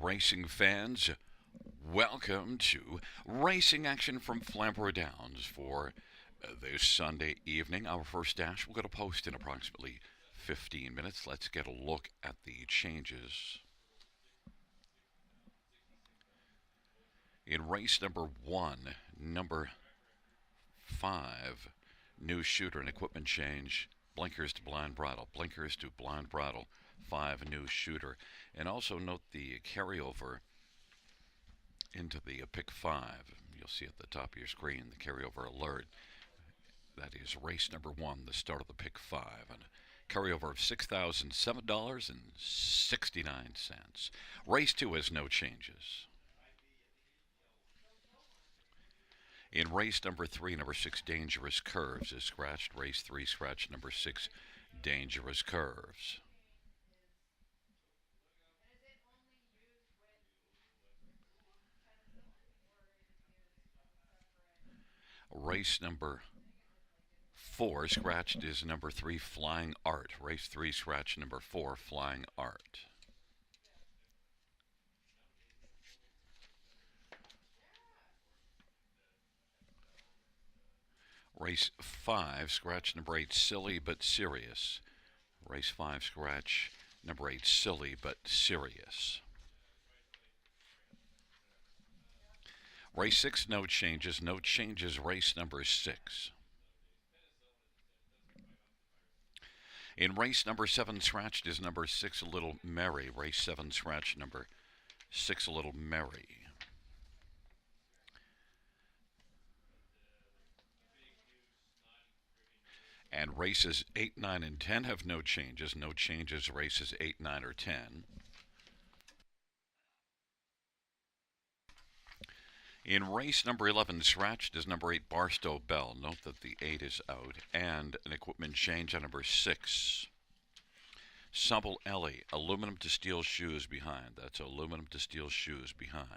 racing fans. Welcome to Racing Action from Flamboro Downs for this Sunday evening. Our first dash will go to post in approximately 15 minutes. Let's get a look at the changes. In race number 1, number 5, new shooter and equipment change. Blinkers to blind bridle, blinkers to blind bridle, 5 new shooter. And also note the carryover into the pick 5. You'll see at the top of your screen the carryover alert. That is race number 1, the start of the pick 5. And a carryover of $6,007.69. Race 2 has no changes. In race number 3, number 6, Dangerous Curves is scratched. Race 3, scratch number 6, Dangerous Curves. Race number 4, scratched is number 3, Flying Art. Race 3, scratch number 4, Flying Art. Race 5, scratch number 8, Silly but Serious. Race 5, scratch number 8, Silly but Serious. Race 6, no changes. No changes, race number 6. In race number 7, scratched is number 6, Little Mary. Race 7, scratch number 6, Little Mary. And races 8, 9, and 10 have no changes. No changes, races 8, 9, or 10. In race number 11, scratched is number 8, Barstow Bell. Note that the 8 is out. And an equipment change on number 6, Supple Ellie. Aluminum to steel shoes behind. That's aluminum to steel shoes behind.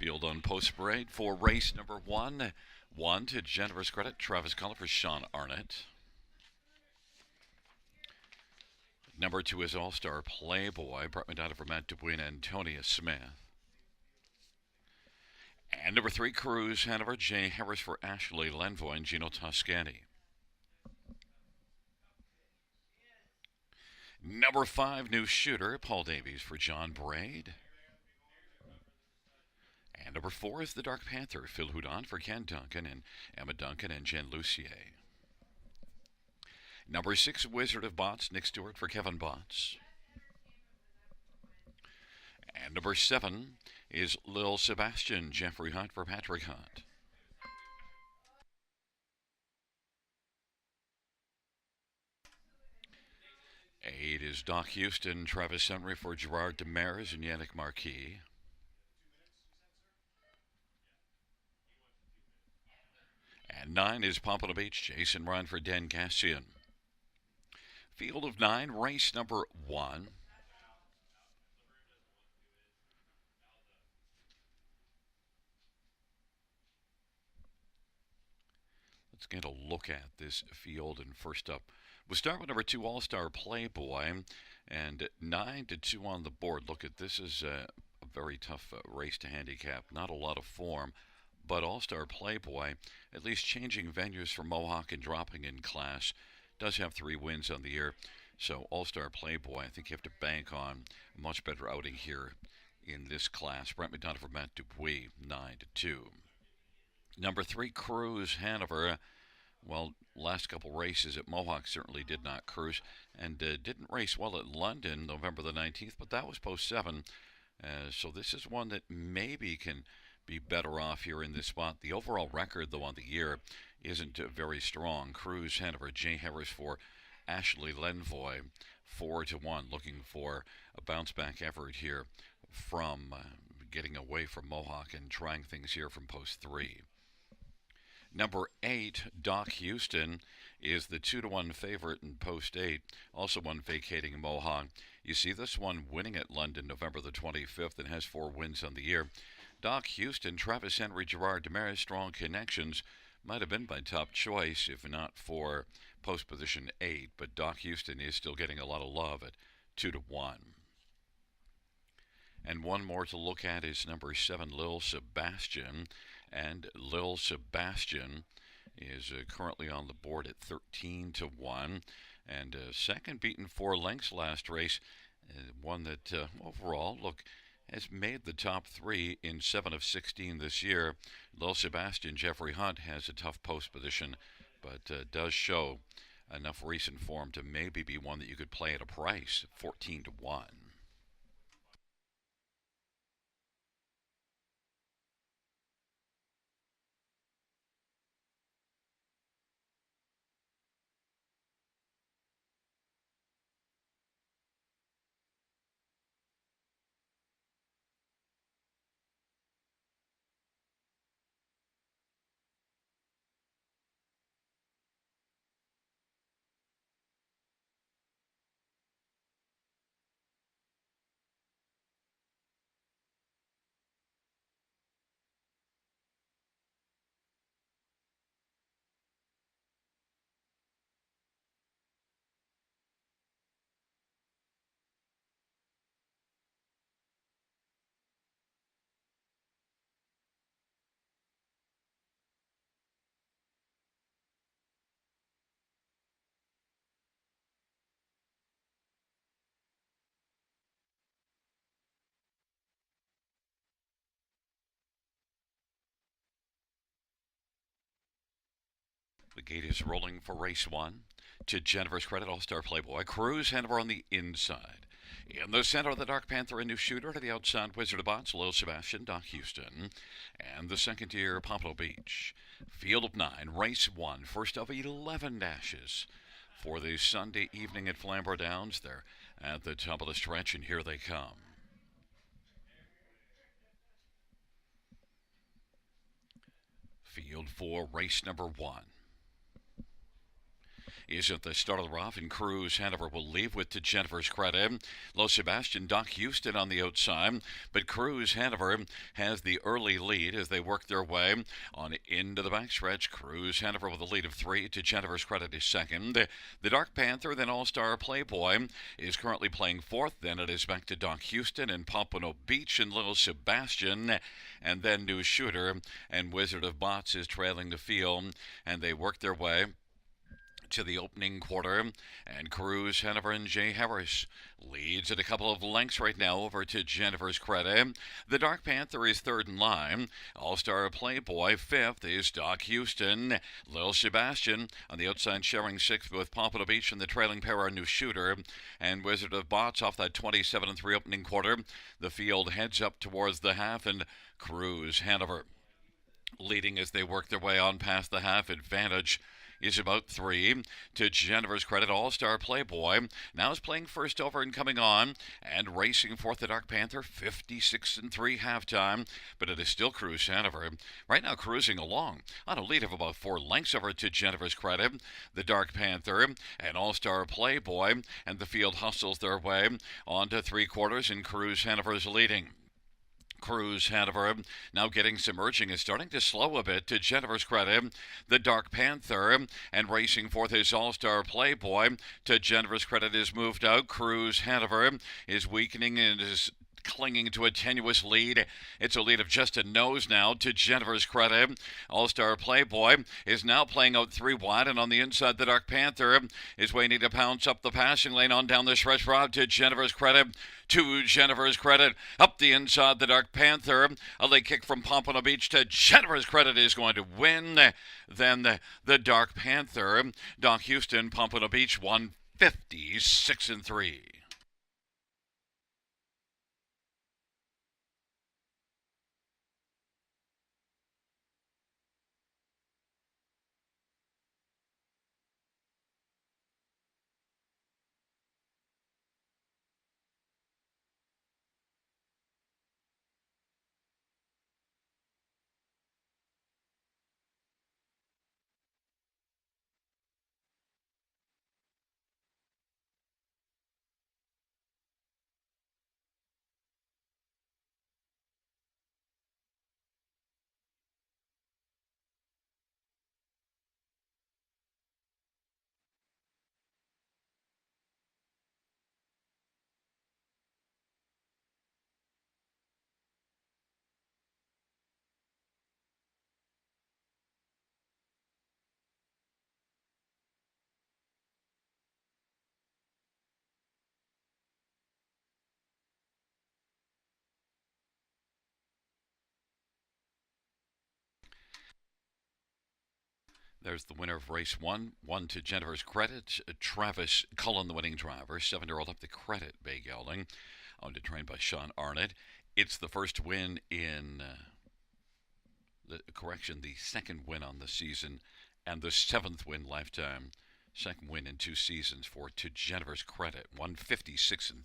Field on post parade for race number one. One to Jennifer's credit, Travis Cullen for Sean Arnott. Number two is All Star Playboy, brought me down for Matt Dupuy and Antonia Smith. And number three, Cruise Hanover, Jay Harris for Ashley Lenvoy and Gino Toscani. Number five, New Shooter, Paul Davies for John Braid. And number four is the Dark Panther, Phil Houdon for Ken Duncan and Emma Duncan and Jen Lucier. Number six, Wizard of Bots, Nick Stewart for Kevin Bots. And number seven is Lil Sebastian, Jeffrey Hunt for Patrick Hunt. Eight is Doc Houston, Travis Henry for Gerard Demers and Yannick Marquis. And nine is Pompano Beach, Jason Ryan for Dan Cassian. Field of nine, race number one. Let's get a look at this field. And first up, we'll start with number two, All Star Playboy, and 9-2 on the board. Look at this is a very tough race to handicap. Not a lot of form, but All Star Playboy, at least changing venues for Mohawk and dropping in class, does have 3 wins on the year. So All Star Playboy, I think you have to bank on a much better outing here in this class. Brent McDonough for Matt Dupuy, 9-2. Number three, Cruise Hanover. Well, last couple races at Mohawk certainly did not cruise and didn't race well at London November the 19th, but that was post 7. So this is one that maybe can be better off here in this spot. The overall record, though, on the year isn't very strong. Cruise Hanover, Jay Harris for Ashley Lenvoy, 4-1, looking for a bounce back effort here from getting away from Mohawk and trying things here from post 3. Number 8, Doc Houston, is the 2-1 favorite in post 8. Also one vacating Mohawk. You see this one winning at London November the 25th and has 4 wins on the year. Doc Houston, Travis Henry, Gerard Demers, strong connections. Might have been my top choice if not for post position 8. But Doc Houston is still getting a lot of love at 2-1. And one more to look at is number 7, Lil Sebastian. And Lil Sebastian is currently on the board at 13-1. And second, beaten 4 lengths last race. One that overall, look, has made the top 3 in 7 of 16 this year. Lil Sebastian, Jeffrey Hunt, has a tough post position, but does show enough recent form to maybe be one that you could play at a price, 14-1. The gate is rolling for race 1. To Jennifer's credit, All-Star Playboy, Cruise Hanover on the inside. In the center, the Dark Panther, a new shooter. To the outside, Wizard of Bots, Lil Sebastian, Doc Houston. And the second tier, Pompano Beach. Field of 9, race 1, first of 11 dashes for the Sunday evening at Flamboro Downs. They're at the top of the stretch, and here they come. Field 4, race number 1. is at the start of the rough, and Cruz Hanover will leave with to Jennifer's credit. Los Sebastian, Doc Houston on the outside, but Cruz Hanover has the early lead as they work their way on into the backstretch. Cruz Hanover with a lead of 3 to Jennifer's credit is second. The Dark Panther, then All-Star Playboy, is currently playing fourth. Then it is back to Doc Houston and Pompano Beach and Little Sebastian, and then New Shooter and Wizard of Bots is trailing the field, and they work their way to the opening quarter, and Cruz Hanover and Jay Harris leads at a couple of lengths right now over to Jennifer's credit. The Dark Panther is third in line. All-Star Playboy fifth is Doc Houston. Lil Sebastian on the outside sharing sixth with Pompano Beach and the trailing pair are New Shooter and Wizard of Bots off that 27-3 opening quarter. The field heads up towards the half, and Cruz Hanover leading as they work their way on past the half. Advantage is about 3 to Jennifer's credit. All-Star Playboy now is playing first over and coming on, and racing fourth the Dark Panther, 56-3 halftime, but it is still Cruz Hanover right now cruising along on a lead of about 4 lengths over to Jennifer's credit. The Dark Panther and All-Star Playboy, and the field hustles their way on to three quarters, and Cruz Hanover is leading. Cruz Hanover now getting some urging, is starting to slow a bit to Jennifer's credit. The Dark Panther and racing fourth is All-Star Playboy. To Jennifer's credit is moved out. Cruz Hanover is weakening and is clinging to a tenuous lead. It's a lead of just a nose now to Jennifer's credit. All-Star Playboy is now playing out 3 wide, and on the inside the Dark Panther is waiting to pounce up the passing lane on down the stretch route to Jennifer's credit. To Jennifer's credit, up the inside the Dark Panther. A leg kick from Pompano Beach to Jennifer's credit is going to win. Then the Dark Panther, Doc Houston, Pompano Beach, 156-3. There's the winner of race one to Jennifer's credit. Travis Cullen, the winning driver. 7-year-old up the credit, Bay Gelding, owned and trained by Sean Arnott. It's the first win in, the second win on the season, and the 7th win lifetime. Second win in 2 seasons for To Jennifer's credit, 156-3.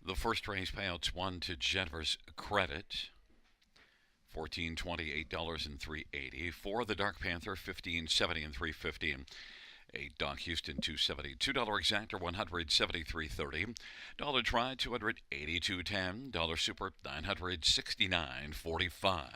The first race payouts one to Jennifer's Credit, $14.28 and $3.80. For the Dark Panther, $15.70 and $3.50. And $8 Houston 270, $2 exactor 173.30, dollar try 282.10, dollar super 969.45.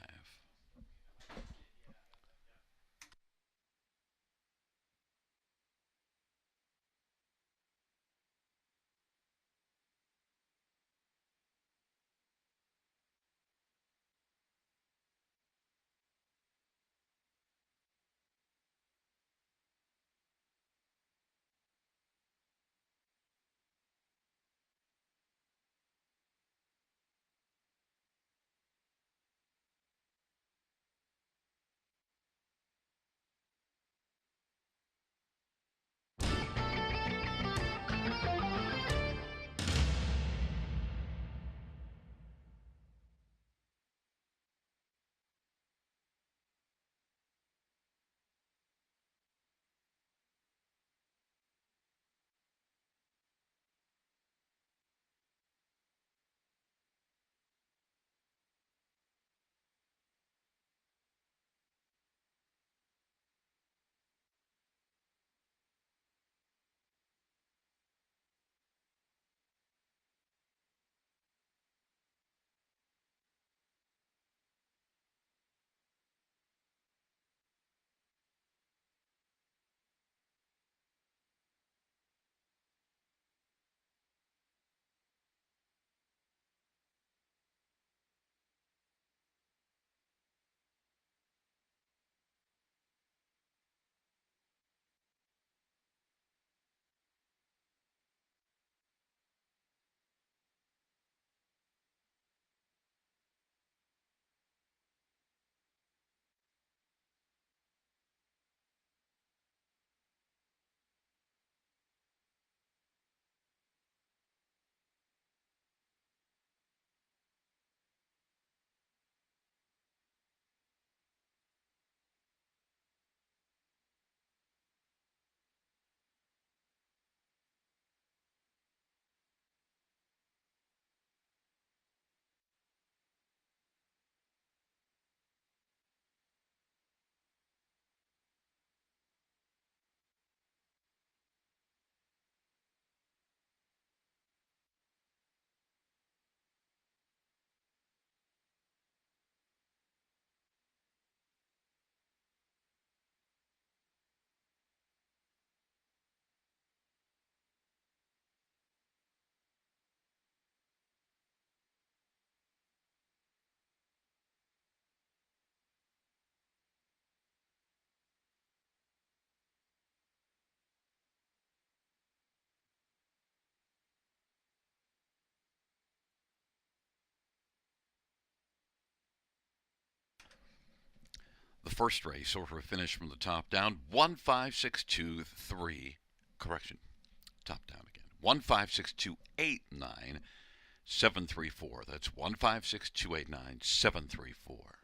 The first race over a finish from the top down, 15623. Correction, top down again. 156289734. That's 156289734.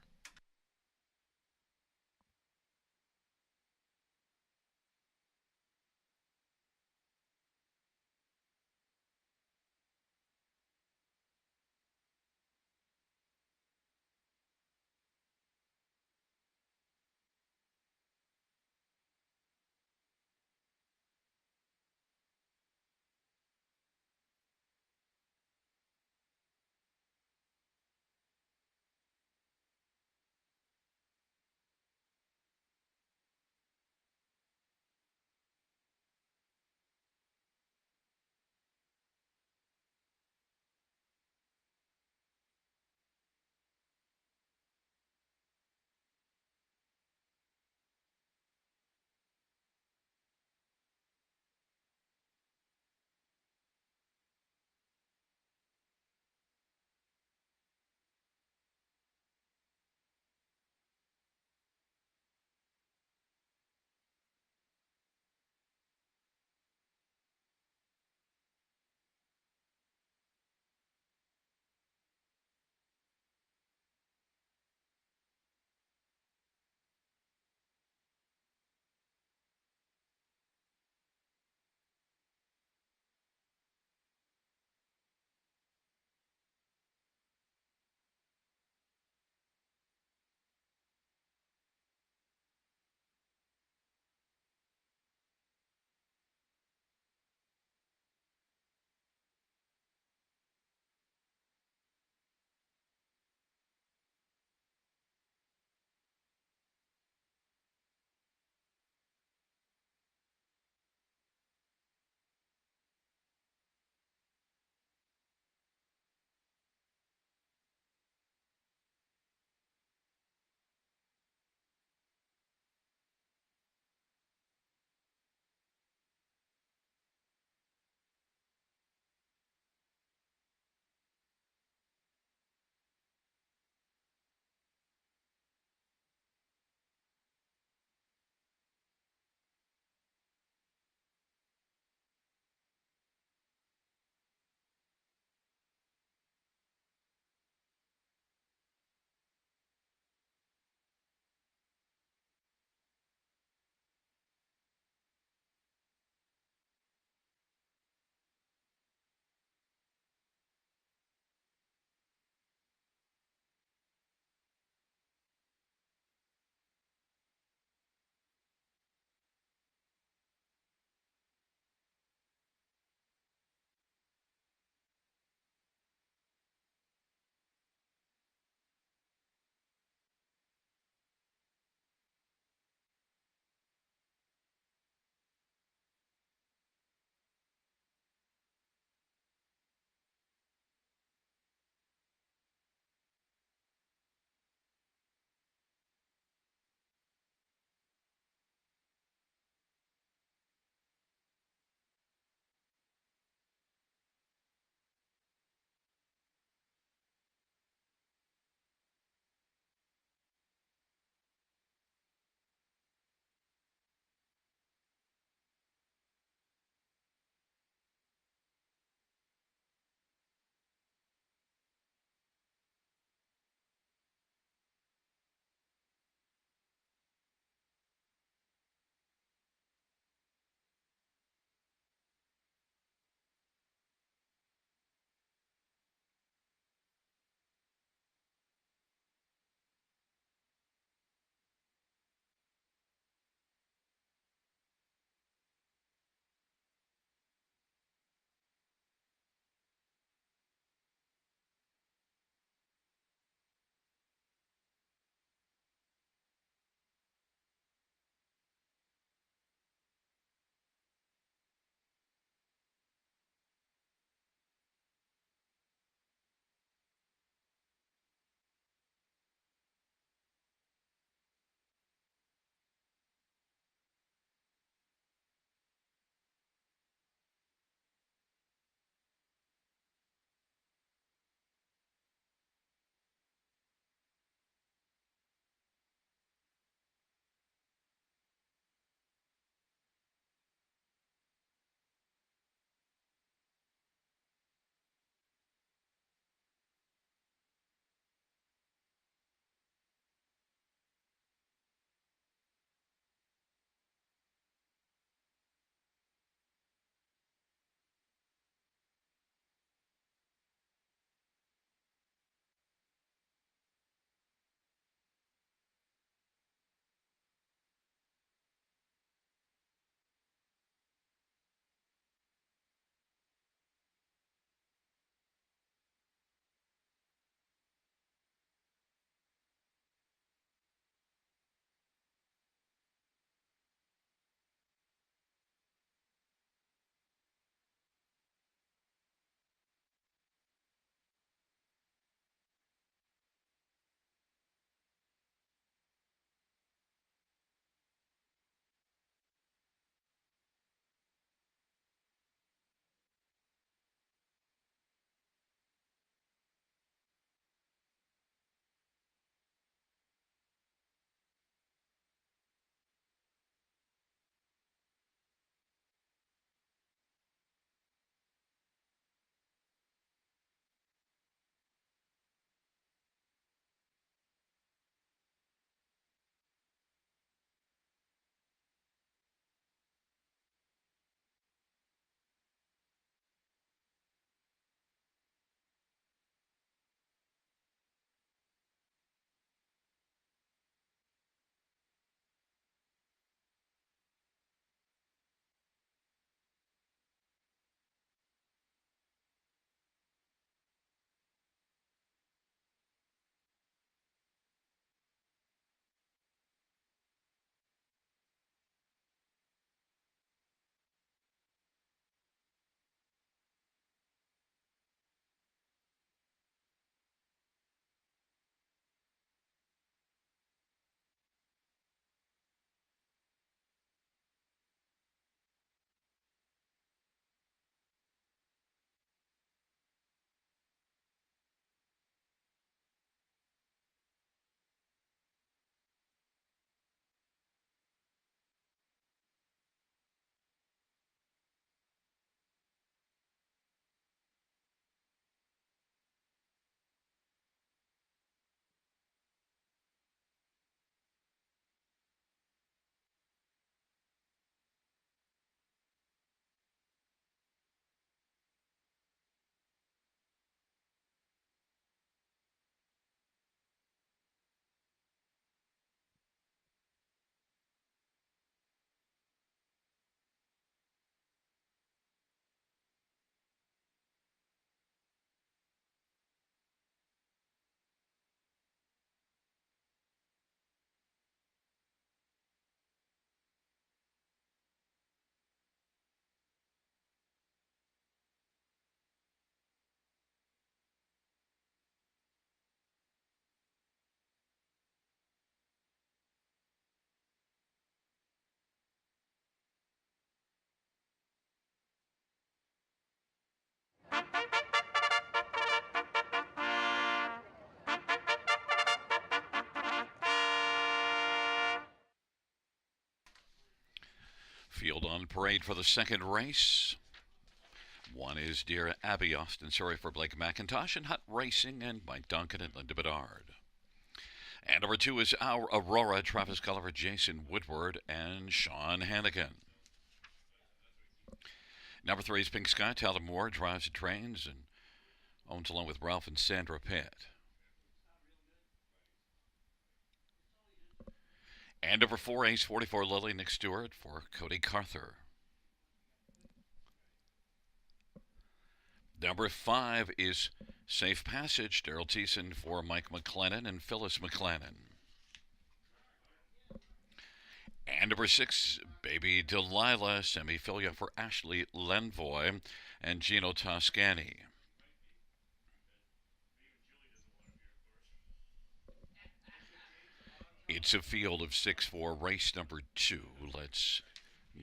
Field on parade for the second race. One is Dear Abby, Austin Surrey for Blake McIntosh, and Hut Racing and Mike Duncan and Linda Bedard. And number two is Our Aurora, Travis Culliver, Jason Woodward, and Sean Hannigan. Number three is Pink Sky, Tyler Moore, drives and trains and owns along with Ralph and Sandra Pitt. And number four, Ace 44, Lily, Nick Stewart for Cody Carther. Number five is Safe Passage, Daryl Thiessen for Mike McLennan and Phyllis McLennan. And number six, Baby Delilah, Semifilia for Ashley Lenvoy and Gino Toscani. It's a field of 6 for race number two. Let's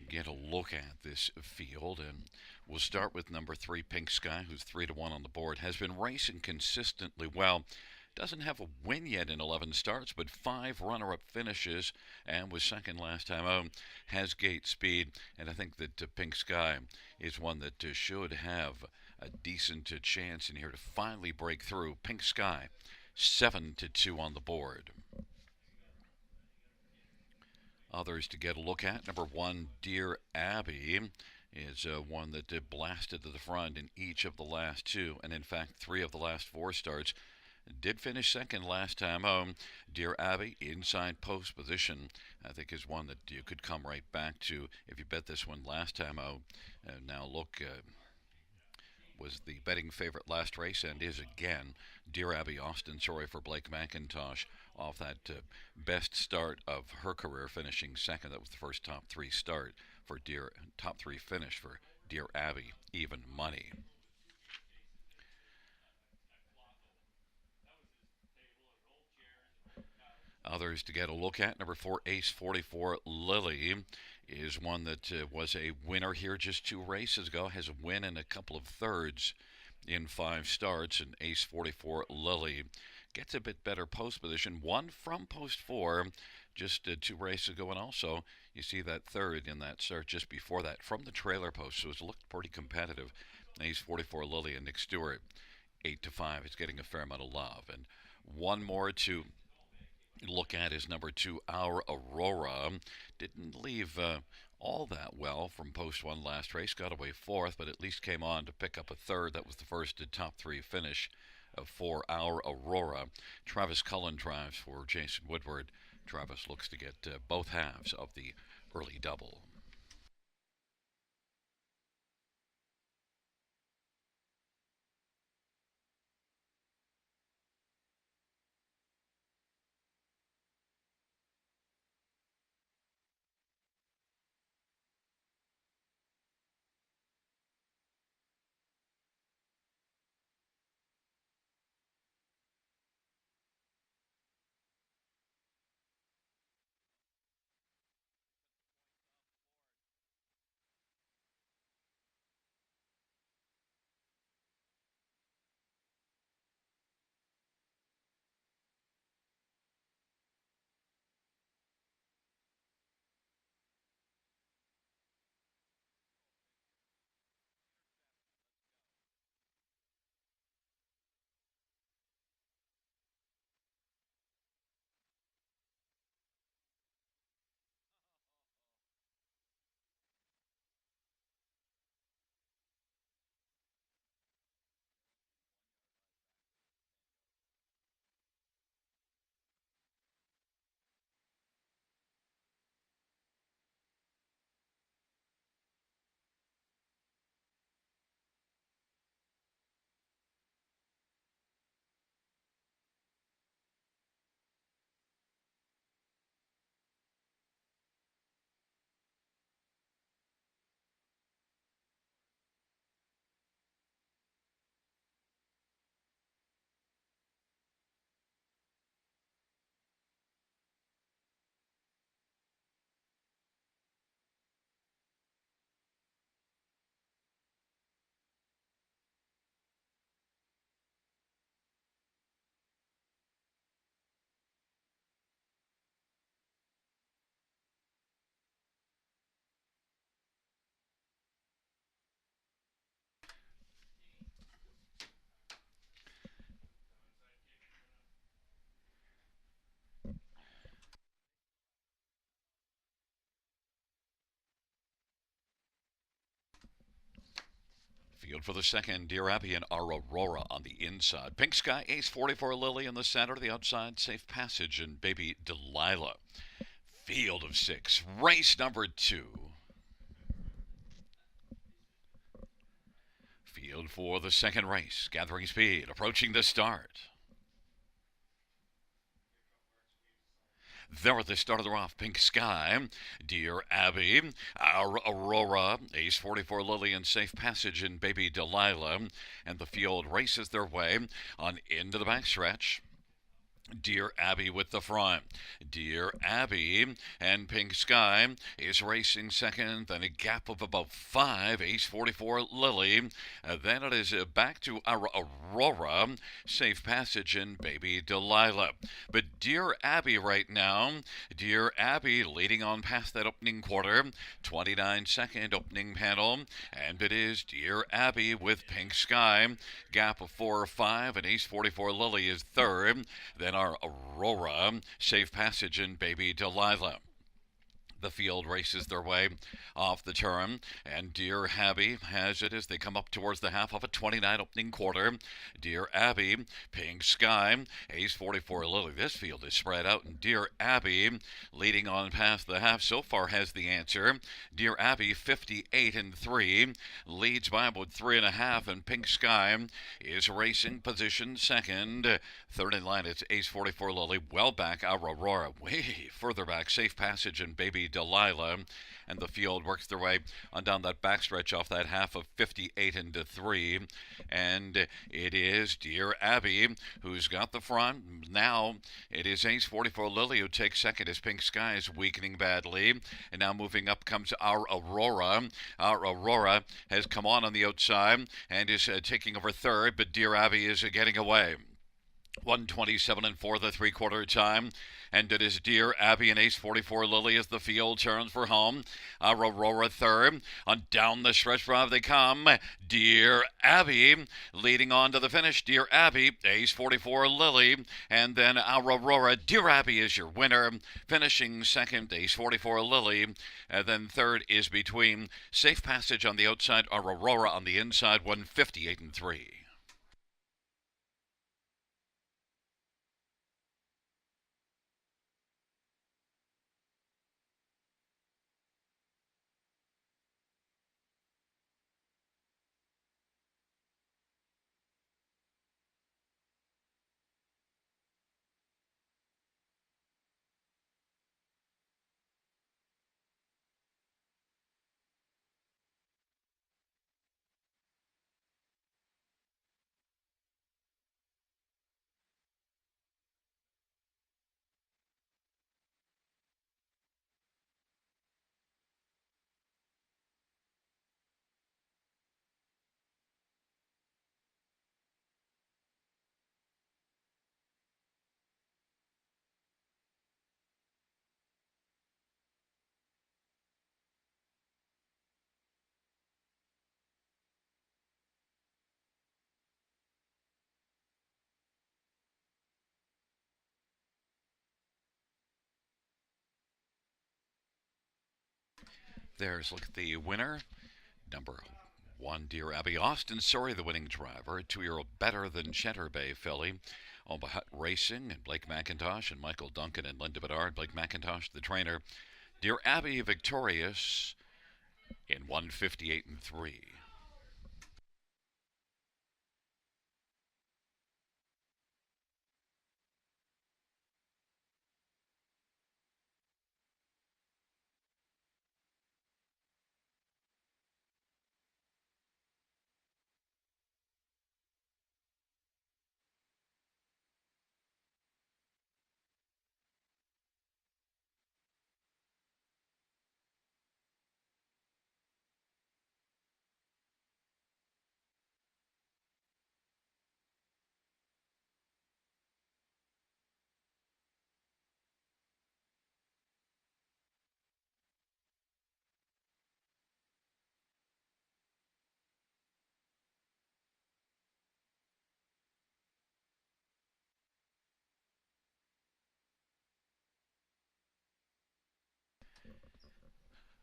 get a look at this field, and we'll start with number three, Pink Sky, who's 3-1 on the board. Has been racing consistently well. Doesn't have a win yet in 11 starts, but 5 runner-up finishes, and was second last time out. Has gate speed, and I think that Pink Sky is one that should have a decent chance in here to finally break through. Pink Sky, 7-2 on the board. Others to get a look at. Number one, Dear Abby, is one that blasted to the front in each of the last two, and in fact 3 of the last 4 starts. Did finish second last time home. Dear Abby, inside post position, I think is one that you could come right back to if you bet this one last time out. Now look, was the betting favorite last race and is again. Dear Abby, Austin Sorry for Blake McIntosh off that best start of her career, finishing second. That was the first top 3 start for top 3 finish for Dear Abby, even money. Others to get a look at. Number 4, Ace 44, Lily, is one that was a winner here just 2 races ago. Has a win and a couple of thirds in 5 starts. And Ace 44, Lily, gets a bit better post position. One from post 4 just 2 races ago. And also, you see that third in that start just before that from the trailer post. So it's looked pretty competitive. Ace 44, Lily, and Nick Stewart, 8-5. It's getting a fair amount of love. And one more to look at is number 2, Our Aurora. Didn't leave all that well from post 1 last race. Got away 4th, but at least came on to pick up a 3rd. That was the first top 3 finish for Our Aurora. Travis Cullen drives for Jason Woodward. Travis looks to get both halves of the early double. Field for the second, Dear Abby and our Aurora on the inside. Pink Sky, Ace 44 Lily in the center. The outside, Safe Passage and Baby Delilah. Field of 6, race number 2. Field for the second race, gathering speed, approaching the start. There at the start of the off, Pink Sky, Dear Abby, our Aurora, Ace 44 Lily and Safe Passage and Baby Delilah, and the field races their way on into the backstretch. Dear Abby with the front. Dear Abby and Pink Sky is racing second, then a gap of about 5. Ace 44 Lily. Then it is back to our Aurora, Safe Passage and Baby Delilah. But Dear Abby right now, Dear Abby leading on past that opening quarter, 29-second opening panel, and it is Dear Abby with Pink Sky. Gap of 4 or 5, and Ace 44 Lily is third. Then our Aurora, Safe Passage and Baby Delilah. The field races their way off the turn, and Dear Abby has it as they come up towards the half of a 29 opening quarter. Dear Abby, Pink Sky, Ace 44 Lily. This field is spread out, and Dear Abby leading on past the half so far has the answer. Dear Abby 58-3 leads by about 3.5, and Pink Sky is racing position second. Third in line, it's Ace 44 Lily. Well back, our Aurora way further back. Safe Passage and Baby Delilah, and the field works their way on down that backstretch off that half of 58-3, and it is Dear Abby who's got the front. Now it is Ace 44 Lily who takes second as Pink Sky is weakening badly, and now moving up comes our Aurora. Our Aurora has come on the outside and is taking over third, but Dear Abby is getting away. 127-4 the three-quarter time, and it is Dear Abby and Ace 44 Lily as the field turns for home. Our Aurora third. On down the stretch drive they come. Dear Abby leading on to the finish. Dear Abby, Ace 44 Lily, and then our Aurora. Dear Abby is your winner, finishing second, Ace 44 Lily, and then third is between Safe Passage on the outside, our Aurora on the inside, 158-3. There's look at the winner, number 1, Dear Abby. Austin Surrey, the winning driver. 2-year-old Better Than Cheddar Bay filly. Owned by Hut Racing and Blake McIntosh and Michael Duncan and Linda Bedard. Blake McIntosh, the trainer. Dear Abby victorious in 158-3.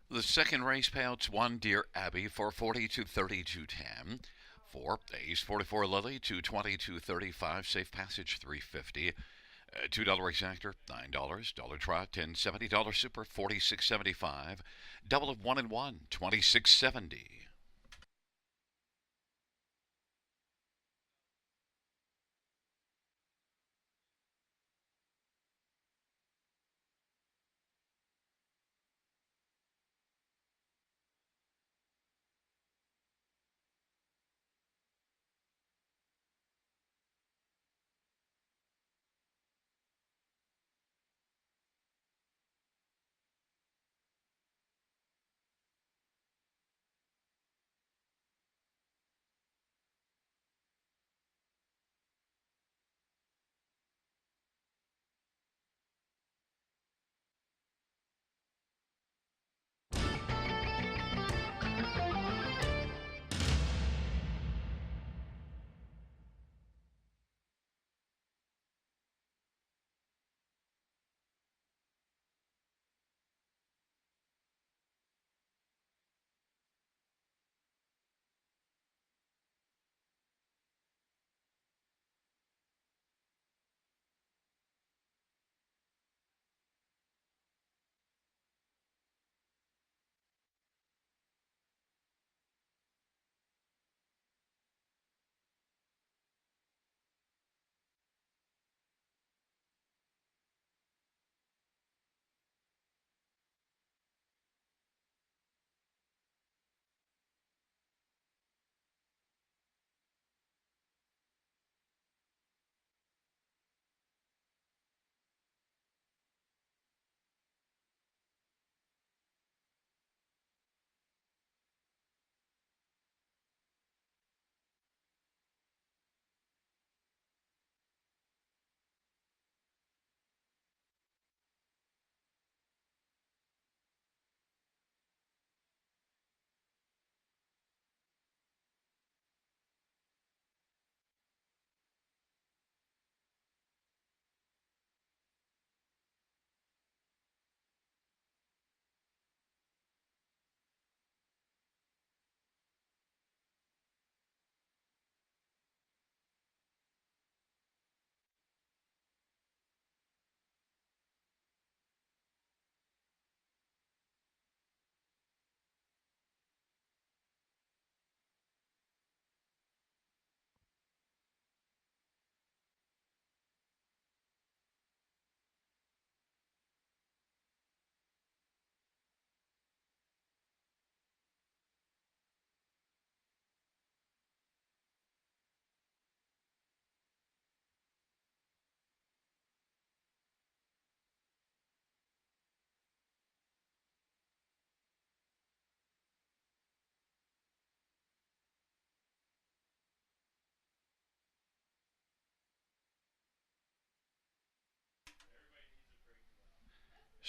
The second race payouts 1, Dear Abby for 42-32-10. 4. Ace 44 Lily, 220, 235. Safe Passage, 350. $2 exactor, $9. Dollar trot, $10.70. Dollar super, $46.75. Double of 1 and 1, $26.70.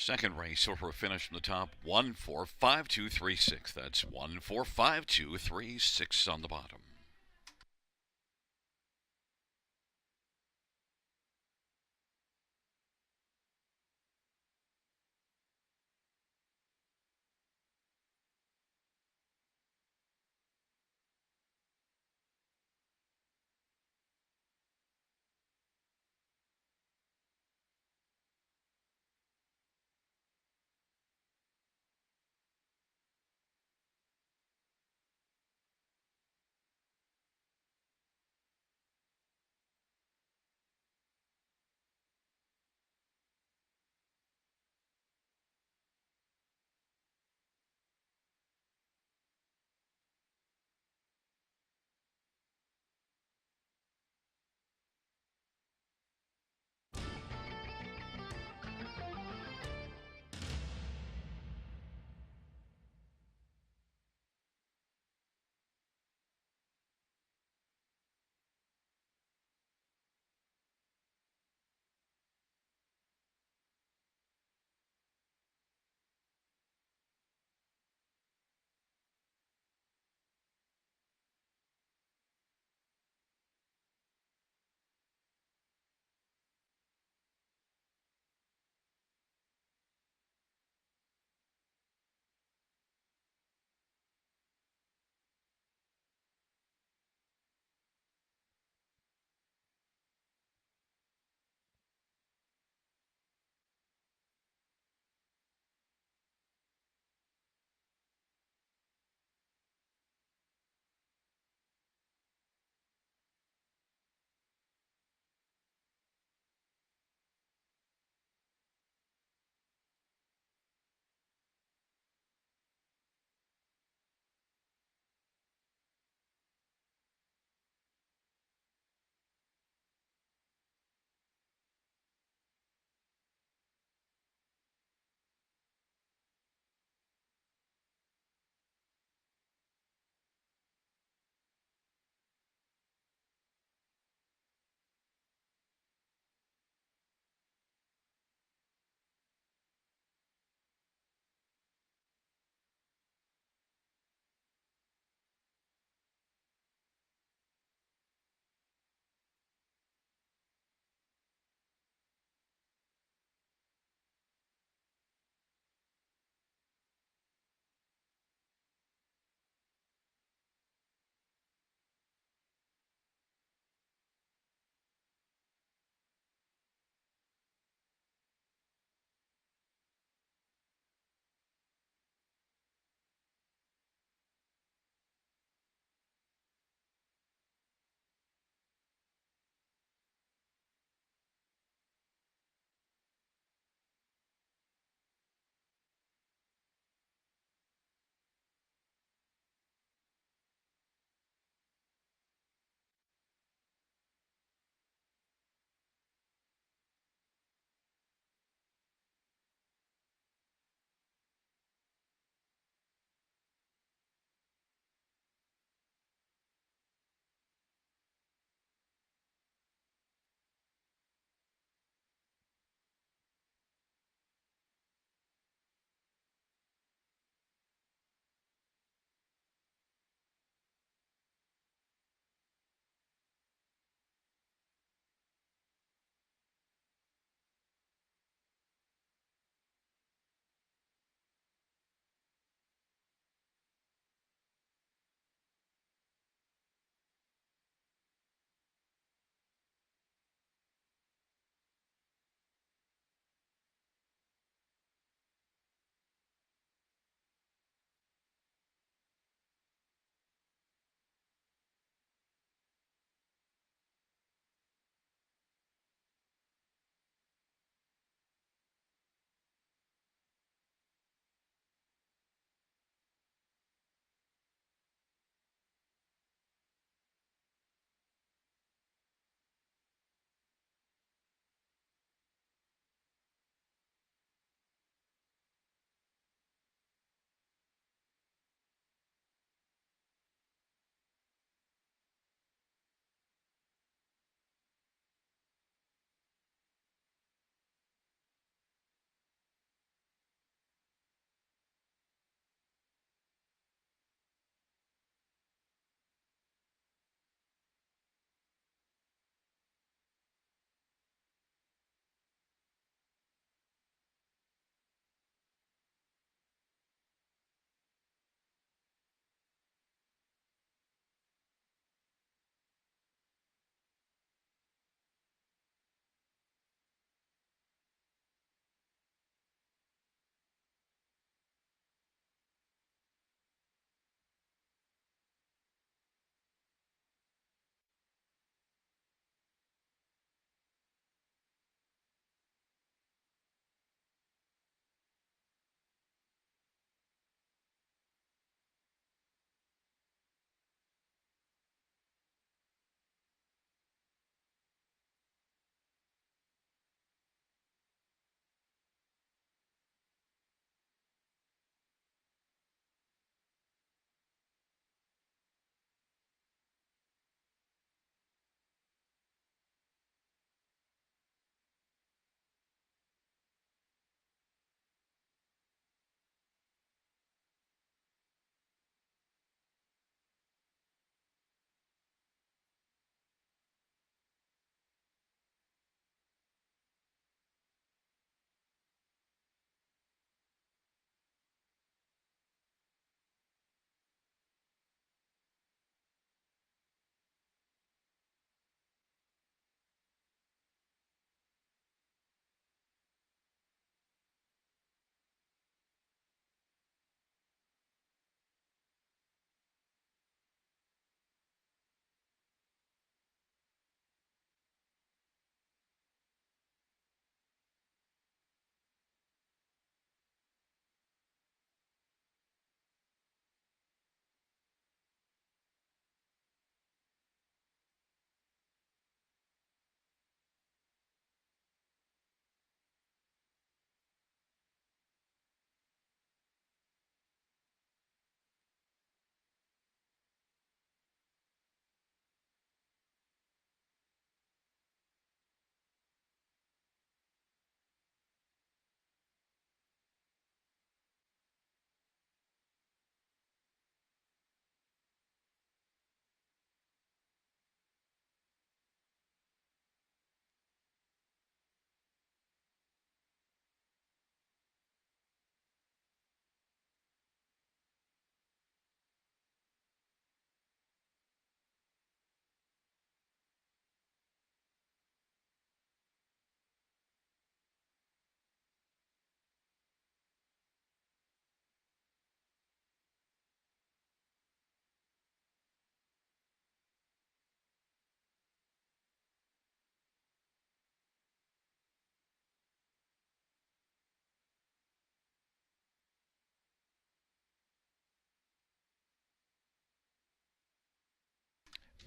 Second race over a finish from the top, 145236. That's 145236 on the bottom.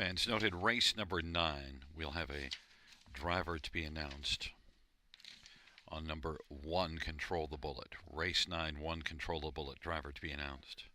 Fans noted race number 9. We'll have a driver to be announced. On number 1, Control the Bullet. Race 9, 1, Control the Bullet. Driver to be announced.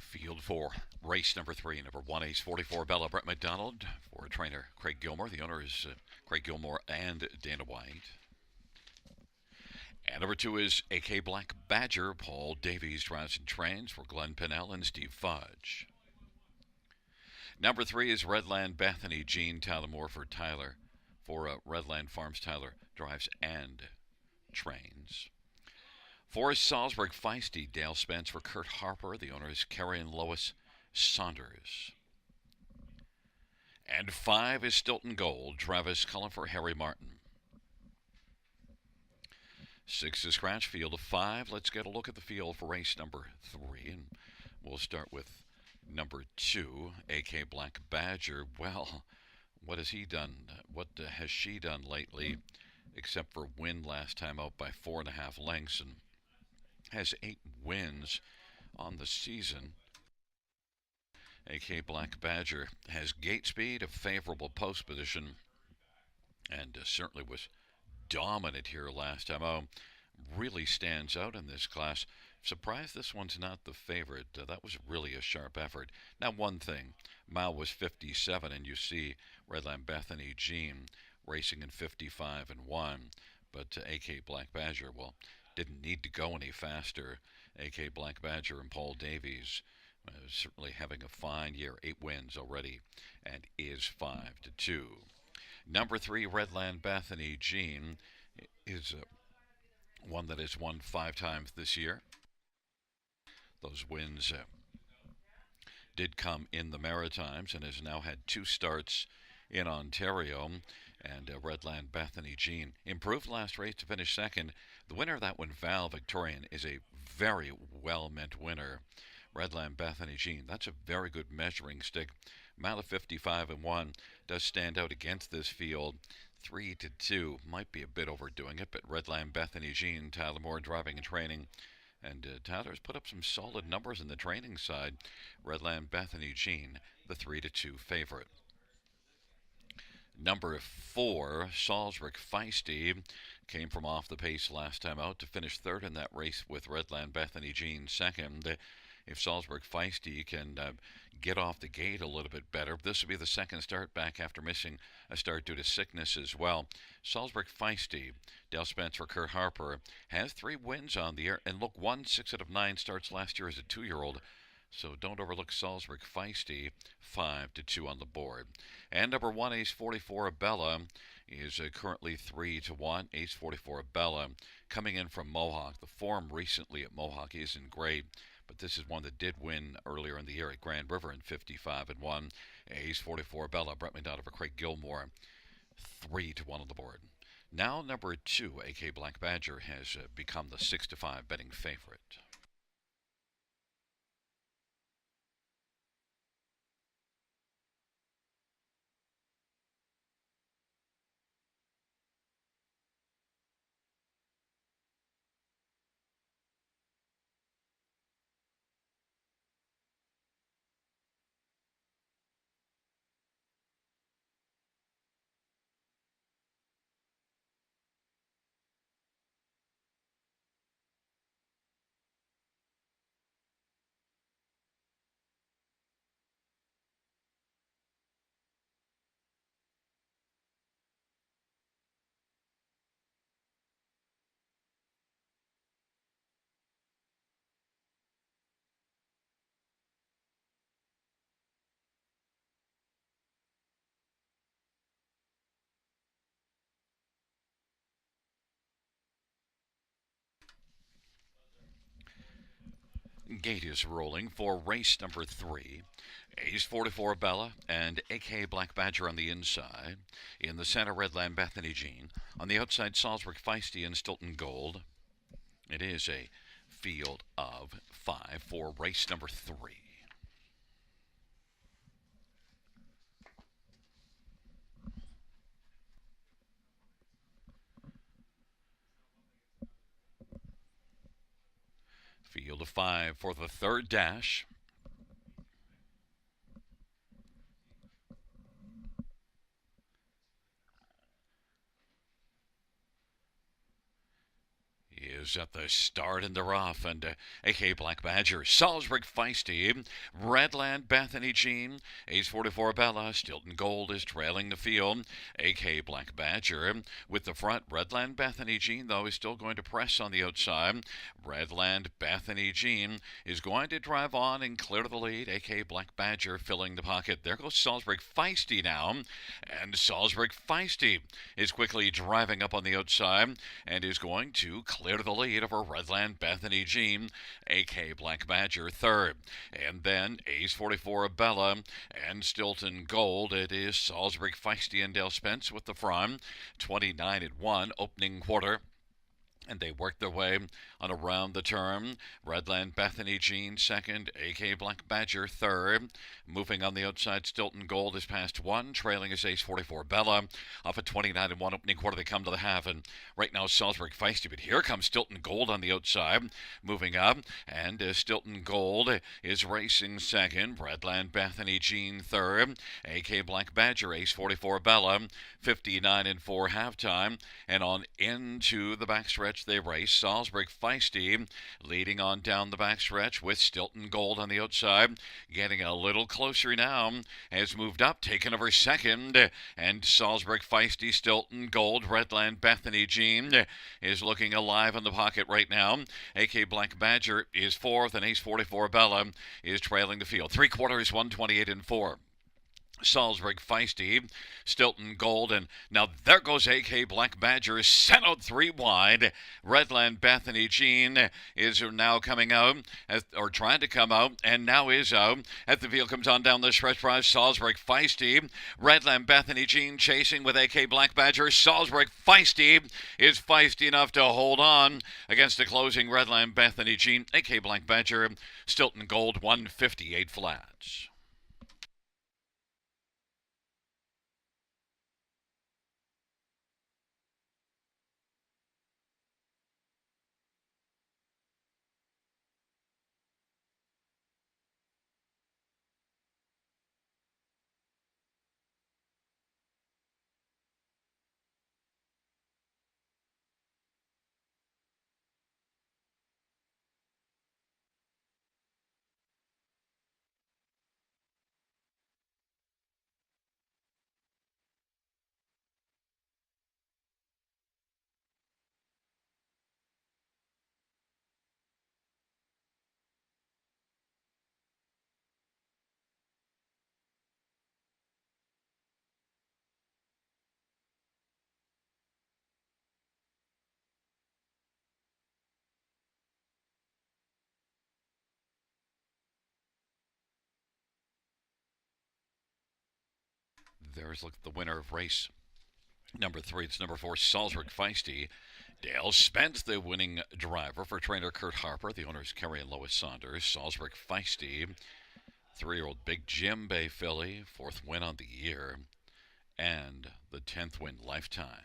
Field 4, race number 3, number 1, Ace 44, Bella, Brett McDonald, for trainer Craig Gilmore. The owner is Craig Gilmore and Dana White. And number 2 is AK Black Badger. Paul Davies drives and trains for Glenn Pinnell and Steve Fudge. Number 3 is Redland Bethany. Gene Tyler for Tyler. For Redland Farms, Tyler drives and trains. 4 is Salzburg Feisty. Dale Spence for Kurt Harper. The owner is Kerry and Lois Saunders. And 5 is Stilton Gold. Travis Cullen for Harry Martin. 6 is Scratch Field of 5. Let's get a look at the field for race number 3. And we'll start with number 2, AK Black Badger. Well, what has he done? What has she done lately? Except for win last time out by 4.5 lengths, and has 8 wins on the season. AK Black Badger has gate speed, a favorable post position, and certainly was dominant here last time. Really stands out in this class. Surprised this one's not the favorite. That was really a sharp effort. Now, one thing, mile was 57, and you see Redland Bethany Jean racing in 55 and 1, but AK Black Badger, well, didn't need to go any faster. AK Black Badger and Paul Davies certainly having a fine year. 8 wins already, and is 5-2. Number 3, Redland Bethany Jean, is one that has won 5 times this year. Those wins did come in the Maritimes and has now had 2 starts in Ontario. And Redland Bethany Jean improved last race to finish second. The winner of that one, Val Victorian, is a very well-meant winner. Redland Bethany Jean, that's a very good measuring stick. Mile of 55 and 1 does stand out against this field. 3-2 might be a bit overdoing it, but Redland Bethany Jean, Tyler Moore driving and training. And Tyler's put up some solid numbers in the training side. Redland Bethany Jean, the 3-2 favorite. Number 4, Salzburg Feisty, came from off the pace last time out to finish third in that race with Redland Bethany Jean second. If Salzburg Feisty can get off the gate a little bit better, this will be the second start back after missing a start due to sickness as well. Salzburg Feisty, Dale Spence for Kurt Harper, has 3 wins on the year, and look, won 6 out of 9 starts last year as a 2-year-old. So don't overlook Salzburg Feisty, 5-2 on the board. And number 1, Ace 44 Bella, is currently 3-1. Ace 44 Bella coming in from Mohawk. The form recently at Mohawk isn't great, but this is one that did win earlier in the year at Grand River in 55 and 1. Ace 44 Bella, Brett McDonald for Craig Gilmore, 3-1 on the board. Now number 2, AK Black Badger, has become the 6-5 betting favorite. Gate is rolling for race number 3. Ace 44 Bella and AK Black Badger on the inside. In the center, Redland Bethany Jean. On the outside, Salzburg Feisty and Stilton Gold. It is a field of 5 for race number 3. Field of 5 for the third dash. Is at the start and they're off, and AK Black Badger, Salzburg Feisty, Redland Bethany Jean, Ace 44 Bella, Stilton Gold is trailing the field. AK Black Badger with the front. Redland Bethany Jean, though, is still going to press on the outside. Redland Bethany Jean is going to drive on and clear to the lead. AK Black Badger filling the pocket. There goes Salzburg Feisty now, and Salzburg Feisty is quickly driving up on the outside and is going to clear to the lead over Redland Bethany Jean. AK Black Badger third, and then Ace 44 Bella and Stilton Gold. It is Salzburg Feisty and Dale Spence with the front. 29-1 opening quarter. And they work their way on around the turn. Redland Bethany Jean second, AK Black Badger third. Moving on the outside, Stilton Gold is past one, trailing is Ace 44 Bella. Off at 29-1 opening quarter, they come to the half, and right now Salzburg Feisty, but here comes Stilton Gold on the outside, moving up, and Stilton Gold is racing second. Redland Bethany Jean third, AK Black Badger, Ace 44 Bella, 59-4 halftime, and on into the backstretch they race. Salzburg Feisty leading on down the backstretch with Stilton Gold on the outside, getting a little closer now, has moved up, taken over second, and Salzburg Feisty, Stilton Gold, Redland Bethany Jean is looking alive in the pocket right now. AK Black Badger is fourth, and Ace 44 Bella is trailing the field. 3/4, 128-4. Salzburg Feisty, Stilton Gold, and now there goes AK Black Badger, sent out 3 wide. Redland Bethany Jean is now coming out, or trying to come out, and now is out. As the field comes on down the stretch drive, Salzburg Feisty, Redland Bethany Jean chasing with AK Black Badger. Salzburg Feisty is feisty enough to hold on against the closing Redland Bethany Jean. AK Black Badger, Stilton Gold, 158 flats. There's look at the winner of race number 3. It's number 4, Salzburg Feisty. Dale Spence, the winning driver for trainer Kurt Harper. The owners Kerry and Lois Saunders. Salzburg Feisty, 3-year-old Big Jim Bay filly, 4th win on the year, and the 10th win lifetime.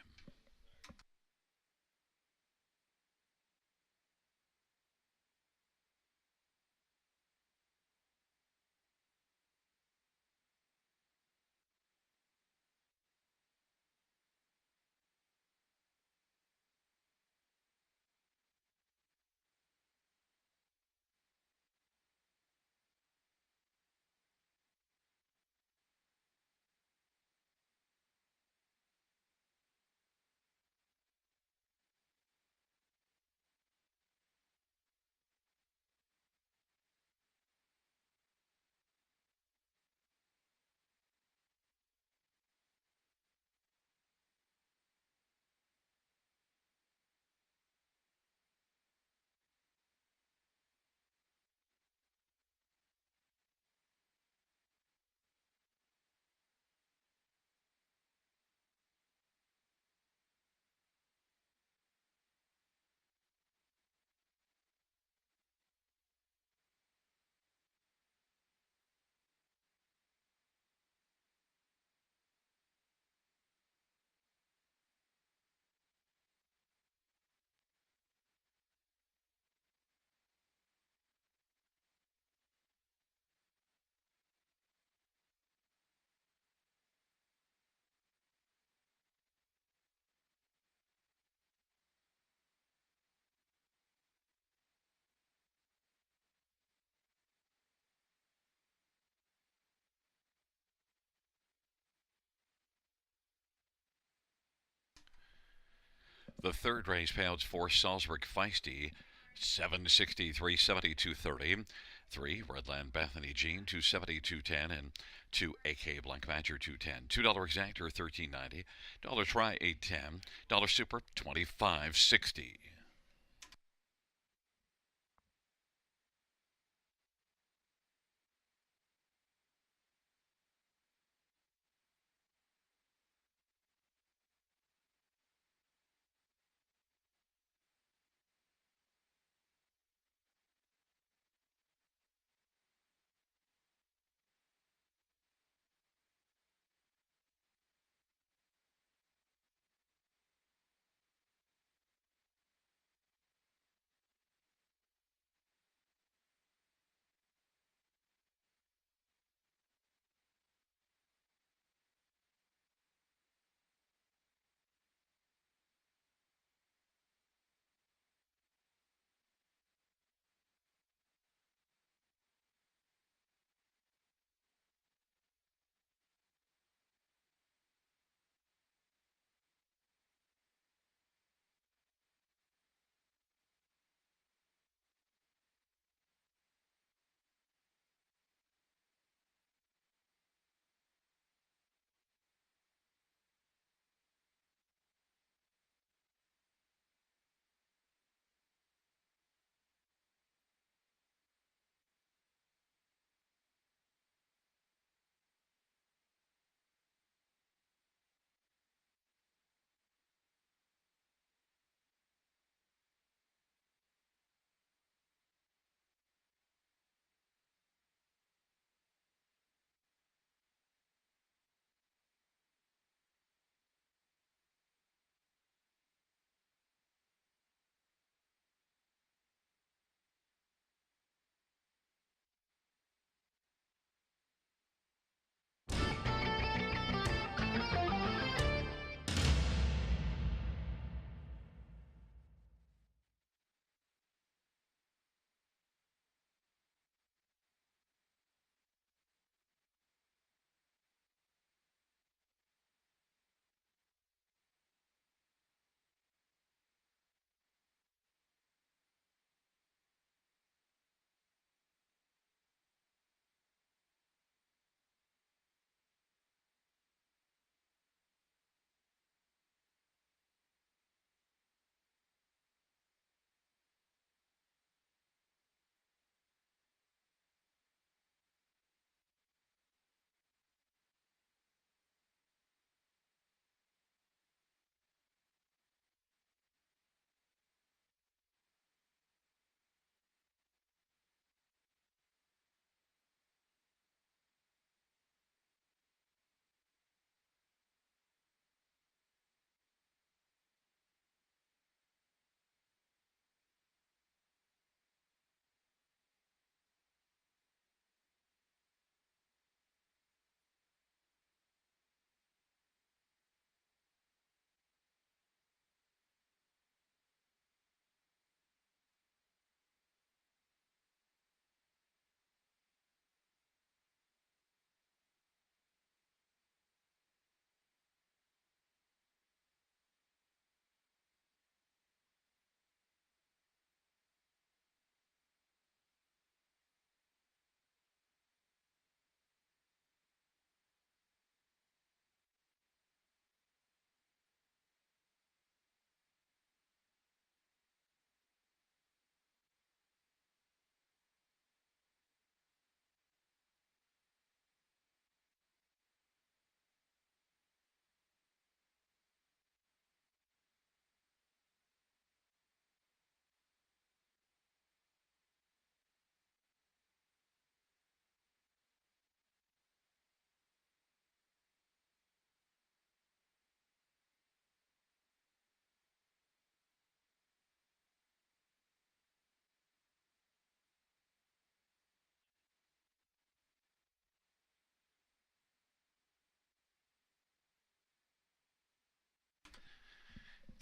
The third race payouts for Salzburg Feisty, 760, 370, 230. 3 Redland Bethany Jean, 270, 210, and 2 AK Blank Badger, 210. $2 exactor, 13.90. Dollar try, 8.10. Dollar super, 25.60.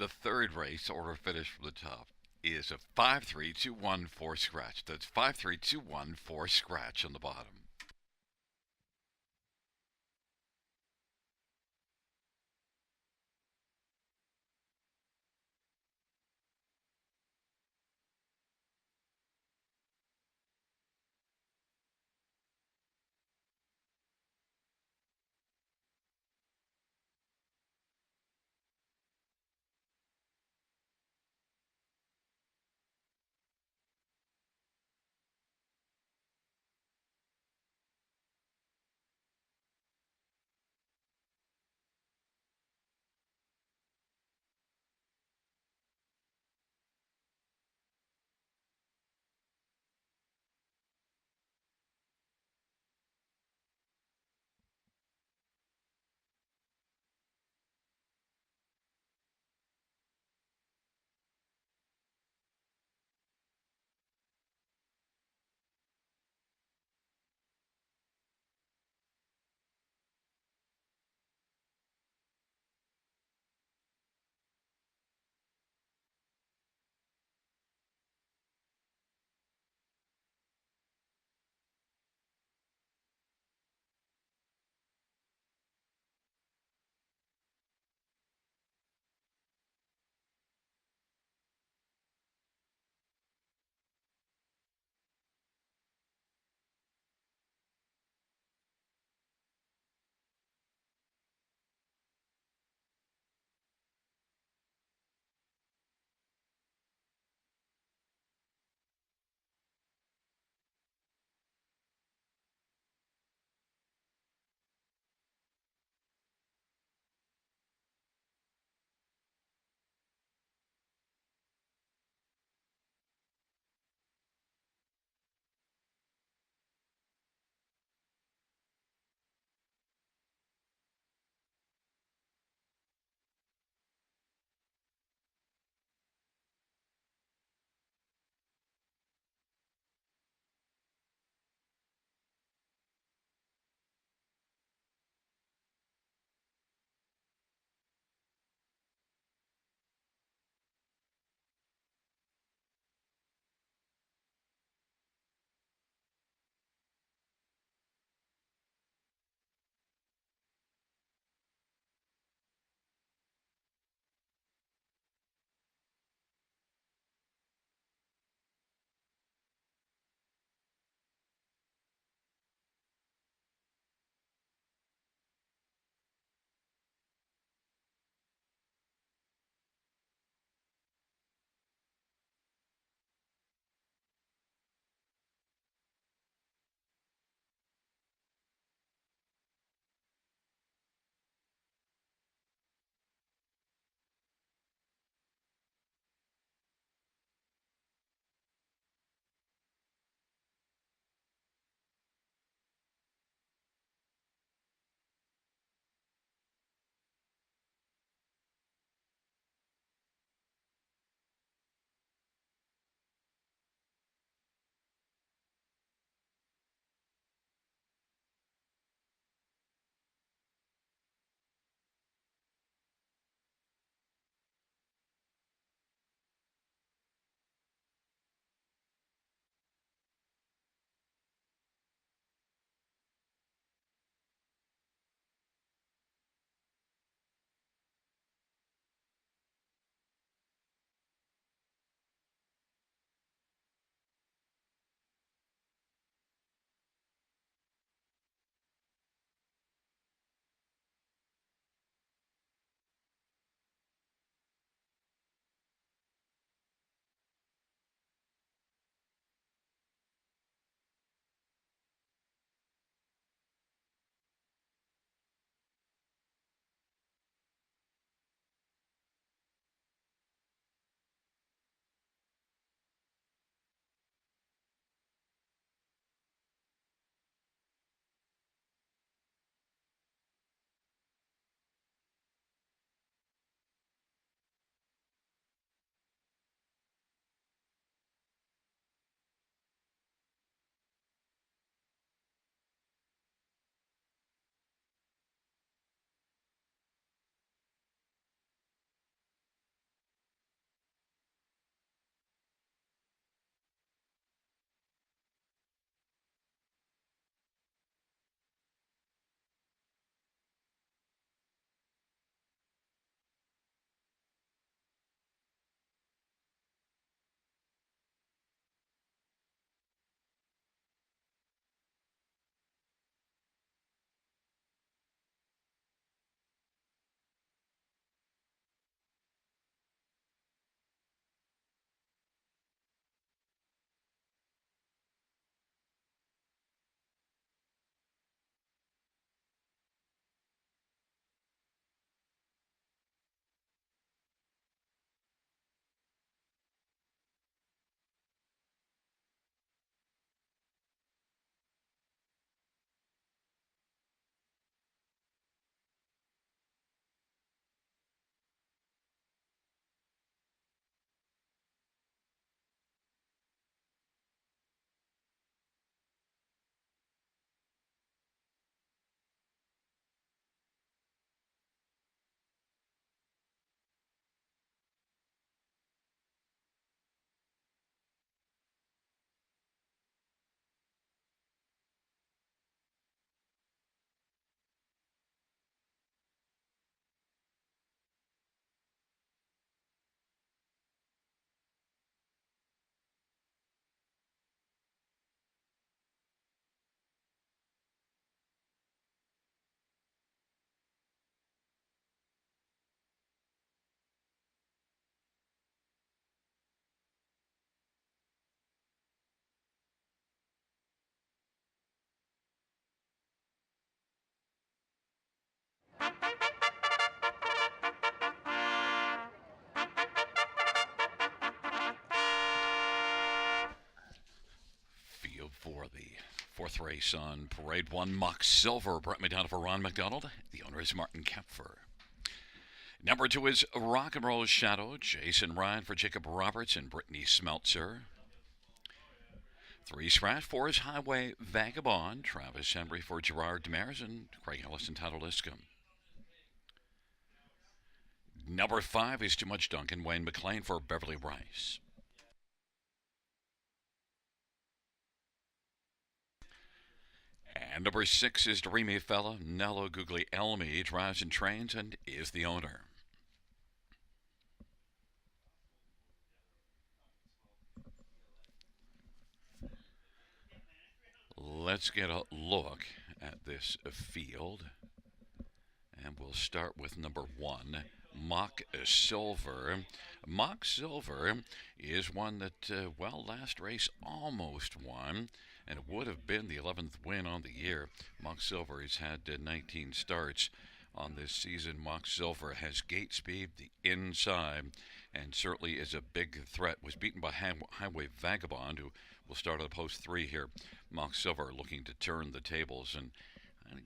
The third race, order finish from the top, is a 5-3-2-1-4 scratch. That's 5-3-2-1-4 scratch on the bottom. Fourth race on Parade 1, Mock Silver, brought me down for Ron McDonald. The owner is Martin Kempfer. Number 2 is Rock and Roll Shadow, Jason Ryan for Jacob Roberts and Brittany Smeltzer. 3 Scratch, 4 is Highway Vagabond, Travis Henry for Gerard Demers and Craig Ellis and Tyler Liscombe. Number 5 is Too Much Duncan, Wayne McLean for Beverly Rice. And number 6 is Dreamy Fella, Nello Guglielmi, drives and trains and is the owner. Let's get a look at this field. And we'll start with number 1, Mock Silver. Mock Silver is one that, last race almost won, and it would have been the 11th win on the year. Mock Silver has had 19 starts on this season. Mock Silver has gate speed, the inside, and certainly is a big threat. Was beaten by Highway Vagabond, who will start at post 3 here. Mock Silver looking to turn the tables and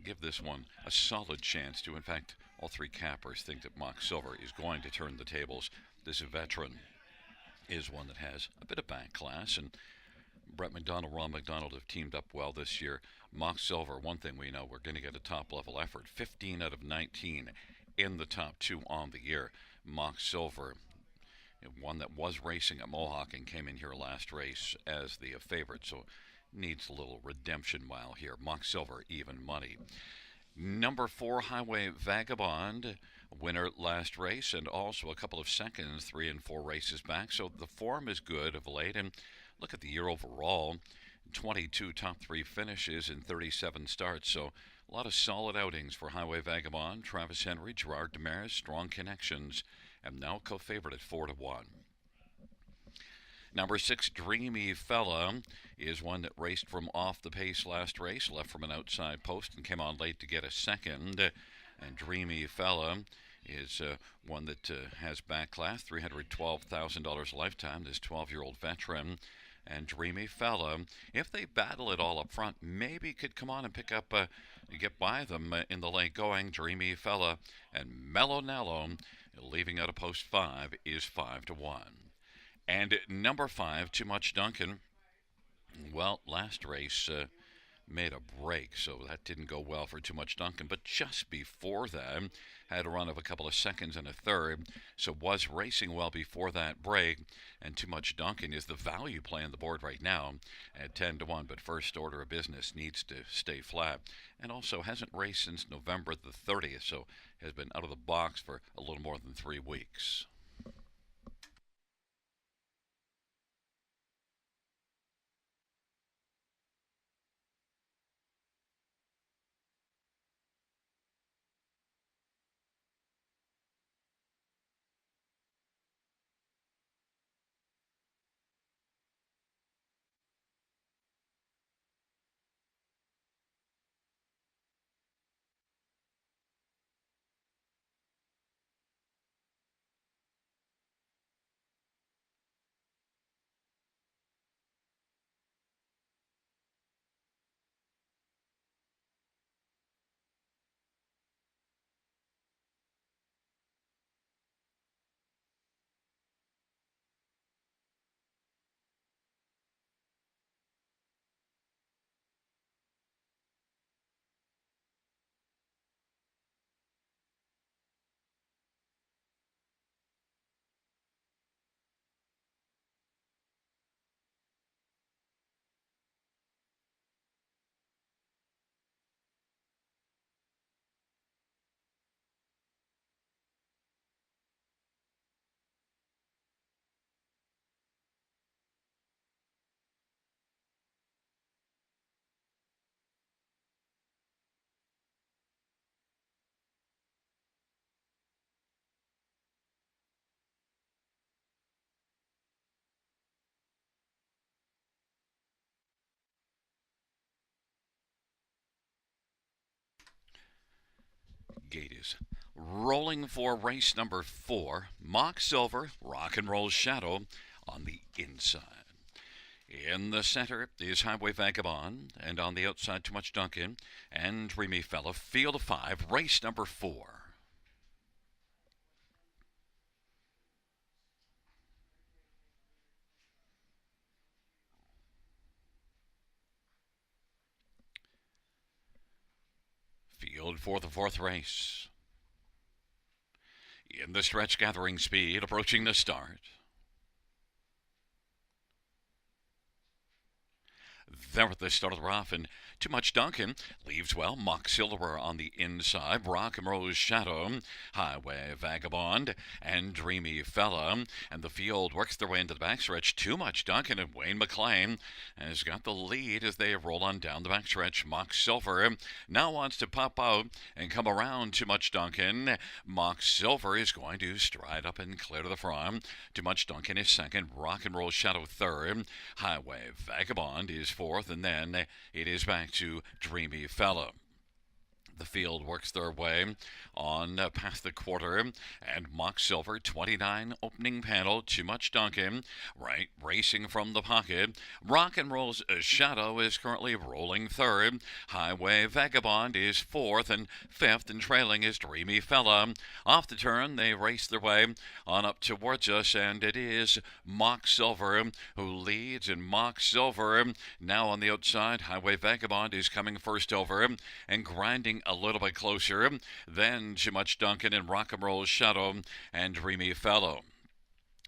give this one a solid chance to. In fact, all 3 cappers think that Mock Silver is going to turn the tables. This veteran is one that has a bit of back class, and Brett McDonald, Ron McDonald have teamed up well this year. Mock Silver, one thing we know, we're going to get a top-level effort. 15 out of 19 in the top 2 on the year. Mock Silver, one that was racing at Mohawk and came in here last race as the favorite, so needs a little redemption mile here. Mock Silver, even money. Number 4, Highway Vagabond, winner last race, and also a couple of seconds, 3 and 4 races back. So the form is good of late, and look at the year overall. 22 top 3 finishes in 37 starts, so a lot of solid outings for Highway Vagabond. Travis Henry, Gerard Demers, strong connections, and now co-favorite at 4-1. Number 6, Dreamy Fella, is one that raced from off the pace last race, left from an outside post and came on late to get a second. And Dreamy Fella is one that has back class, $312,000 lifetime, this 12-year-old veteran. And Dreamy Fella, if they battle it all up front, maybe could come on and pick up, get by them in the late going. Dreamy Fella and Mellow Nello, leaving out of post 5, is 5-1. And number 5, Too Much Duncan. Well, last race made a break, so that didn't go well for Too Much Duncan. But just before that, had a run of a couple of seconds and a third, so was racing well before that break. And Too Much Duncan is the value play on the board right now at 10-1. But first order of business needs to stay flat, and also hasn't raced since November the 30th, so has been out of the box for a little more than 3 weeks. Gate is rolling for race number 4, Mock Silver, Rock and Roll Shadow on the inside. In the center is Highway Vagabond, and on the outside, Too Much Duncan and Dreamy Fella. Field of 5, race number 4. Field for the 4th race. In the stretch, gathering speed, approaching the start. There at the start of the rough, and Too Much Duncan leaves well. Mock Silver on the inside. Rock and Rose Shadow, Highway Vagabond, and Dreamy Fella. And the field works their way into the backstretch. Too Much Duncan and Wayne McLean has got the lead as they roll on down the backstretch. Mock Silver now wants to pop out and come around Too Much Duncan. Mock Silver is going to stride up and clear to the front. Too Much Duncan is second. Rock and Roll Shadow third. Highway Vagabond is fourth, and then it is back to Dreamy Fella. The field works their way on past the quarter, and Mock Silver, 29 opening panel. Too Much Duncan, right, racing from the pocket. Rock and Roll's Shadow is currently rolling third. Highway Vagabond is fourth, and fifth and trailing is Dreamy Fella. Off the turn, they race their way on up towards us, and it is Mock Silver who leads, and Mock Silver now on the outside. Highway Vagabond is coming first over and grinding a little bit closer. Then Too Much Duncan and Rock and Roll Shadow and Dreamy Fellow.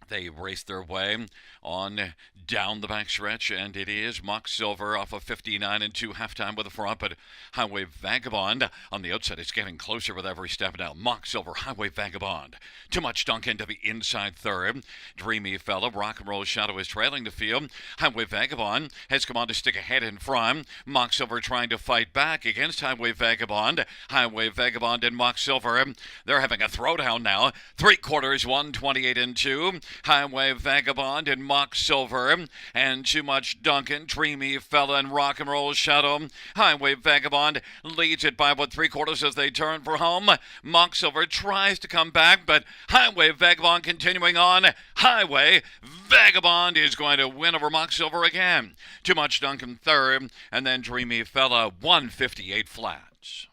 They race their way on down the backstretch, and it is Mock Silver off of 59 and 2 halftime with the front, but Highway Vagabond on the outside is getting closer with every step now. Mock Silver, Highway Vagabond. Too Much Duncan to the inside third. Dreamy Fella, Rock and Roll Shadow is trailing the field. Highway Vagabond has come on to stick ahead in front. Mock Silver trying to fight back against Highway Vagabond. Highway Vagabond and Mock Silver, they're having a throwdown now. 3/4, 128 and 2. Highway Vagabond and Mock Silver and Too Much Duncan, Dreamy Fella, and Rock and Roll Shadow. Highway Vagabond leads it by about 3/4 as they turn for home. Mock Silver tries to come back, but Highway Vagabond continuing on. Highway Vagabond is going to win over Mock Silver again. Too Much Duncan third, and then Dreamy Fella 158 flats.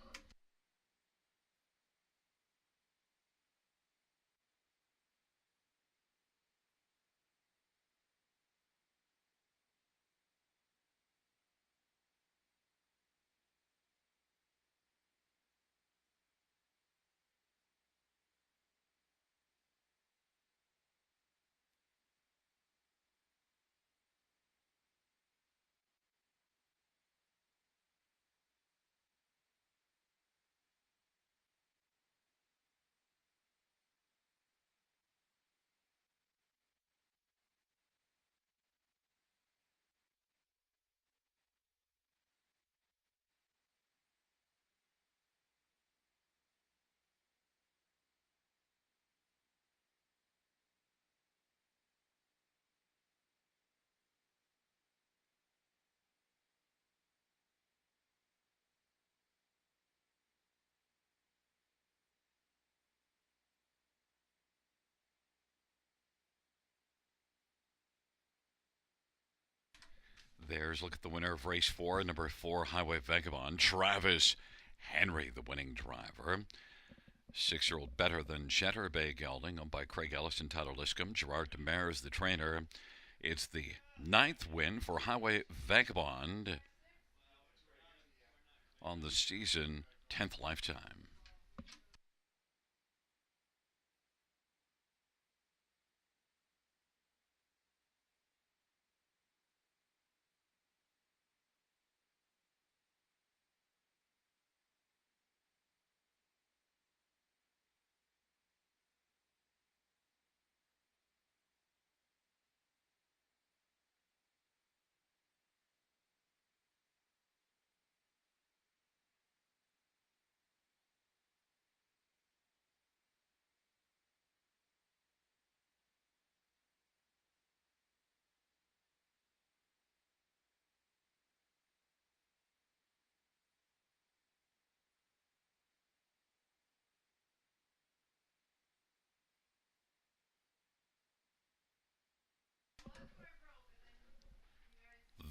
There's a look at the winner of race 4, number 4, Highway Vagabond. Travis Henry, the winning driver. 6-year-old Better Than Cheddar Bay Gelding, owned by Craig Ellis and Tyler Liscombe. Gerard Demers, the trainer. It's the 9th win for Highway Vagabond on the season, 10th lifetime.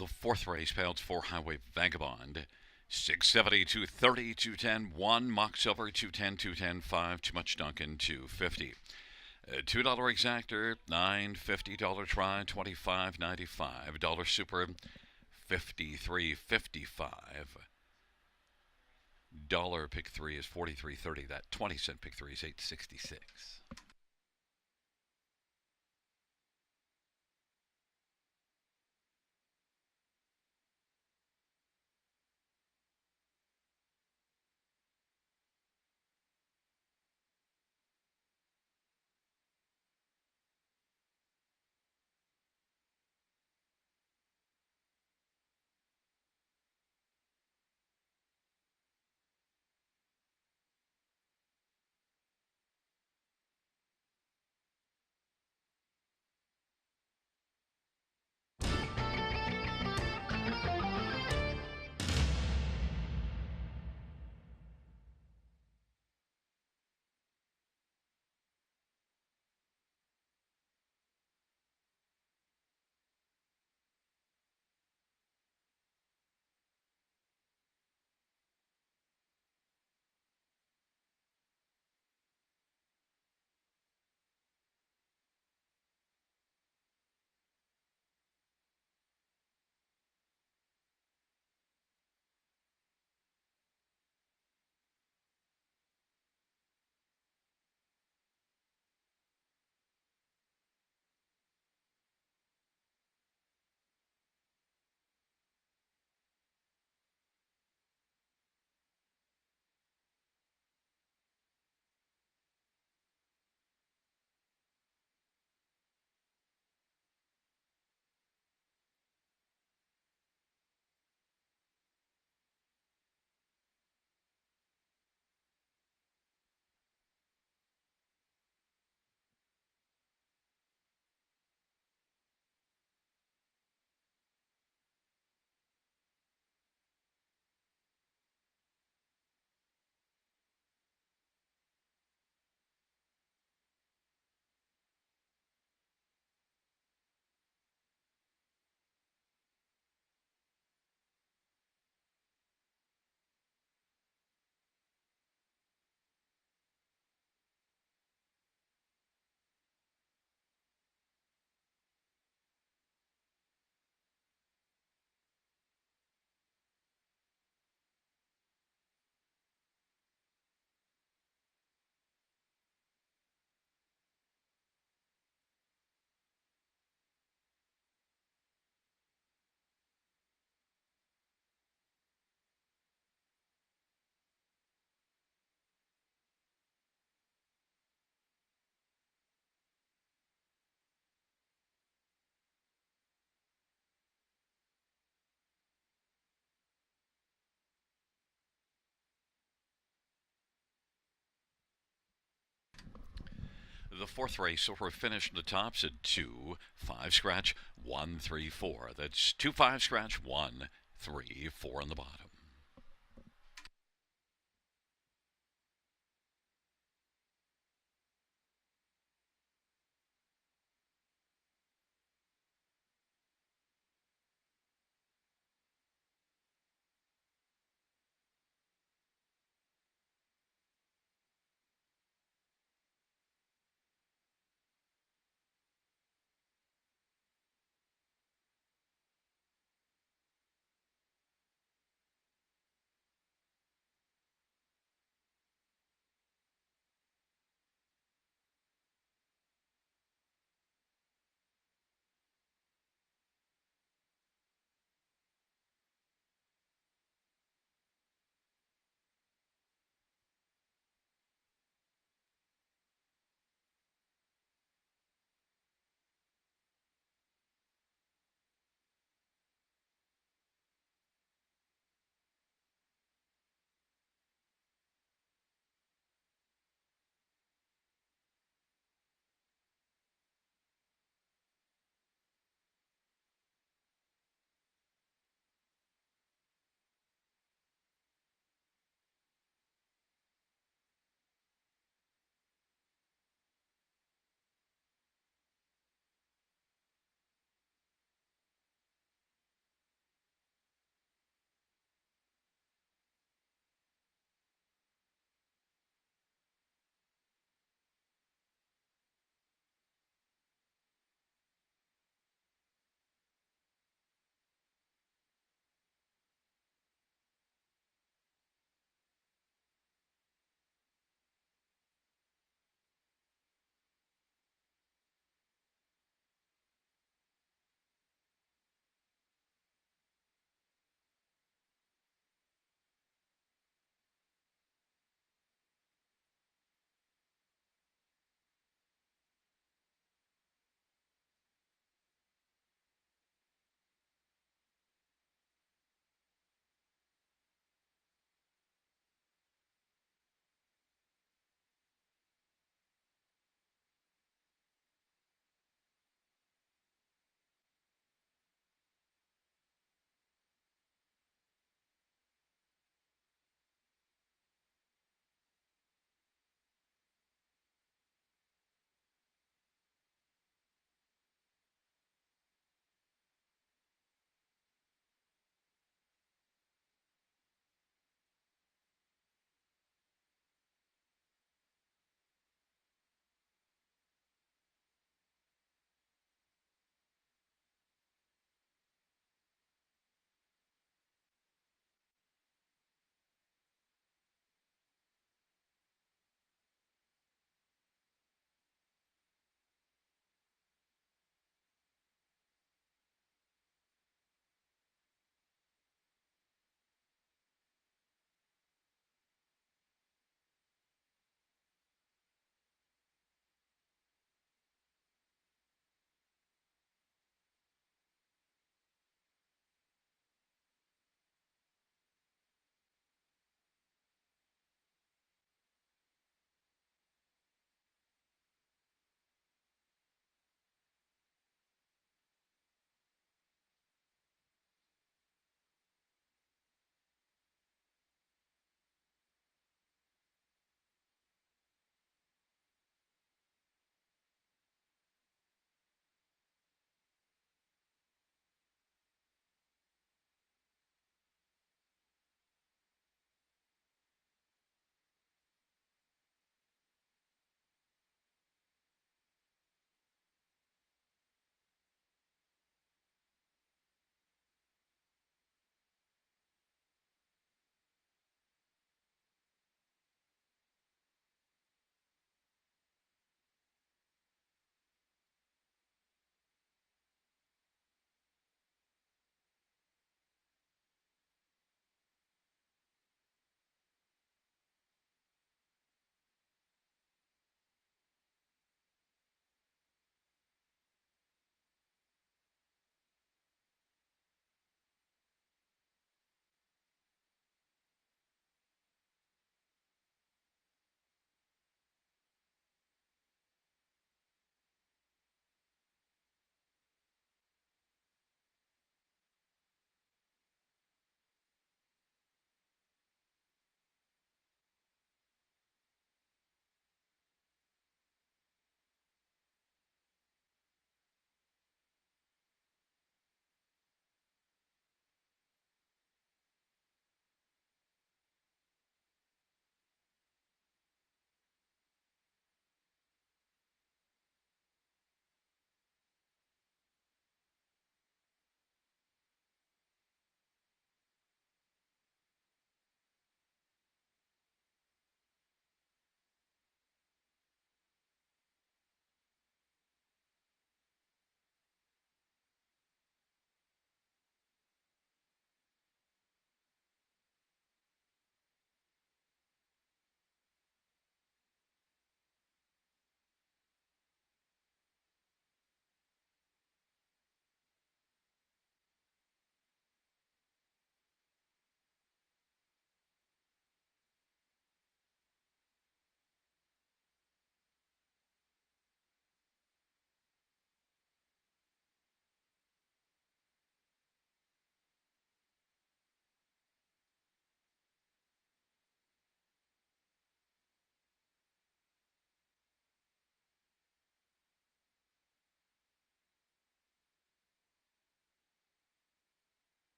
The fourth race, Pounds 4 Highway Vagabond. 670, 230, 210, 1, Mock Silver, 210, 210, 5, Too Much Duncan, 250. $2 exactor, $9.50 try, $25.95. Dollar super, $53.55. Dollar pick three is $43.30. That 20-cent pick three is $8.66. The fourth race, so we're finishing the tops at 2, 5 scratch, 1, 3, 4. That's 2, 5 scratch, 1, 3, 4 on the bottom.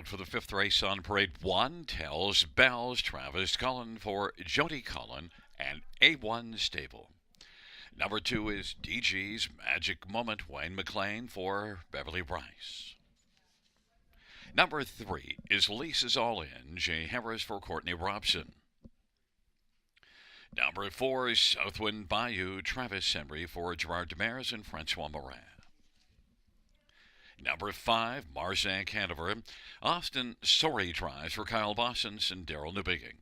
field for the fifth race on parade. 1 Tells Bells, Travis Cullen for Jody Cullen and A1 Stable. Number 2 is DG's Magic Moment, Wayne McLean for Beverly Rice. Number 3 is Lisa's All In, Jay Harris for Courtney Robson. Number 4 is Southwind Bayou, Travis Henry for Gerard Demers and Francois Morin. Number 5, Marzank Hanover, Austin Sorry drives for Kyle Bossens and Daryl Newbigging.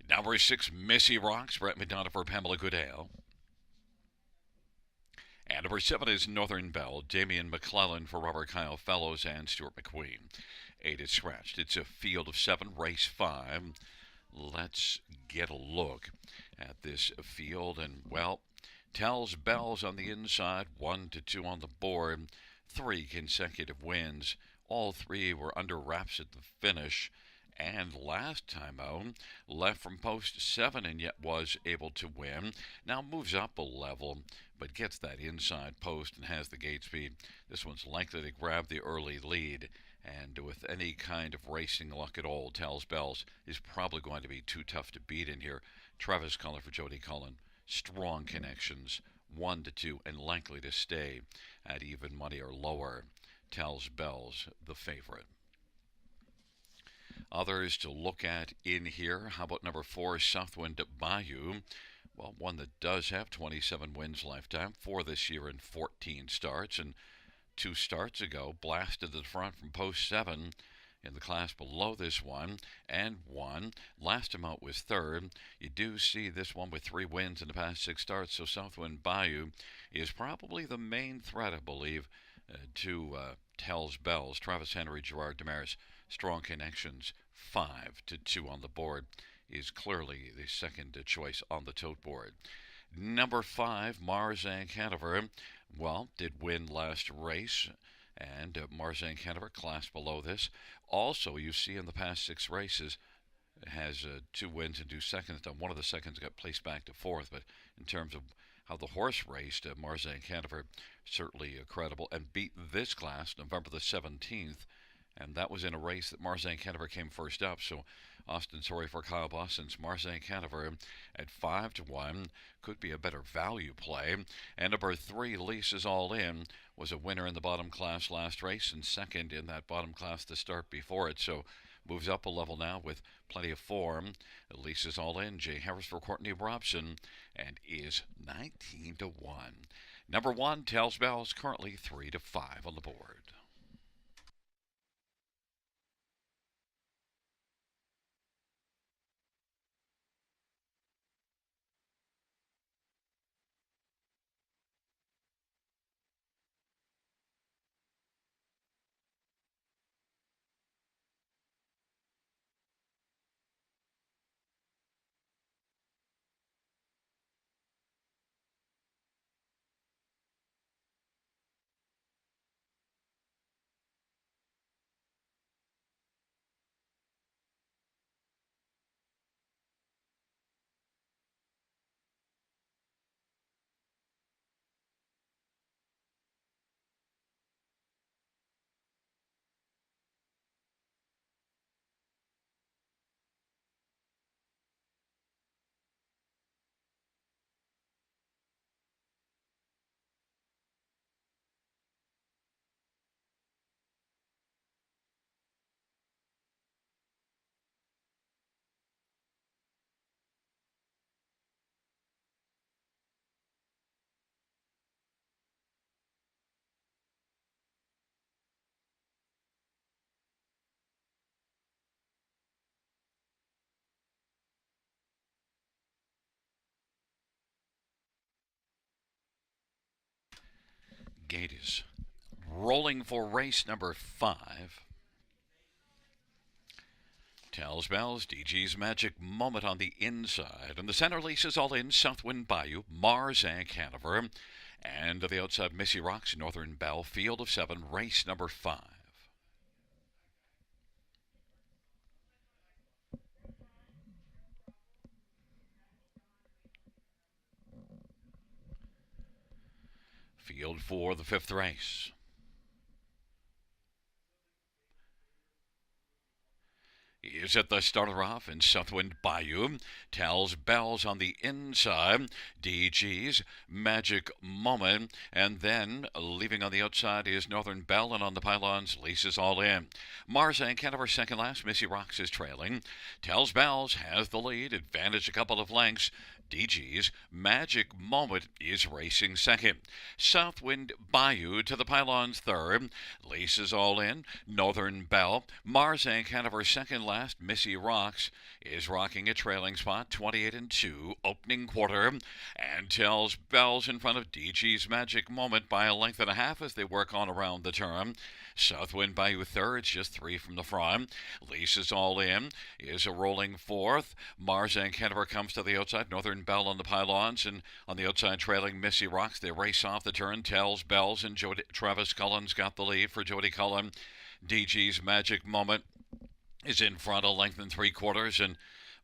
Number 6, Missy Rocks, Brett McDonough for Pamela Goodale. And number 7 is Northern Belle, Damian McClellan for Robert Kyle Fellows and Stuart McQueen. 8 is scratched. It's a field of 7, race 5. Let's get a look at this field. And, well, Tells Bells on the inside, 1 to 2 on the board. 3 consecutive wins. All 3 were under wraps at the finish. And last time out, left from post 7 and yet was able to win. Now moves up a level, but gets that inside post and has the gate speed. This one's likely to grab the early lead. And with any kind of racing luck at all, Tells Bells is probably going to be too tough to beat in here. Travis Cullen for Jody Cullen. Strong connections, 1 to 2, and likely to stay at even money or lower. Tells Bells the favorite. Others to look at in here. How about number 4, Southwind Bayou? Well, one that does have 27 wins lifetime, 4 this year and 14 starts. And 2 starts ago, blasted to the front from post 7 in the class below this one, and won. Last time out was 3rd. You do see this one with 3 wins in the past 6 starts, so Southwind Bayou is probably the main threat, I believe, to Tells Bells. Travis Henry, Gerard Demers, strong connections, 5 to 2 on the board, is clearly the second choice on the tote board. Number 5, Marzank Hanover, well, did win last race, and Marzank Hanover, class below this. Also, you see in the past 6 races, has 2 wins and 2 seconds. Now, one of the seconds got placed back to 4th, but in terms of how the horse raced, Marzank Hanover certainly credible, and beat this class November the 17th, and that was in a race that Marzank Hanover came first up. So Austin Sorry for Kyle Bossens, Marzank Hanover at 5 to 1 could be a better value play. And number 3, Lisa's All In, was a winner in the bottom class last race and second in that bottom class to start before it. So moves up a level now with plenty of form. Lisa's All In, Jay Harris for Courtney Robson, and is 19 to 1. Number 1, Tells Bells, currently 3 to 5 on the board. Gate is rolling for race number 5. Tells Bells, DG's Magic Moment on the inside. And the center, Lisa's All In, Southwind Bayou, Marzank Hanover. And to the outside, Missy Rocks, Northern Belle, field of 7, race number 5. Field for the 5th race. is at the starter off in Southwind Bayou. Tells Bells on the inside. DG's Magic Moment. And then leaving on the outside is Northern Bell, and on the pylons, Lisa's All In. Mars and Canterbury second last. Missy Rocks is trailing. Tells Bells has the lead. Advantage a couple of lengths. DG's Magic Moment is racing second. Southwind Bayou to the pylons third. Lisa's All In. Northern Bell. Mars and Canterbury second last. Missy Rocks is rocking a trailing spot, 28-2, opening quarter, and Tells Bells in front of DG's Magic Moment by a length and a half as they work on around the turn. Southwind Bayou third, just 3 from the front. Lisa's All In is a rolling fourth. Mars and Canterbury comes to the outside. Northern Bell on the pylons, and on the outside trailing Missy Rocks. They race off the turn. Tells Bells and Travis Cullen's got the lead for Jody Cullen. DG's Magic Moment is in front, a length and 3/4, and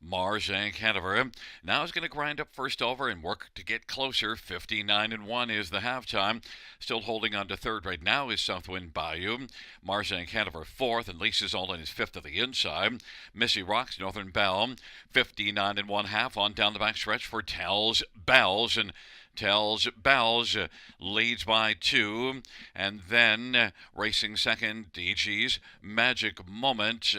Mars and Canterbury now is going to grind up first over and work to get closer. 59-1 is the halftime. Still holding on to third right now is Southwind Bayou. Mars and Canterbury fourth, and Lisa's All In is fifth to the inside. Missy Rocks, Northern Bell, 59-1 half on down the back stretch for Tells Bells, and Tells Bells leads by 2, and then racing second, DG's Magic Moment,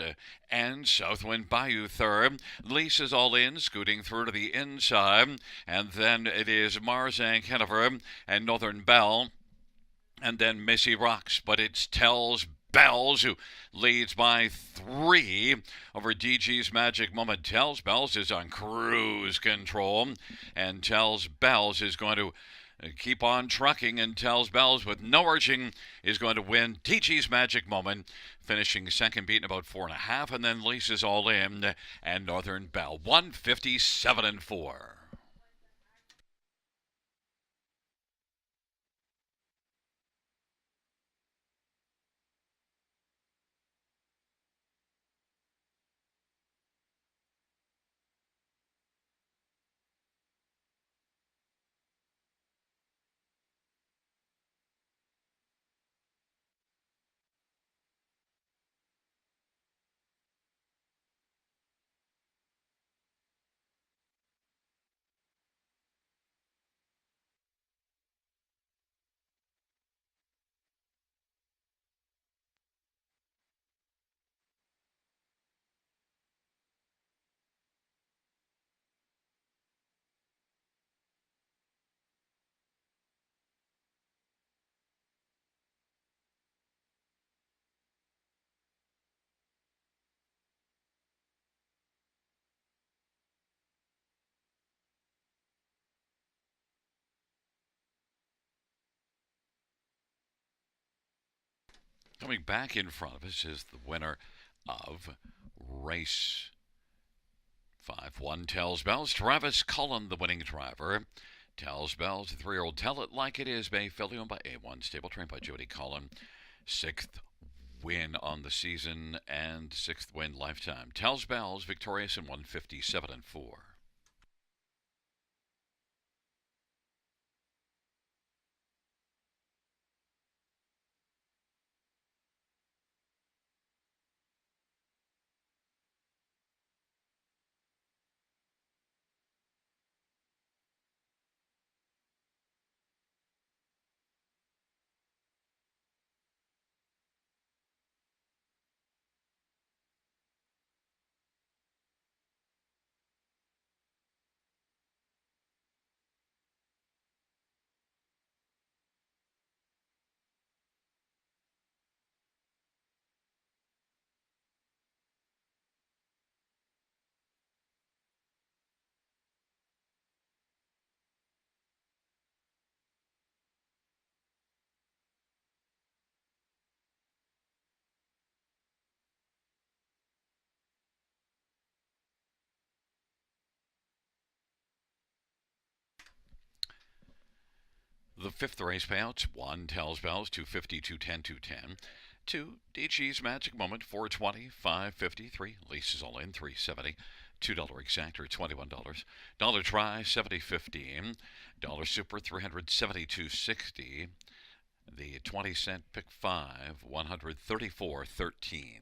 and Southwind Bayou third. Lisa's All In scooting through to the inside, and then it is Mars and Canterbury and Northern Bell, and then Missy Rocks, but it's Tells Bells who leads by 3 over DG's Magic Moment. Tells Bells is on cruise control, and Tells Bells is going to keep on trucking, and Tells Bells with no urging is going to win. DG's Magic Moment finishing second, beating about 4.5, and then Lisa's All In and Northern Bell, 157-4. Coming back in front of us is the winner of race 5-1, Tells Bells. Travis Cullen, the winning driver. Tells Bells, the 3-year-old Tell It Like It Is, bay filly owned by A1, stable trained by Jody Cullen. 6th win on the season and 6th win lifetime. Tells Bells victorious in 157-4. The 5th race payouts: 1, Tells Bells, 250, 210, 210. 2, DG's Magic Moment, 420, 550. 3, Lisa's All In, 370. $2 exactor, $21. Dollar try, 70.15. Dollar super, 372.60. The 20-cent pick 5, 134.13.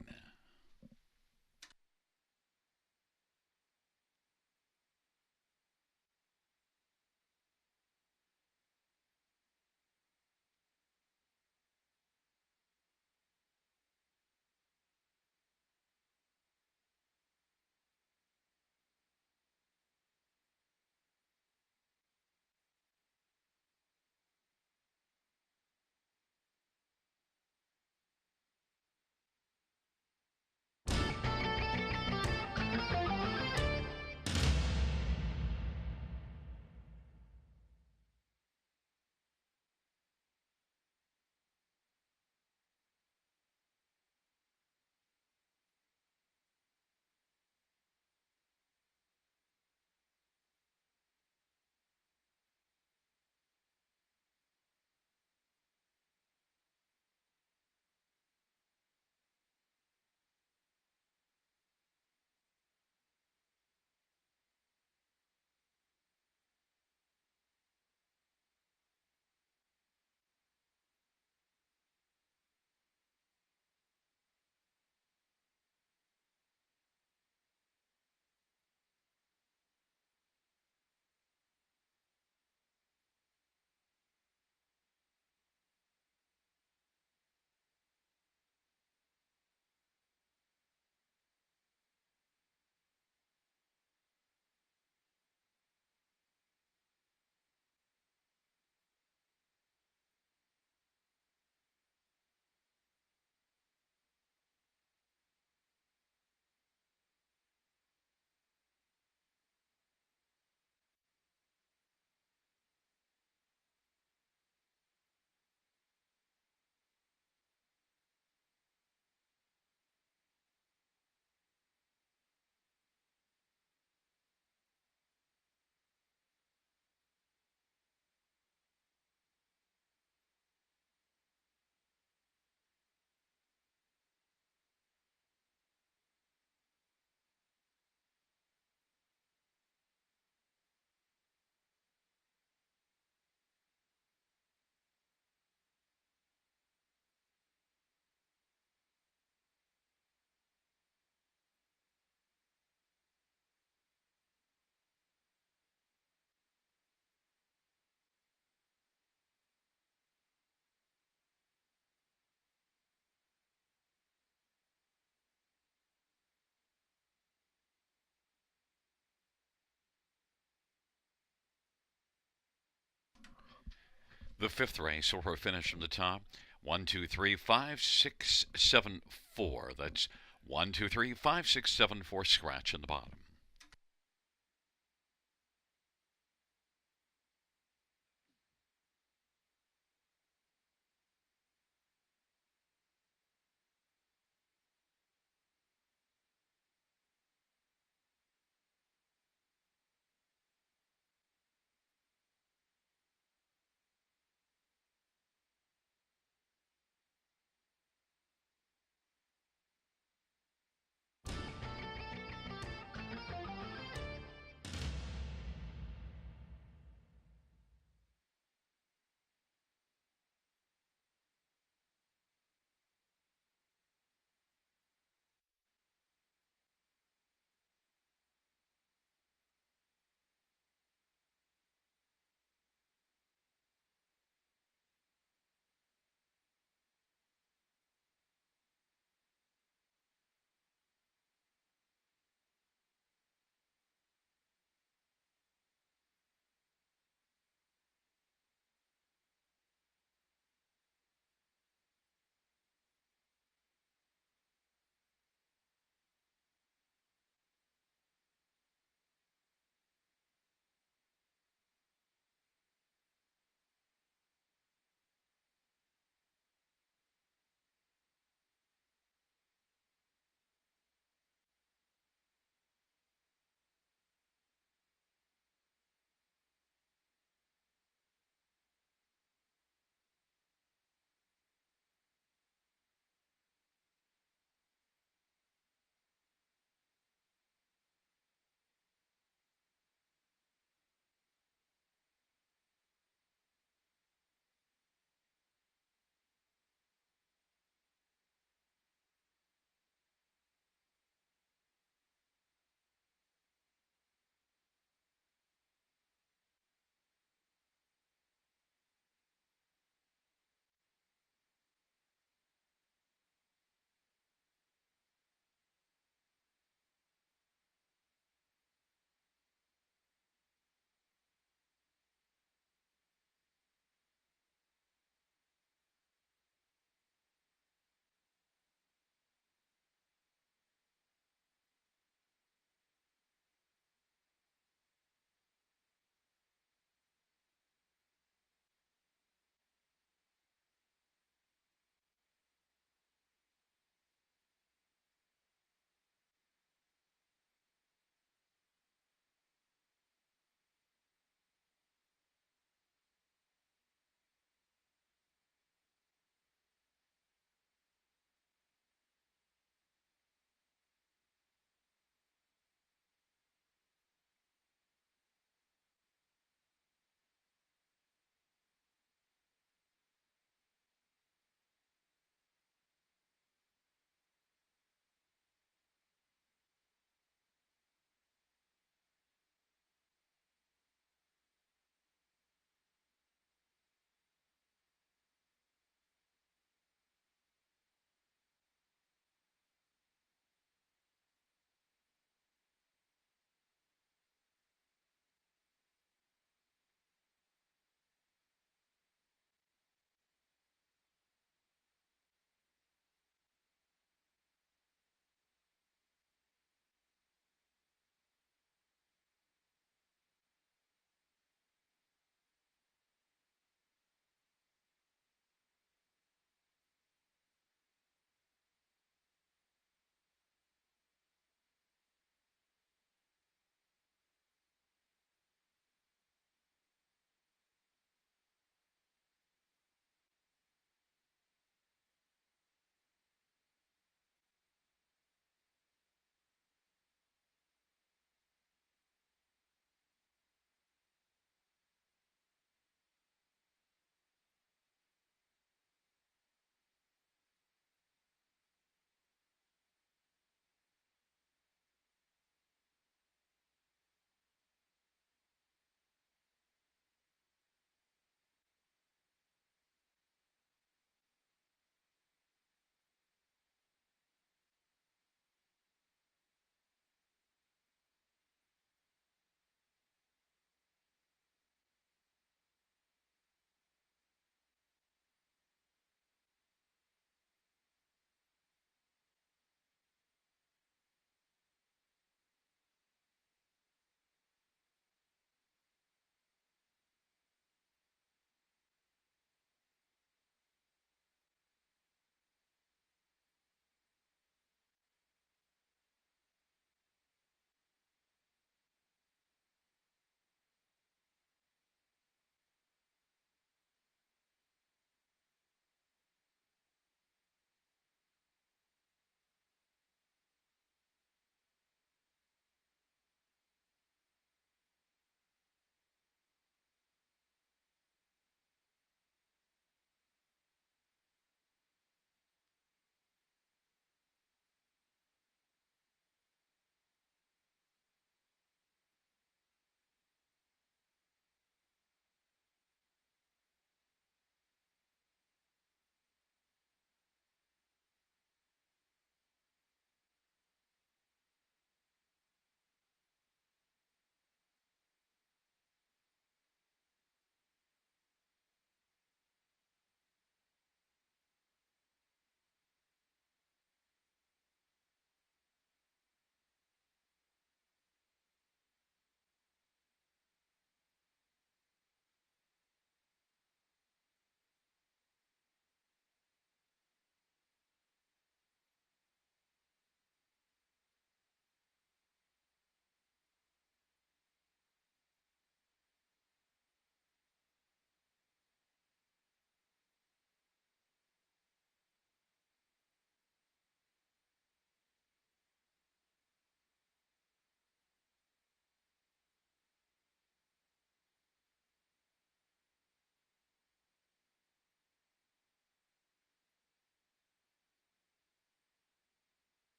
The fifth race, or we're finished from the top. 1, 2, 3, 5, 6, 7, 4. That's 1, 2, 3, 5, 6, 7, 4. Scratch in the bottom.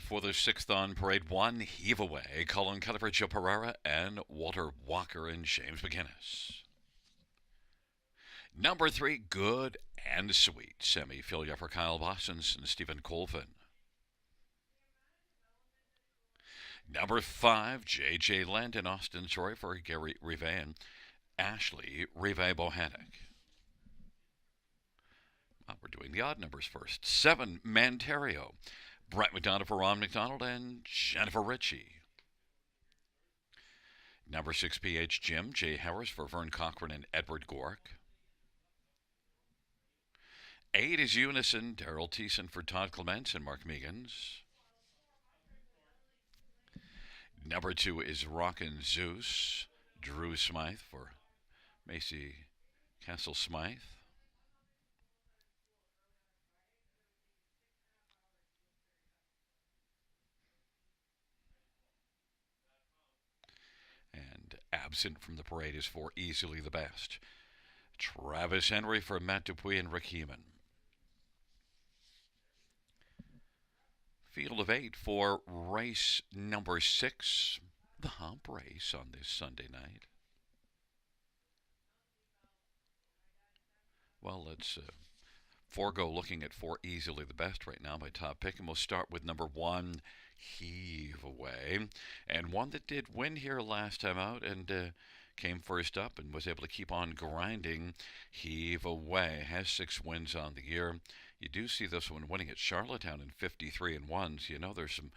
For the sixth on parade, one heave away. Colin Cuthbert, Joe Pereira, and Walter Walker and James McGinnis. Number 3, Good and Sweet. Semi-filia for Kyle Boston's and Stephen Colvin. Number 5, J.J. Lent and Austin Troy for Gary Rive and Ashley Rive Bohanec. We're doing the odd numbers first. 7, Manterio. Brett McDonald for Ron McDonald and Jennifer Ritchie. Number 6, PH Jim. Jay Harris for Vern Cochran and Edward Gork. 8 is Unison. Daryl Thiessen for Todd Clements and Mark Meegans. Number 2 is Rockin' Zeus. Drew Smythe for Macy Castle Smythe. And absent from the parade is for Easily the Best. Travis Henry for Matt Dupuis and Rick Heeman. Field of 8 for race number 6, the hump race on this Sunday night. Well, let's forego looking at 4 Easily the Best right now, my top pick, and we'll start with number 1, Heave Away, and one that did win here last time out and came first up and was able to keep on grinding. Heave Away has 6 wins on the year. You do see this one winning at Charlottetown in 53 and 1s. You know there's some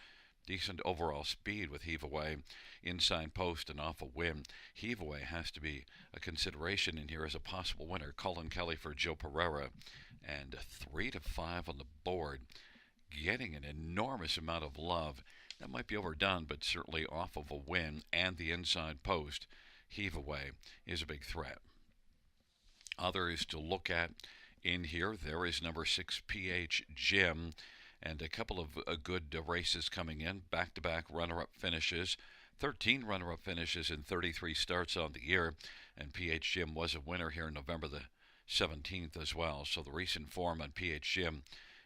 decent overall speed with Heave Away. Inside post and off a win. Heave Away has to be a consideration in here as a possible winner. Colin Kelly for Joe Pereira, and 3 to 5 on the board, getting an enormous amount of love. That might be overdone, but certainly off of a win and the inside post. Heave Away is a big threat. Others to look at in here, there is number 6, PH Jim, and a couple of good races coming in. Back-to-back runner-up finishes. 13 runner-up finishes in 33 starts on the year, and PH Jim was a winner here November the 17th as well. So the recent form on PH Jim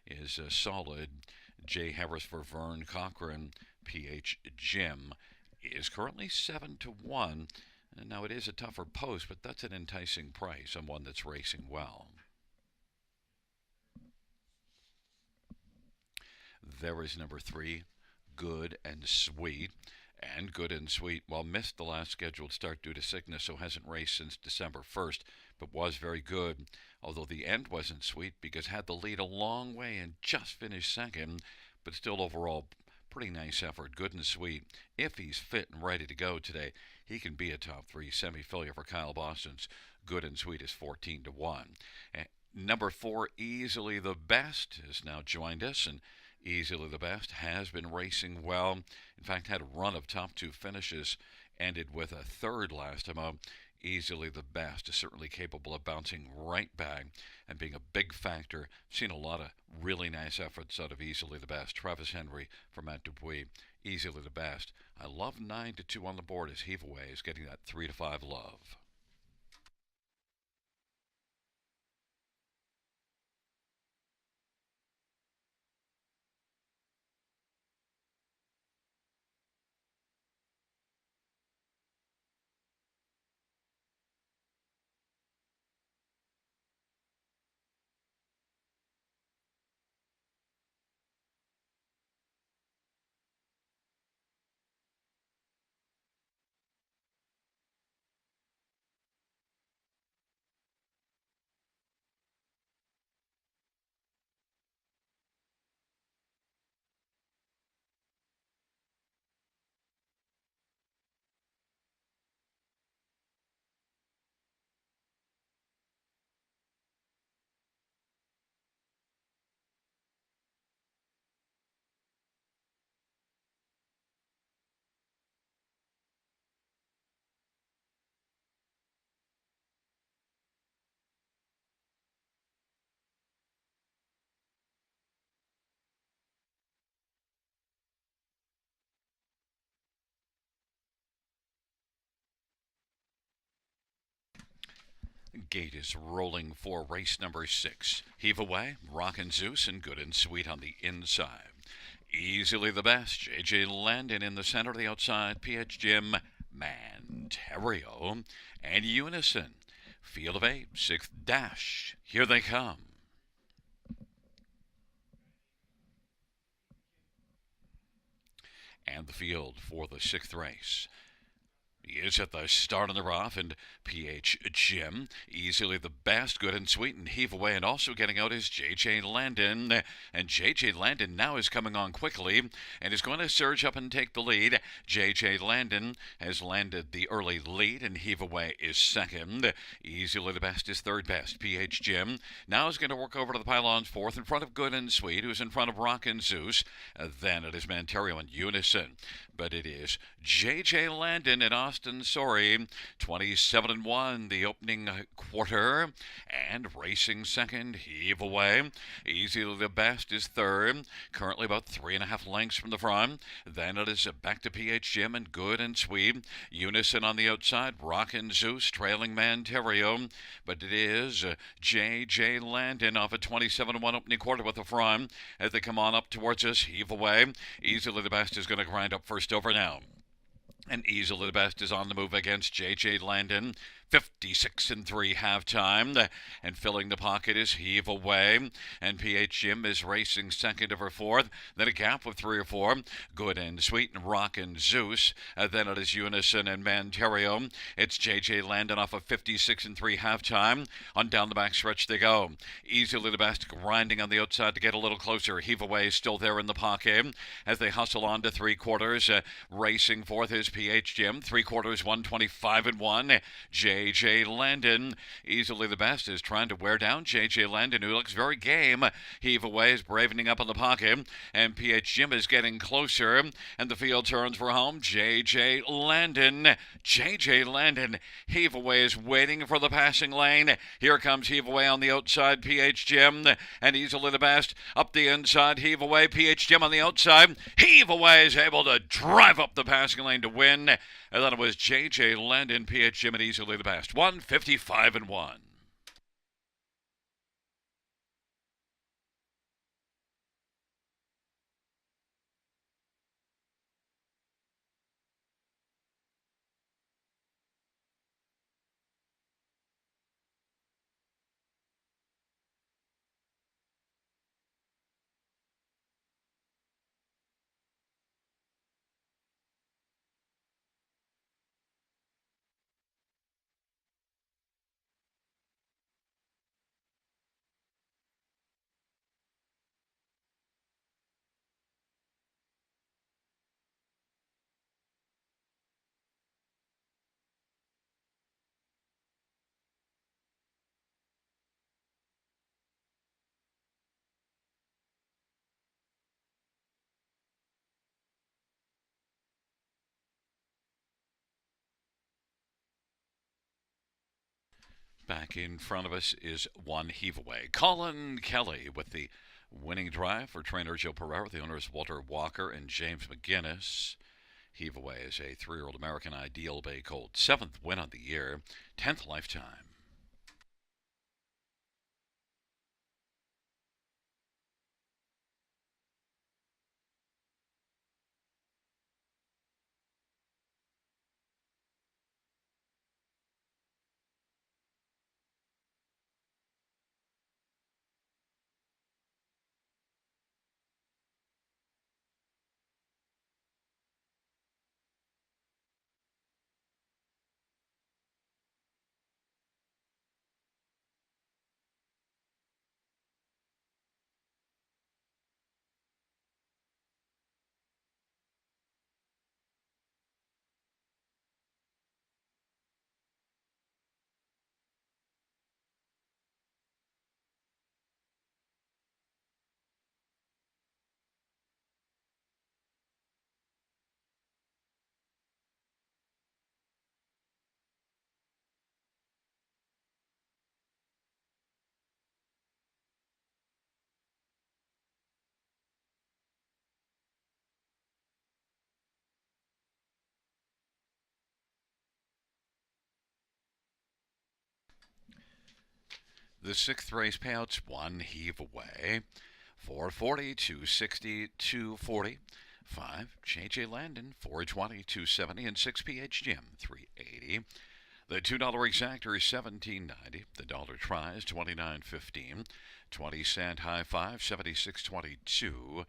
is solid. Jay Harris for Vern Cochran. PH Jim is currently 7 to 1. And now it is a tougher post, but that's an enticing price on one that's racing well. There is number 3, Good and Sweet. And Good and Sweet, well, missed the last scheduled start due to sickness, so hasn't raced since December 1st, but was very good. Although the end wasn't sweet because had the lead a long way and just finished second, but still overall pretty nice effort. Good and Sweet. If he's fit and ready to go today, he can be a top 3 semi-filia for Kyle Boston's. Good and Sweet is 14 to 1. Number 4, Easily the Best, has now joined us, and Easily the Best has been racing well. In fact, had a run of top 2 finishes, ended with a 3rd last time out. Easily the Best is certainly capable of bouncing right back and being a big factor. Seen a lot of really nice efforts out of Easily the Best. Travis Henry for Matt Dupuis. Easily the Best. I love 9 to 2 on the board as Heave Away is getting that 3 to 5 love. Gate is rolling for race number 6. Heave Away, Rockin' Zeus, and Good and Sweet on the inside. Easily the best. J.J. Landon in the center of the outside. PH Jim Manterio. And Unison. Field of 8, 6th dash. Here they come. And the field for the 6th race. He is at the start of the rough, and PH Jim, easily the best, good and sweet, and heave away, and also getting out is J.J. Landon. And J.J. Landon now is coming on quickly and is going to surge up and take the lead. J.J. Landon has landed the early lead, and heave away is second. Easily the best is third best. PH Jim now is going to work over to the pylons fourth in front of Good and Sweet, who's in front of Rockin' Zeus. Then it is Manterio and Unison. But it is J.J. Landon and Austin Sorry, 27-1 the opening quarter, and racing second, heave away. Easily the best is third, currently about 3.5 lengths from the front. Then it is back to PH Jim and Good and Sweet. Unison on the outside, Rockin' Zeus trailing Manterio, but it is J.J. Landon off a 27-1 opening quarter with the front as they come on up towards us, heave away. Easily the best is going to grind up first over now. And easily the best is on the move against J.J. Landon. 56-3 halftime, and filling the pocket is heave away, and PH Jim is racing second over fourth. Then a gap of 3 or 4. Good and Sweet and Rockin' Zeus. Then it is Unison and Manterio. It's J.J. Landon off of 56-3 halftime. On down the back stretch they go. Easily the best, grinding on the outside to get a little closer. Heave away is still there in the pocket as they hustle on to 3/4. Racing fourth is PH Jim. 3/4, 125-1. J.J. Landon, easily the best, is trying to wear down J.J. Landon, who looks very game. Heave away is bravening up in the pocket, and PH Jim is getting closer, and the field turns for home. J.J. Landon, heave away is waiting for the passing lane. Here comes heave away on the outside, PH Jim, and easily the best. Up the inside, heave away, PH Jim on the outside. Heave away is able to drive up the passing lane to win. And then it was J.J. Landon, PH Jim, and easily the best. 155-1. Back in front of us is one heave away. Colin Kelly with the winning drive for trainer Joe Pereira. The owners Walter Walker and James McGinnis. Heave away is a 3-year-old American Ideal Bay Colt. 7th win on the year, 10th lifetime. The 6th race payouts, one heave away. 440, 260, 240. 5. J.J. Landon, 420, 270, and 6. P.H. Jim, 380. The $2 exactor is $17.90. The dollar tries, $29.15. 20-cent high five, $76.22.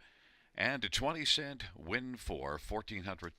And a 20-cent win for $14.98.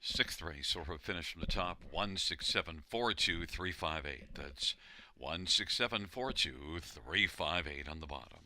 6th race, silver finish from the top, 16742,358. That's 16742,358 on the bottom.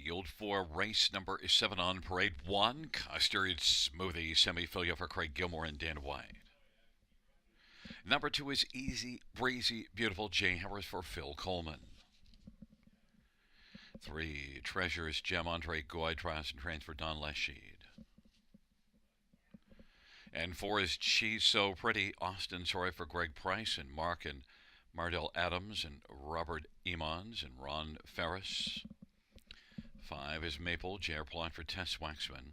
field for race number 7 on parade. 1, Custard Smoothie, semi-filia for Craig Gilmore and Dan White. Number 2 is Easy, Breezy, Beautiful, Jay Harris for Phil Coleman. 3, Treasures, Gem, Andre Goy, Trials and Trains for Don Lesheed. And 4 is She's So Pretty, Austin Sorry for Greg Price and Mark and Mardell Adams and Robert Emons and Ron Ferris. 5 is Maple, J.R. Plot for Tess Waxman.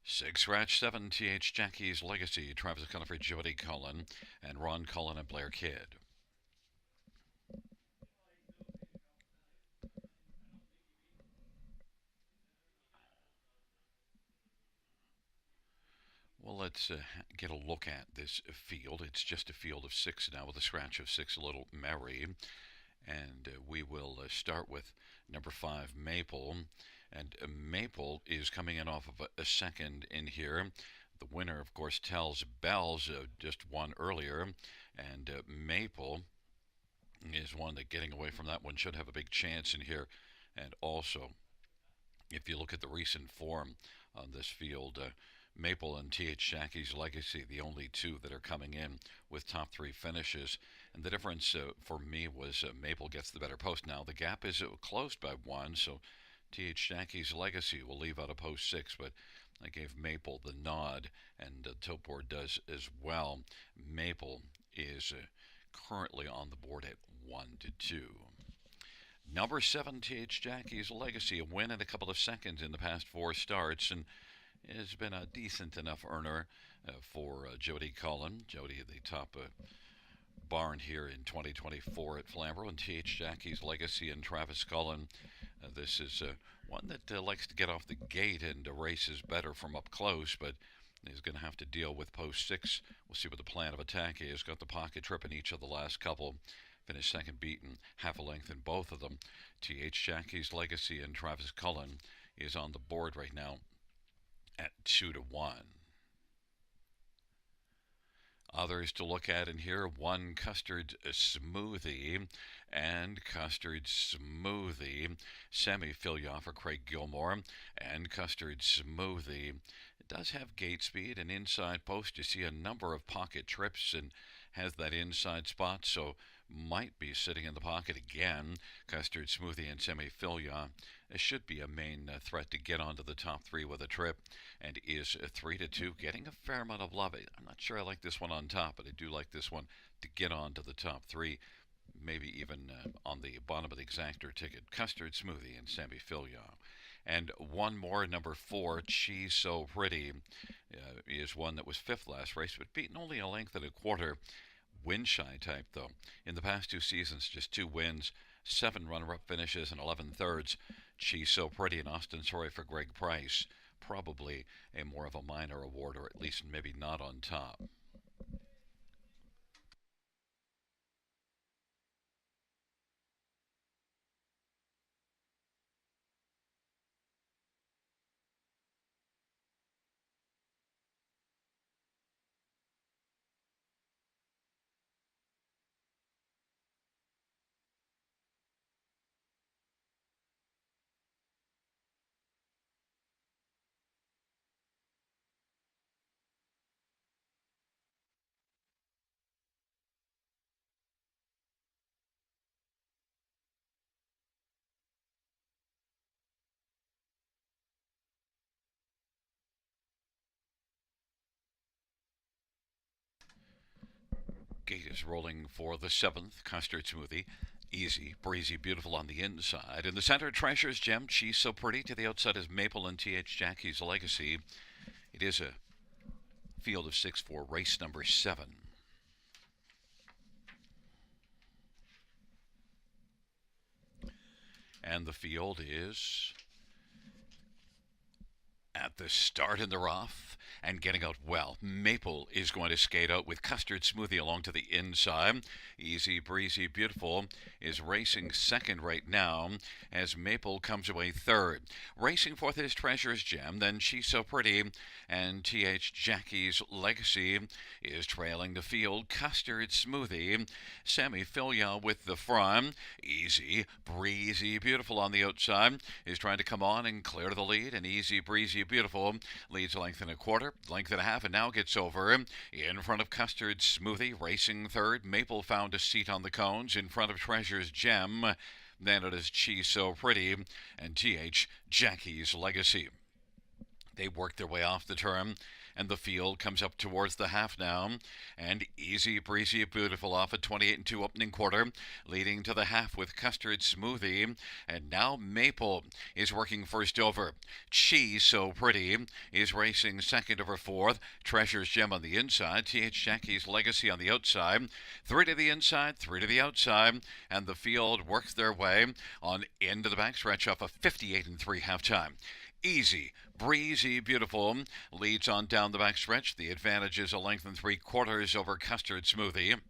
6, Scratch 7, T.H. Jackie's Legacy, Travis Cullen for Jody Cullen and Ron Cullen and Blair Kidd. Well, let's get a look at this field. It's just a field of 6 now with a scratch of 6, a little merry. And we will start with number 5, Maple. And Maple is coming in off of a second in here. The winner, of course, Tells Bells just won earlier. And Maple is one that getting away from that one should have a big chance in here. And also, if you look at the recent form on this field, Maple and T.H. Jackie's Legacy, the only 2 that are coming in with top 3 finishes. And the difference for me was Maple gets the better post. Now, the gap is closed by 1, so T.H. Jackie's Legacy will leave out a post 6, but I gave Maple the nod, and Tote Board does as well. Maple is currently on the board at 1-2. Number 7, T.H. Jackie's Legacy, a win in a couple of seconds in the past 4 starts, and it has been a decent enough earner for Jody Cullen. Jody, the top barn here in 2024 at Flamboro, and T.H. Jackie's Legacy and Travis Cullen. This is one that likes to get off the gate and races better from up close, but he's going to have to deal with post 6. We'll see what the plan of attack is. Got the pocket trip in each of the last couple. Finished second beaten, half a length in both of them. T.H. Jackie's Legacy and Travis Cullen is on the board right now at 2-1. Others to look at in here, 1, Custard Smoothie and Custard Smoothie, semi-filia for Craig Gilmore, and Custard Smoothie. It does have gate speed and inside post. You see a number of pocket trips and has that inside spot, so might be sitting in the pocket again. Custard Smoothie and semi-filia. It should be a main threat to get onto the top 3 with a trip, and is 3-2, getting a fair amount of love. I'm not sure I like this one on top, but I do like this one to get onto the top 3, maybe even on the bottom of the exactor ticket. Custard Smoothie and semi-filia. And one more, number 4, She's So Pretty, is one that was 5th last race, but beaten only a length and a quarter. Win-shy type, though. In the past 2 seasons, just 2 wins, 7 runner-up finishes, and 11 thirds. She's So Pretty and Austin Sorry for Greg Price. Probably a more of a minor award, or at least maybe not on top. Gate is rolling for the 7th, Custard Smoothie. Easy, breezy, beautiful on the inside. In the center, Treasure's Gem, She's So Pretty. To the outside is Maple and T.H. Jackie's Legacy. It is a field of 6 for race number 7. And the field is At the start in the rough and getting out well. Maple is going to skate out with Custard Smoothie along to the inside. Easy Breezy Beautiful is racing second right now as Maple comes away third. Racing fourth is Treasure's Gem, then She's So Pretty, and TH Jackie's Legacy is trailing the field. Custard Smoothie, Sammy Filia with the front. Easy Breezy Beautiful on the outside is trying to come on and clear the lead, and Easy Breezy Beautiful leads a length and a quarter, length and a half, and now gets over in front of Custard Smoothie. Racing third, Maple found a seat on the cones in front of Treasure's Gem. Then it is She's So Pretty and TH Jackie's Legacy. They work their way off the turn, and the field comes up towards the half now. And Easy Breezy Beautiful off at 28 and 2 opening quarter, leading to the half with Custard Smoothie. And now Maple is working first over. She's So Pretty is racing second over fourth. Treasure's Gem on the inside. TH Jackie's Legacy on the outside. Three to the inside, three to the outside. And the field works their way on into the backstretch off a 58 and 3 halftime. Easy Breezy Beautiful leads on down the backstretch. The advantage is a length and three quarters over Custard Smoothie.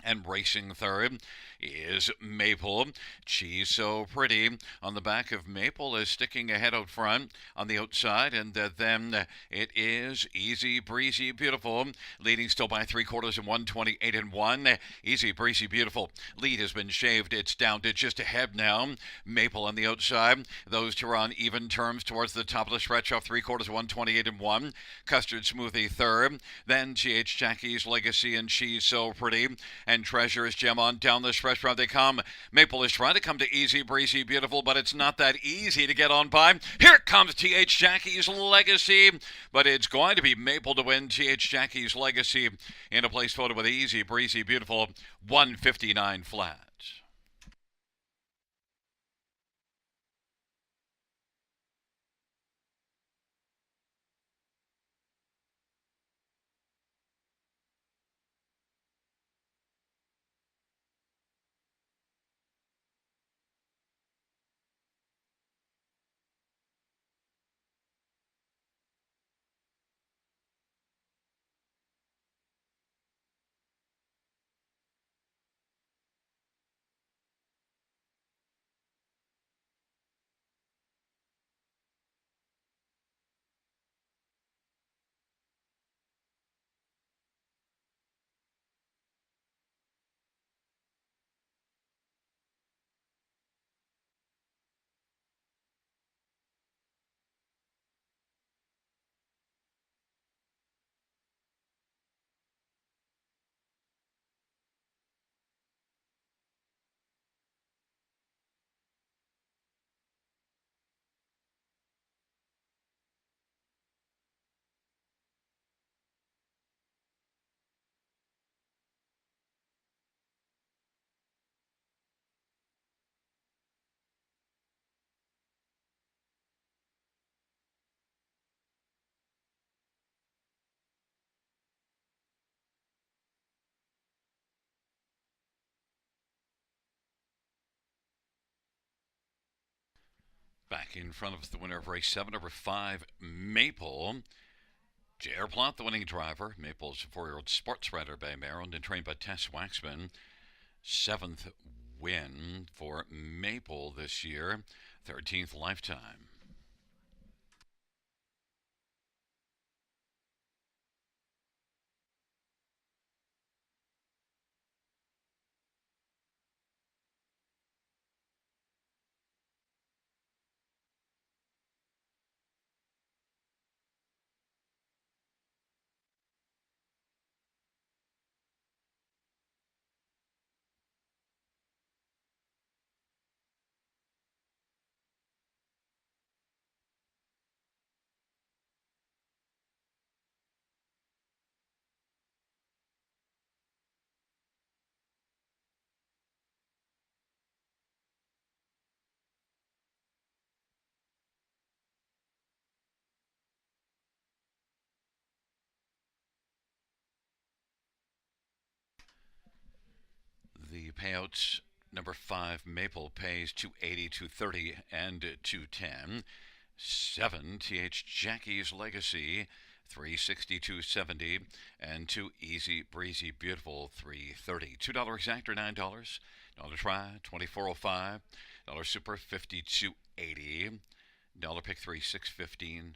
And racing third is Maple. She's So Pretty on the back of Maple is sticking ahead out front on the outside. And then it is Easy Breezy Beautiful leading still by three quarters and 128 and 1. Easy Breezy Beautiful lead has been shaved. It's down to just ahead now. Maple on the outside. Those two are on even terms towards the top of the stretch off three quarters 128 and 1. Custard Smoothie third. Then TH Jackie's Legacy and She's So Pretty. And Treasure's Gem on down the stretch round they come. Maple is trying to come to Easy Breezy Beautiful, but it's not that easy to get on by. Here comes TH Jackie's Legacy, but it's going to be Maple to win. TH Jackie's Legacy in a place photo with Easy Breezy Beautiful, 159 flat. Back in front of us, the winner of race 7, number 5, Maple. J.R. Plot, the winning driver. Maple's 4-year-old sports rider by Maryland and trained by Tess Waxman. 7th win for Maple this year. 13th lifetime. The payouts, number 5, Maple pays 280, 230, and 210. 7 TH Jackie's Legacy 362.70, and 2 Easy Breezy Beautiful 330. $2 exactor $9. Dollar try 2405. Dollar super 52.80. Dollar pick 3 615.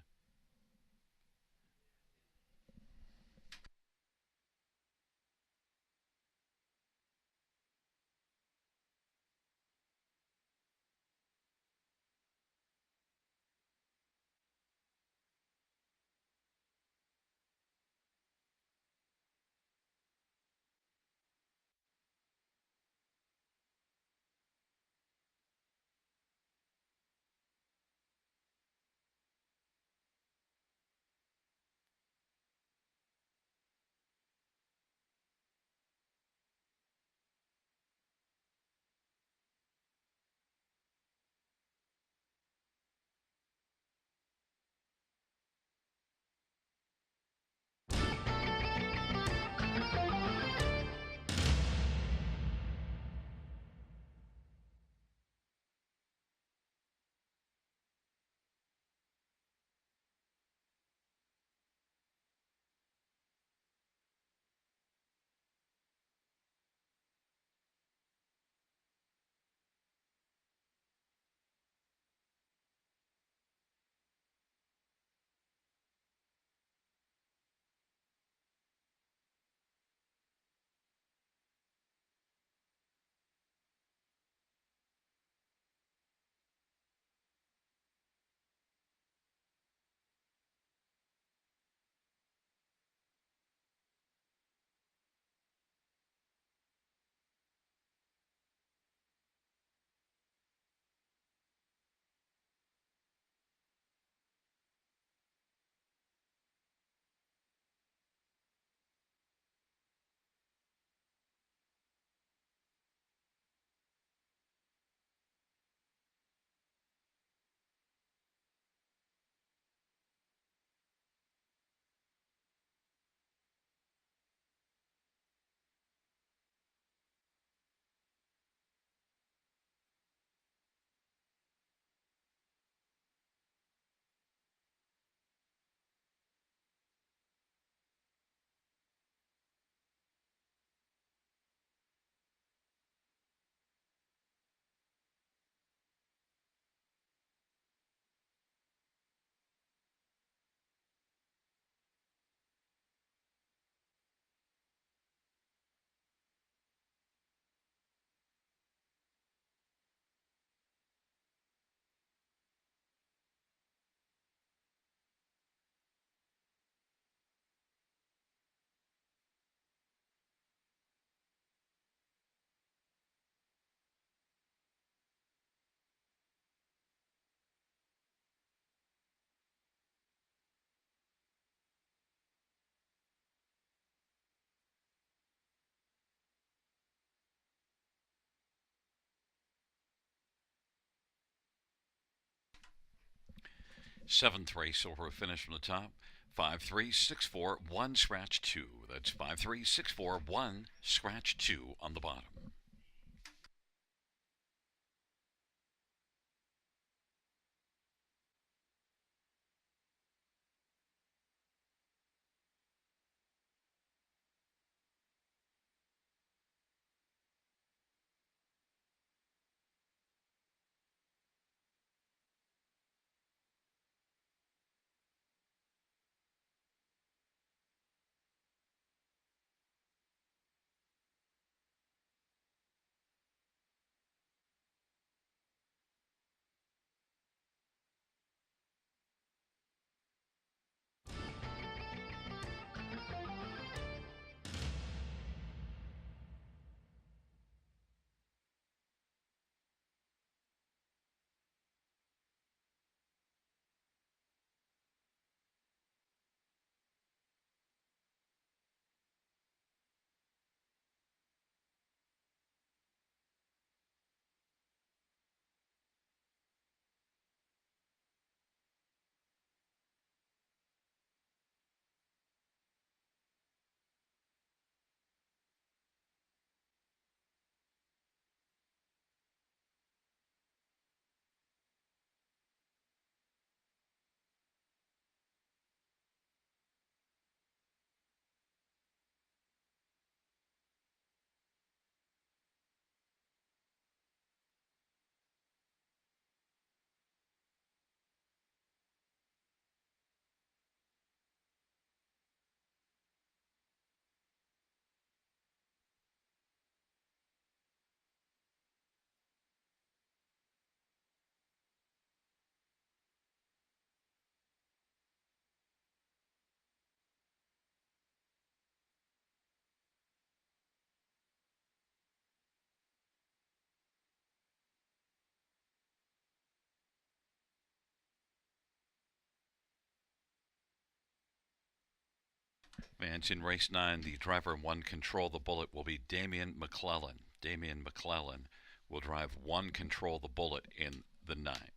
Seventh race silver finish from the top. 53641 scratch 2. That's 53641 scratch 2 on the bottom. points in race 9. The driver in 1 Control the Bullet will be Damian McClellan. Damian McClellan will drive 1 Control the Bullet in the 9th.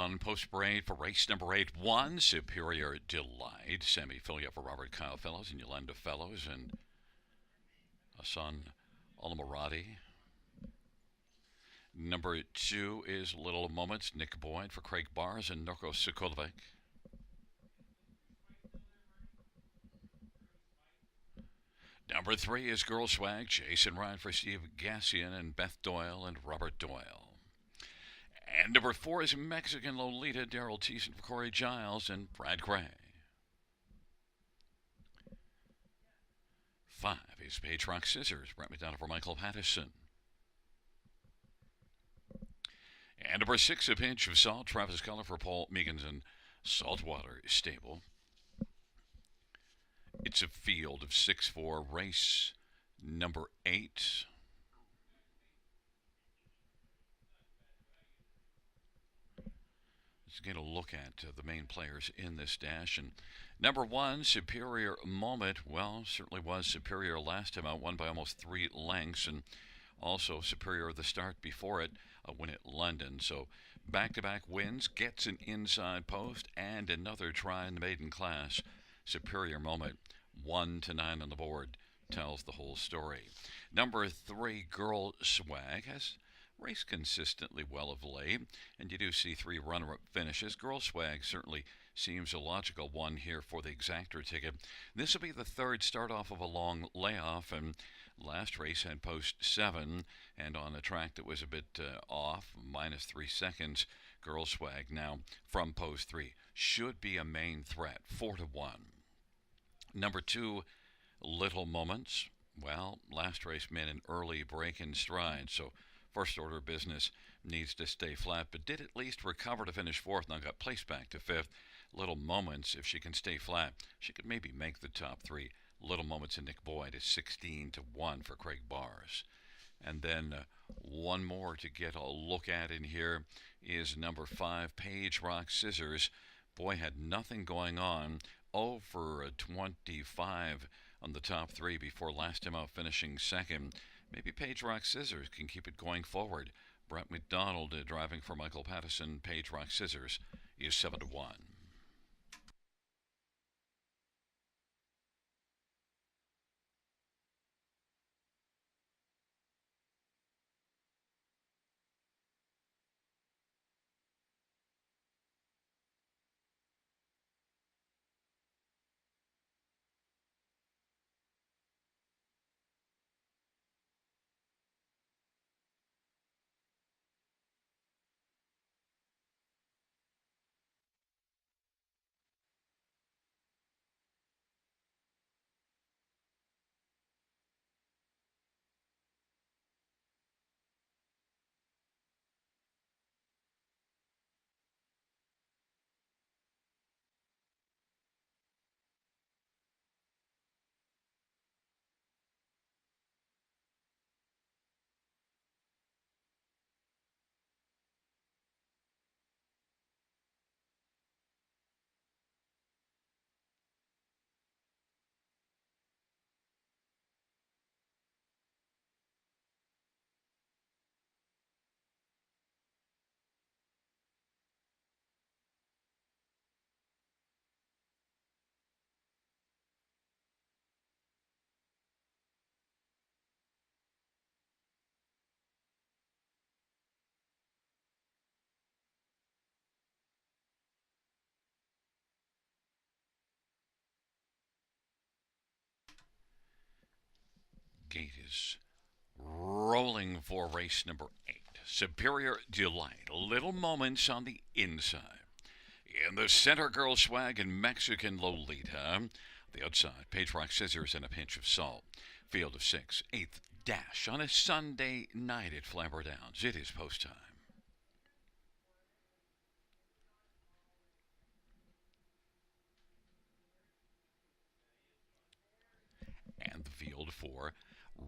on post parade for race number 8, 1 Superior Delight. Sammy filling up for Robert Kyle Fellows and Yolanda Fellows and Hassan Almaradi. Number 2 is Little Moments, Nick Boyd for Craig Bars and Norko Sokolovic. Number 3 is Girl Swag, Jason Ryan for Steve Gassian and Beth Doyle and Robert Doyle. And number 4 is Mexican Lolita, Daryl Thiessen for Corey Giles and Brad Gray. 5 is Page Rock Scissors, Brett McDonald for Michael Pattison. And number 6, A Pinch of Salt, Travis Cullen for Paul Meegans and Saltwater Stable. It's a field of 6-4, race number 8. Let's get a look at the main players in this dash. And number 1, Superior Moment. Well, certainly was superior last time out, won by almost 3 lengths. And also superior the start before it, a win at London. So back-to-back wins, gets an inside post, and another try in the maiden class. Superior Moment, 1-9 on the board, tells the whole story. Number 3, Girl Swag, has raced consistently well of late, and you do see 3 runner-up finishes. Girl Swag certainly seems a logical one here for the exactor ticket. This will be the 3rd start off of a long layoff, and last race had post 7, and on a track that was a bit off, -3 seconds. Girl Swag now from post 3 should be a main threat, 4-1. Number 2, Little Moments. Well, last race made an early break in stride, so first order of business needs to stay flat, but did at least recover to finish 4th. Now got placed back to 5th. Little Moments, if she can stay flat, she could maybe make the top 3. Little Moments and Nick Boyd is 16-1 for Craig Bars. And then one more to get a look at in here is number 5, Page Rock Scissors. Boy, had nothing going on. 0 for 25 on the top 3 before last time out finishing 2nd. Maybe Page Rock Scissors can keep it going forward. Brett McDonald driving for Michael Pattison. Page Rock Scissors is 7-1. Gate is rolling for race number 8. Superior Delight. Little Moments on the inside. In the center, Girl Swag and Mexican Lolita. The outside, Page Rock Scissors and A Pinch of Salt. Field of 6, 8th dash on a Sunday night at Flamboro Downs. It is post time. And the field for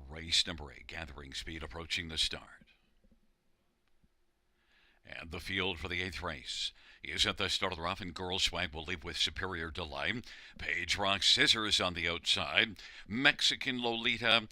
race number 8, gathering speed approaching the start. And the field for the 8th race, is at the start of the rough, and Girl Swag will leave with Superior Delight. Page Rock Scissors on the outside. Mexican Lolita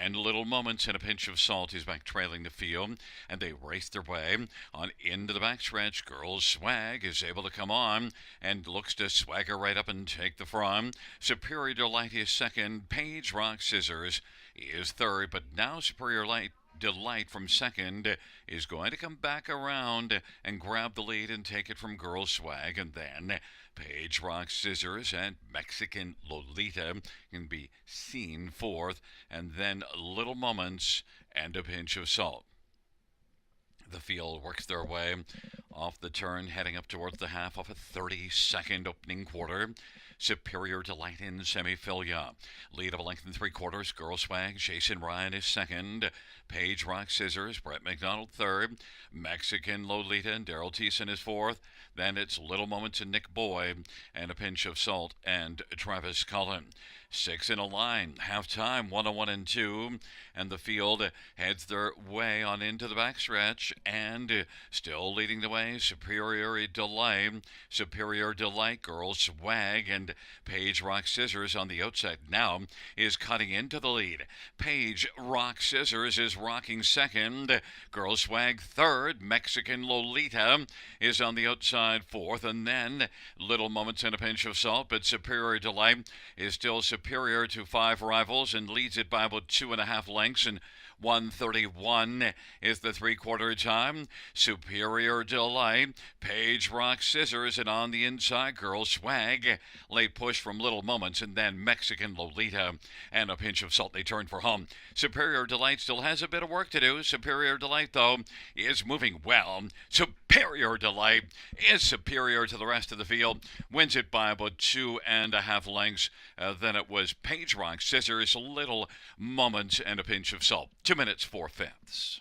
and Little Moments and a Pinch of Salt is back trailing the field, and they race their way on into the backstretch. Girl Swag is able to come on and looks to swagger right up and take the front. Superior Delight is second. Page Rock Scissors is third, but now Superior Light Delight from second is going to come back around and grab the lead and take it from Girl Swag, and then Page Rock Scissors and Mexican Lolita can be seen fourth, and then Little Moments and a Pinch of Salt. The field works their way off the turn, heading up towards the half of a 30-second opening quarter. Superior Delight in semifilia. Lead of a length and three-quarters. Girl Swag, Jason Ryan is second. Page Rock Scissors, Brett McDonald third. Mexican Lolita and Daryl Thiessen is fourth. Then it's Little Moments and Nick Boyd and a Pinch of Salt and Travis Cullen. Six in a line, halftime, 101 and 2, and the field heads their way on into the backstretch, and still leading the way, Superior Delight, Girl Swag, and Page Rock Scissors on the outside now is cutting into the lead. Page Rock Scissors is rocking second, Girl Swag third, Mexican Lolita is on the outside fourth, and then Little Moments and a Pinch of Salt, but Superior Delight is still superior to five rivals and leads it by about 2.5 lengths, and 131 is the three-quarter time. Superior Delight, Page Rock Scissors, and on the inside, Girl Swag. Late push from Little Moments, and then Mexican Lolita and a Pinch of Salt. They turn for home. Superior Delight still has a bit of work to do. Superior Delight, though, is moving well. Superior Delight is superior to the rest of the field. Wins it by about 2.5 lengths. Then it was Page Rock Scissors, Little Moments, and a Pinch of Salt. 2 minutes, 4/5.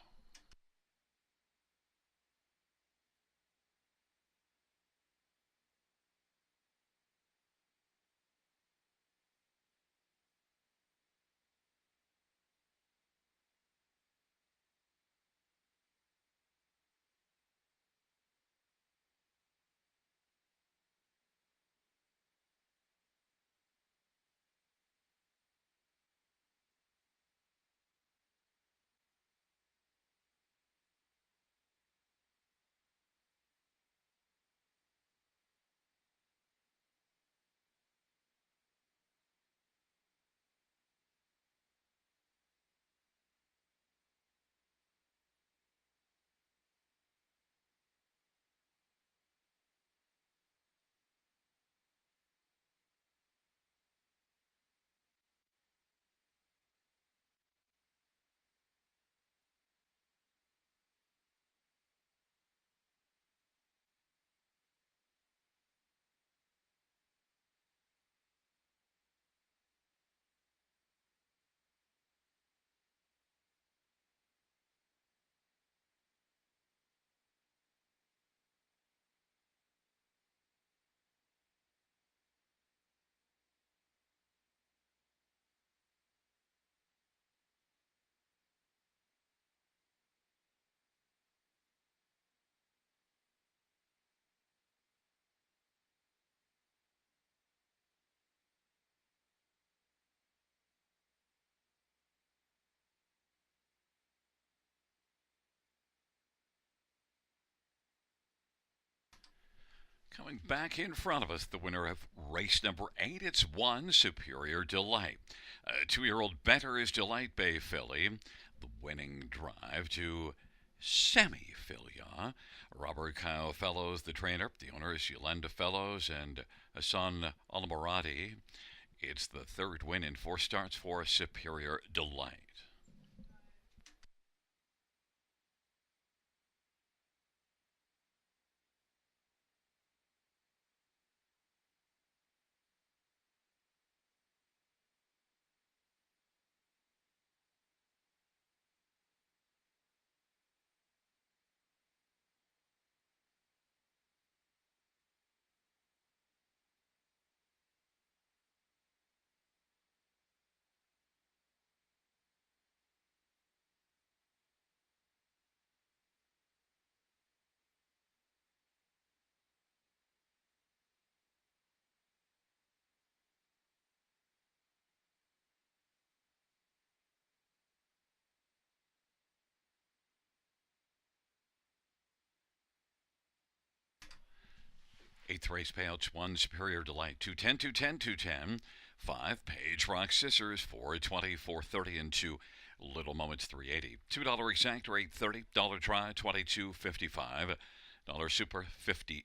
Coming back in front of us, the winner of race number 8, it's one Superior Delight. 2-year-old Better is Delight Bay filly. The winning drive to semi-filia. Robert Kyle Fellows, the trainer. The owner is Yolanda Fellows and Hassan Alamorati. It's the third win in 4 starts for Superior Delight. Eighth race payouts: 1 Superior Delight, 210, 210, 210. 5 Page Rock Scissors, 420, 430, and 2 Little Moments, 380. $2 exact or 830. Dollar try, 22.55. Dollar super, 50.10.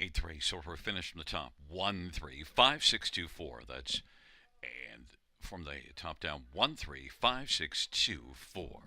8th race, silver finish from the top, 1-3-5-6-2-4. That's, and from the top down, 1-3-5-6-2-4.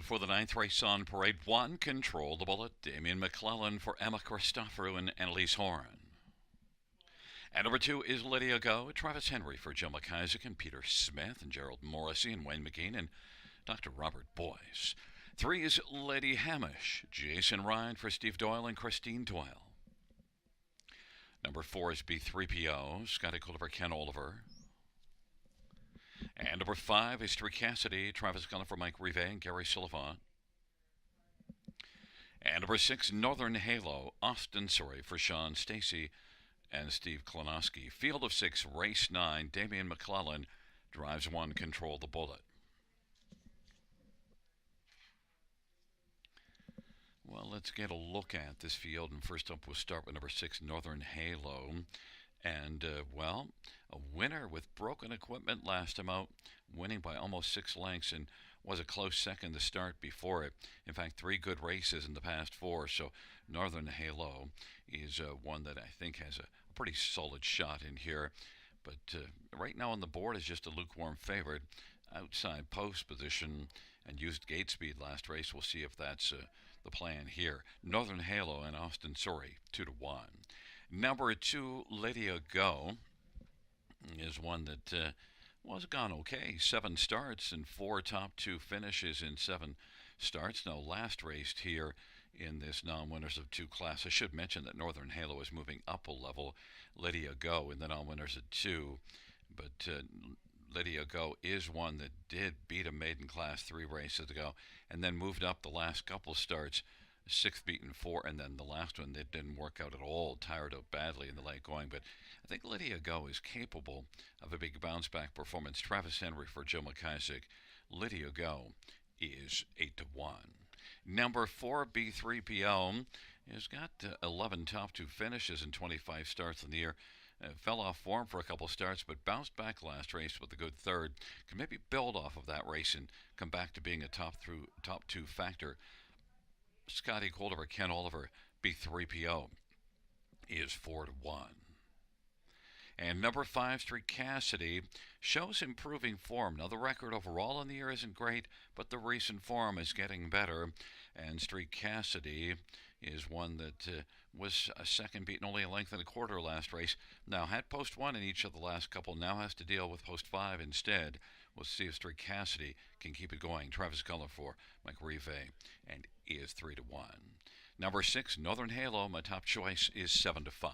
for the ninth race on Parade 1, Control the Bullet, Damian McClellan for Emma Christoforou and Annalise Horn. And number 2 is Lydia Go, Travis Henry for Joe McIsaac and Peter Smith and Gerald Morrissey and Wayne McGee and Dr. Robert Boyce. 3 is Lady Hamish, Jason Ryan for Steve Doyle and Christine Doyle. Number 4 is B3PO, Scotty Culliver, Ken Oliver. And number 5 is Street Cassidy, Travis Cullen for Mike Rive and Gary Sullivan. And number 6, Northern Halo, Austin Surrey for Sean Stacy and Steve Klonowski. Field of 6, race 9, Damian McClellan drives 1, Control the Bullet. Well, let's get a look at this field, and first up we'll start with number 6, Northern Halo. And, a winner with broken equipment last time out, winning by almost 6 lengths, and was a close second to start before it. In fact, 3 good races in the past 4, so Northern Halo is one that I think has a pretty solid shot in here. But right now on the board is just a lukewarm favorite. Outside post position and used gate speed last race. We'll see if that's the plan here. Northern Halo and Austin Surrey, 2-1. Number 2, Lydia Go, is one that was gone okay. 7 starts and 4 top 2 finishes in 7 starts. Now last raced here in this non-winners of 2 class. I should mention that Northern Halo is moving up a level. Lydia Go in the non-winners of 2. But Lydia Go is one that did beat a maiden class 3 races ago and then moved up the last couple starts. 6th beaten 4, and then the last one that didn't work out at all, tired out badly in the late going. But I think Lydia Go is capable of a big bounce back performance. Travis Henry for Joe McIsaac. Lydia Go is 8-1. Number 4, B3PO, has got 11 top 2 finishes in 25 starts in the year. Fell off form for a couple starts, but bounced back last race with a good 3rd. Can maybe build off of that race and come back to being a top 2 factor. Scotty Culliver, Ken Oliver, B3PO is 4-1. And number 5, Street Cassidy, shows improving form. Now the record overall in the year isn't great, but the recent form is getting better. And Street Cassidy is one that was a second beaten only a length and a quarter last race. Now had post 1 in each of the last couple, now has to deal with post 5 instead. We'll see if Street Cassidy can keep it going. Travis Cullen for Mike Rive and is 3-1. Number 6, Northern Halo, my top choice is 7-5.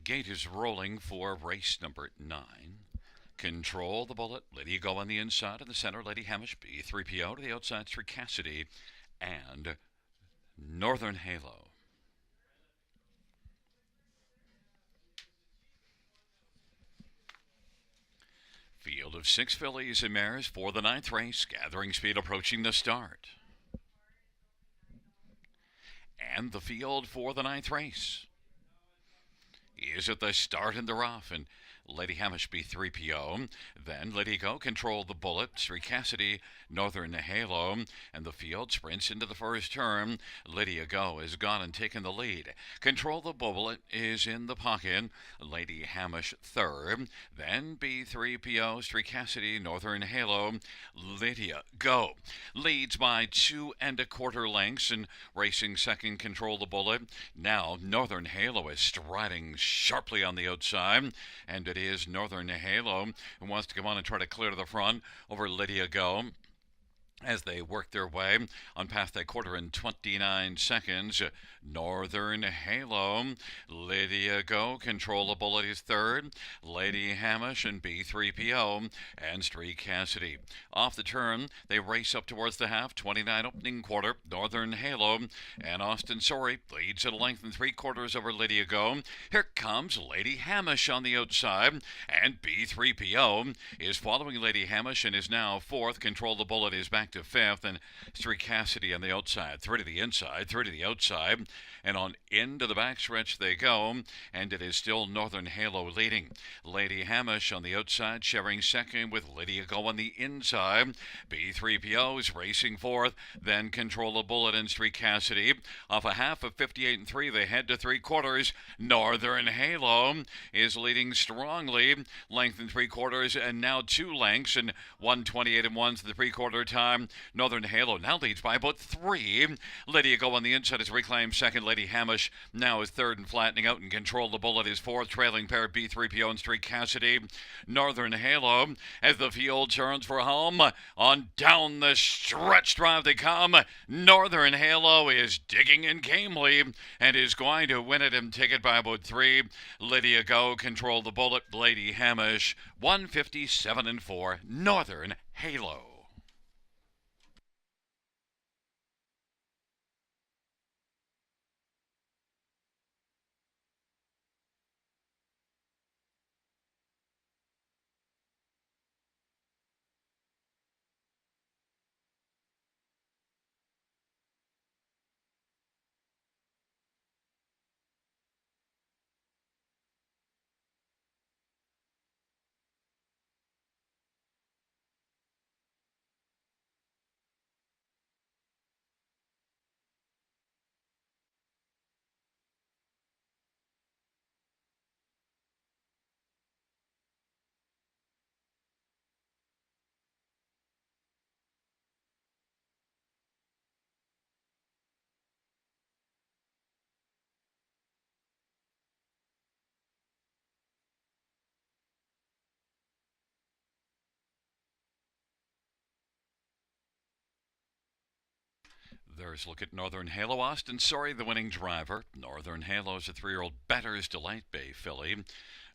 Gate is rolling for race number 9. Control the Bullet. Lydia Go on the inside. In the center, Lady Hamish, B3PO to the outside, Street Cassidy, and Northern Halo. Field of 6 fillies and mares for the 9th race. Gathering speed approaching the start. And the field for the 9th race is at the start in the rough, and Lady Hamish B3PO. Then Lydia Go, Control the Bullet, Sri Cassidy, Northern Halo, and the field sprints into the first turn. Lydia Go has gone and taken the lead. Control the Bullet is in the pocket. Lady Hamish third. Then B3PO, Sri Cassidy, Northern Halo. Lydia Go leads by 2 1/4 lengths and racing second. Control the Bullet. Now Northern Halo is striding sharply on the outside, and it is Northern Halo who wants to come on and try to clear to the front over Lydia Go as they work their way on past that quarter in 29 seconds. Northern Halo, Lydia Go, Control the Bullet is third. Lady Hamish and B3PO and Street Cassidy. Off the turn, they race up towards the half. 29 opening quarter. Northern Halo and Austin Sorry leads at a length and 3/4 over Lydia Go. Here comes Lady Hamish on the outside, and B3PO is following Lady Hamish and is now fourth. Control the Bullet is back to fifth, and Street Cassidy on the outside. 3 to the inside, 3 to the outside, and on into the backstretch they go, and it is still Northern Halo leading. Lady Hamish on the outside, sharing second with Lydia Go on the inside. B3PO is racing fourth, then Control the Bullet and Street Cassidy. Off a half of 58 3, they head to 3/4. Northern Halo is leading strongly, length and 3/4, and now 2 lengths, and 1:28 1 the 3/4 time. Northern Halo now leads by about 3. Lydia Go on the inside has reclaimed second. Lady Hamish now is third and flattening out, and Control the Bullet is fourth, trailing pair B3PO and Street Cassidy. Northern Halo as the field turns for home. On down the stretch drive they come. Northern Halo is digging in gamely and is going to win it and take it by about 3. Lydia Go, Control the Bullet, Lady Hamish, 157 4. Northern Halo. There's a look at Northern Halo. Austin Sorry, the winning driver. Northern Halo is a 3-year-old Better's Delight Bay filly,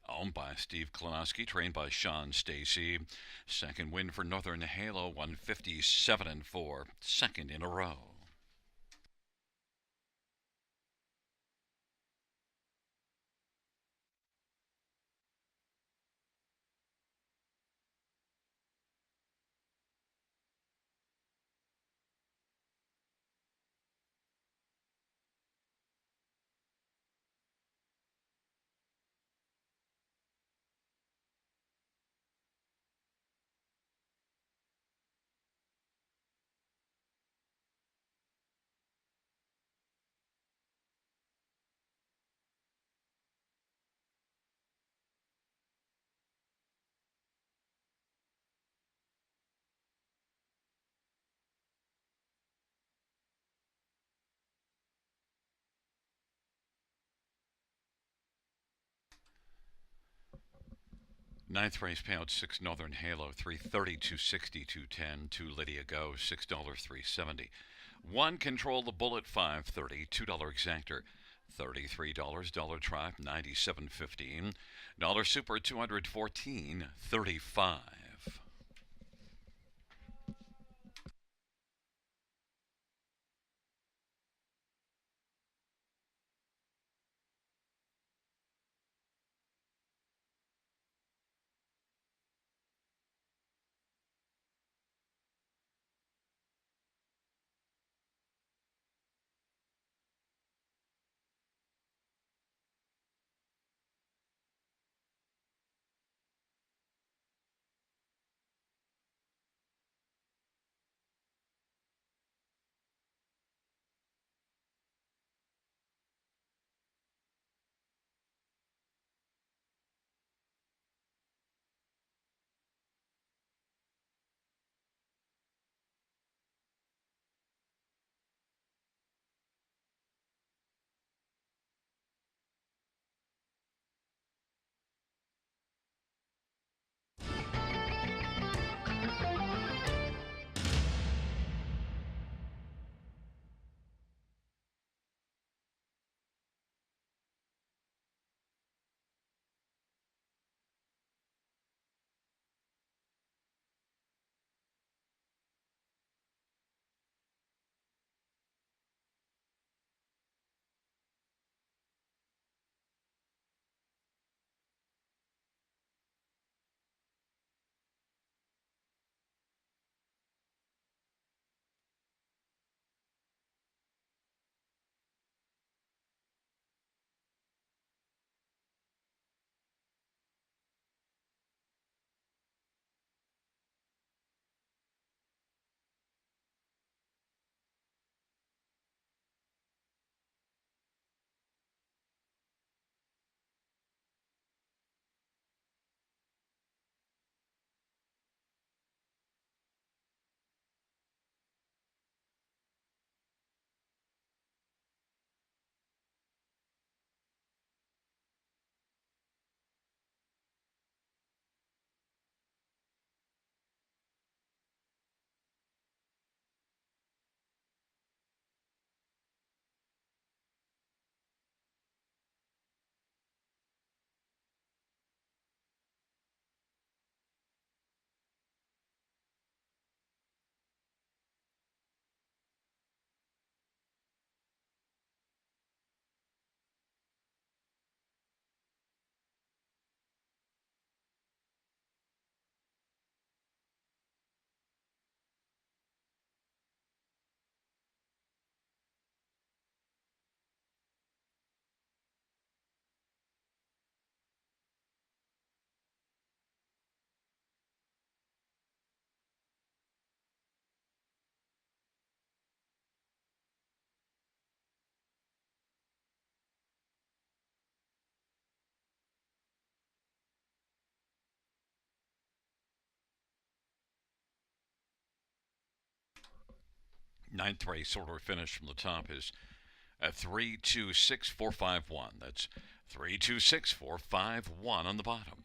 owned by Steve Klonowski, trained by Sean Stacy. Second win for Northern Halo, 157 4. Second in a row. Ninth race payout 6 Northern Halo, 330 260 210. 2 Lydia Go, $6 370. 1 Control the Bullet, 530. $2 Exactor, $33. Dollar Tribe, 97.15. Dollar Super, 214.35. Ninth race order finish from the top is 326451. That's 326451 on the bottom.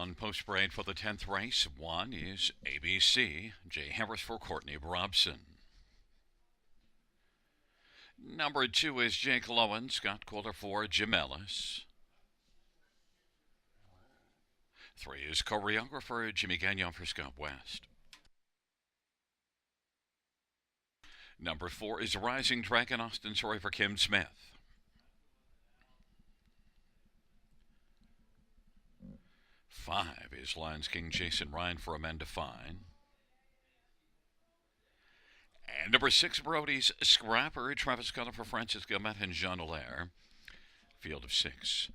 on post parade for the 10th race. 1 is ABC, J. Harris for Courtney Robson. Number 2 is Jake Lowen, Scott Coulter for Jim Ellis. 3 is choreographer Jimmy Gagnon for Scott West. Number 4 is Rising Dragon, Austin Sorry for Kim Smith. 5 is Lions King Jason Ryan for Amanda Fine. And number 6, Brody's Scrapper, Travis Cullen for Francis Gilmet and Jean Allaire. Field of 6,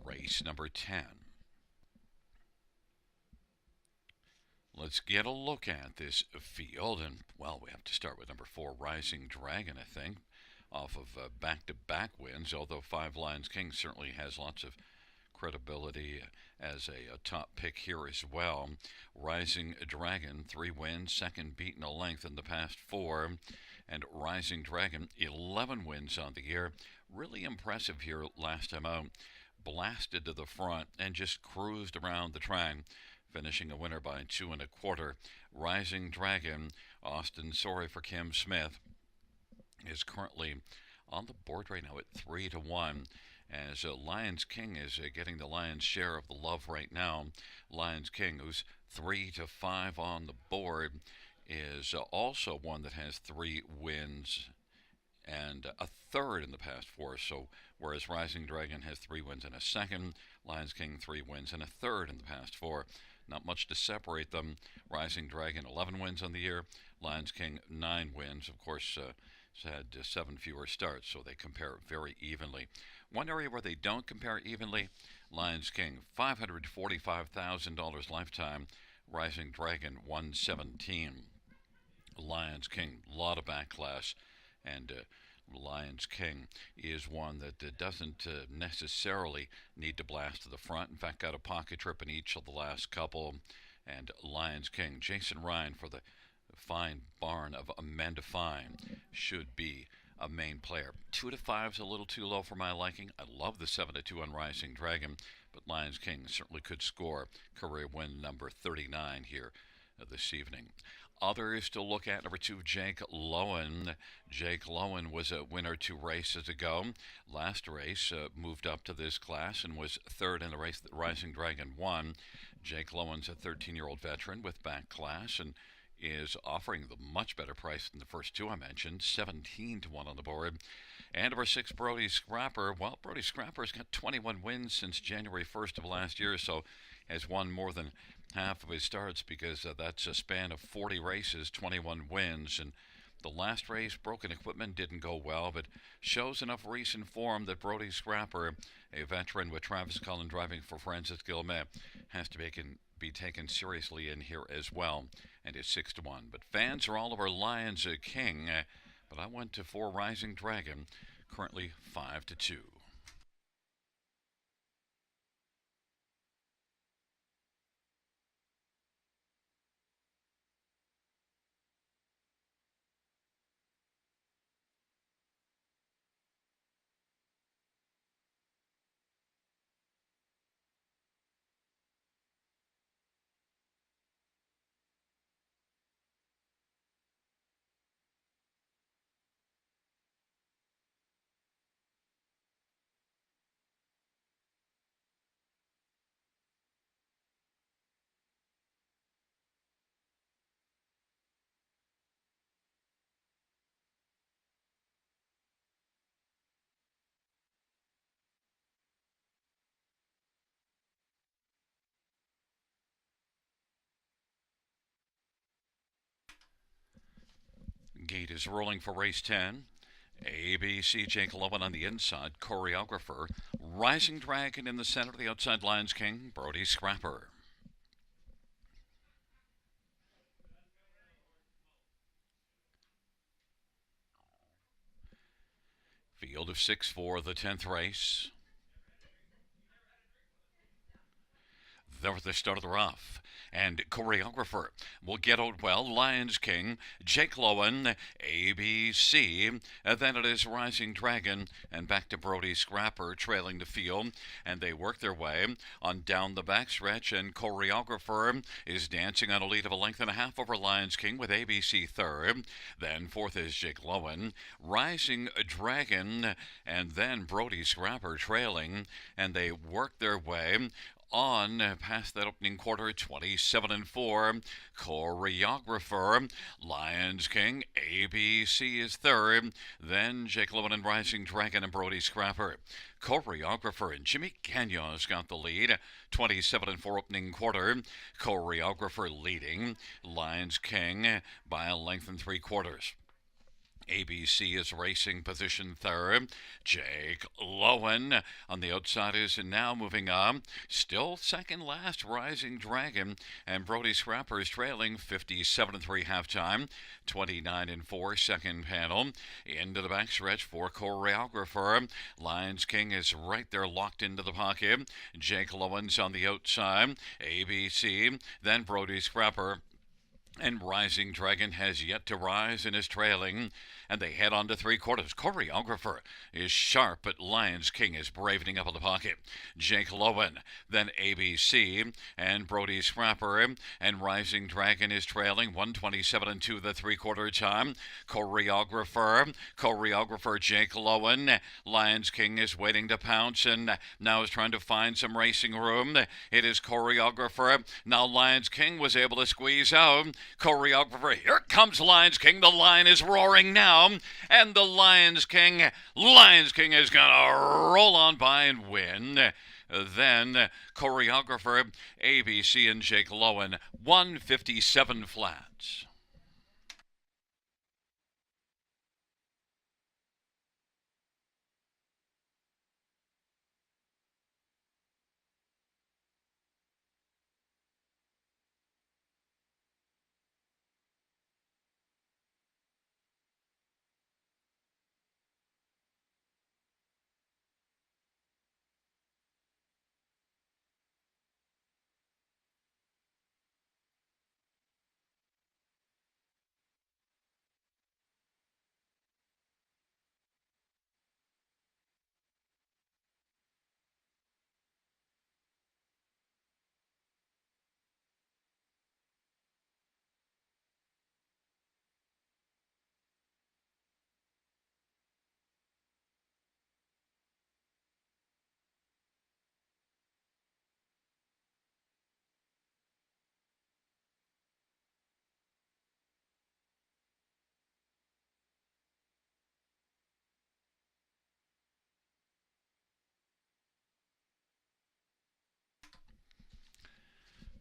race number 10. Let's get a look at this field, and, well, we have to start with number 4, Rising Dragon, I think, off of back-to-back wins, although 5 Lions King certainly has lots of credibility as a top pick here as well. Rising Dragon, 3 wins, second beaten a length in the past 4, and Rising Dragon, 11 wins on the year. Really impressive here last time out. Blasted to the front and just cruised around the track, finishing a winner by 2 1/4. Rising Dragon, Austin Sorry for Kim Smith, is currently on the board right now at 3-1. As Lions King is getting the lion's share of the love right now. Lions King, who's 3-5 on the board, is also one that has 3 wins and a third in the past 4. So whereas Rising Dragon has 3 wins and a second, Lions King 3 wins and a third in the past 4. Not much to separate them. Rising Dragon 11 wins on the year. Lions King 9 wins. Of course, had 7 fewer starts, so they compare very evenly. One area where they don't compare evenly, Lions King, $545,000 lifetime. Rising Dragon, $117,000. Lions King, a lot of backlash, and Lions King is one that doesn't necessarily need to blast to the front. In fact, got a pocket trip in each of the last couple. And Lions King, Jason Ryan for the fine barn of Amanda Fine, should be a main player. 2-5 is a little too low for my liking. I love the 7-2 on Rising Dragon, but Lions King certainly could score career win number 39 here this evening. Others to look at, number 2, Jake Lowen. Jake Lowen was a winner 2 races ago. Last race moved up to this class and was third in the race that Rising Dragon won. Jake Lowen's a 13-year-old veteran with back class and is offering the much better price than the first 2 I mentioned, 17-1 on the board. And number 6, Brody Scrapper. Well, Brody Scrapper's got 21 wins since January 1st of last year, so has won more than half of his starts because that's a span of 40 races, 21 wins. And the last race, broken equipment, didn't go well, but shows enough recent form that Brody Scrapper, a veteran with Travis Cullen driving for Francis Gilmet, has to be taken seriously in here as well, and is 6-1. But fans are all over Lions King, but I went to 4 Rising Dragon, currently 5-2. Gate is rolling for race 10. ABC Jake Lowen on the inside, choreographer. Rising Dragon in the center, the outside Lions King, Brody Scrapper. Field of 6 for the 10th race. they started off. And choreographer will get out well. Lions King, Jake Lowen, ABC. Then it is Rising Dragon, and back to Brody Scrapper trailing the field. And they work their way on down the backstretch. And choreographer is dancing on a lead of a length and a half over Lions King with ABC third. Then fourth is Jake Lowen, Rising Dragon, and then Brody Scrapper trailing. And they work their way on past that opening quarter, 27-4. Choreographer, Lions King, ABC is third. Then Jake Lowen and Rising Dragon and Brody Scrapper. Choreographer and Jimmy Canion's got the lead, 27-4 opening quarter. Choreographer leading, Lions King by a length and three quarters. ABC is racing position third. Jake Lowen on the outside is now moving on. Still second last, Rising Dragon. And Brody Scrapper is trailing 57-3 halftime. 29-4 second panel. Into the backstretch for choreographer. Lions King is right there locked into the pocket. Jake Lowen's on the outside. ABC. Then Brody Scrapper. And Rising Dragon has yet to rise and is trailing. And they head on to three quarters. Choreographer is sharp, but Lions King is bravening up in the pocket. Jake Lowen, then ABC, and Brody Scrapper, and Rising Dragon is trailing 127-2 the three-quarter time. Choreographer Jake Lowen. Lions King is waiting to pounce and now is trying to find some racing room. It is choreographer. Now Lions King was able to squeeze out. Choreographer, here comes Lions King. The line is roaring now. And the Lions King is going to roll on by and win. Then choreographer, ABC and Jake Lowen, 157 flats.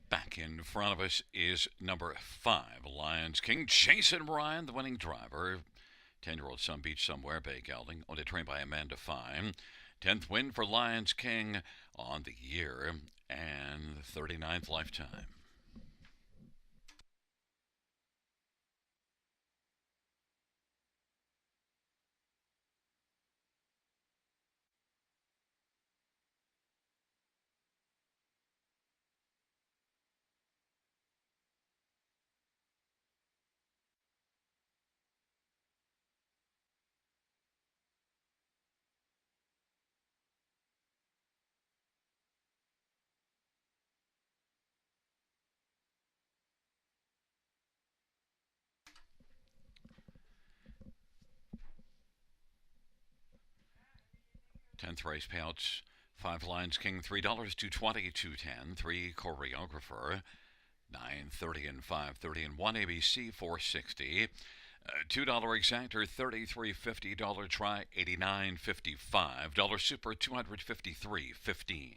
Back in front of us is number 5, Lions King. Jason Ryan, the winning driver. 10-year-old son beach somewhere, Bay Gelding, owned and trained by Amanda Fine. 10th win for Lions King on the year and 39th lifetime. Tenth race payouts. 5 Lions King, $3, 220, 210. 3 choreographer, 930 and 530 and 1 ABC, 460. $2 exactor, 33.50. Dollar try, 89.55. Dollar super, 253.15.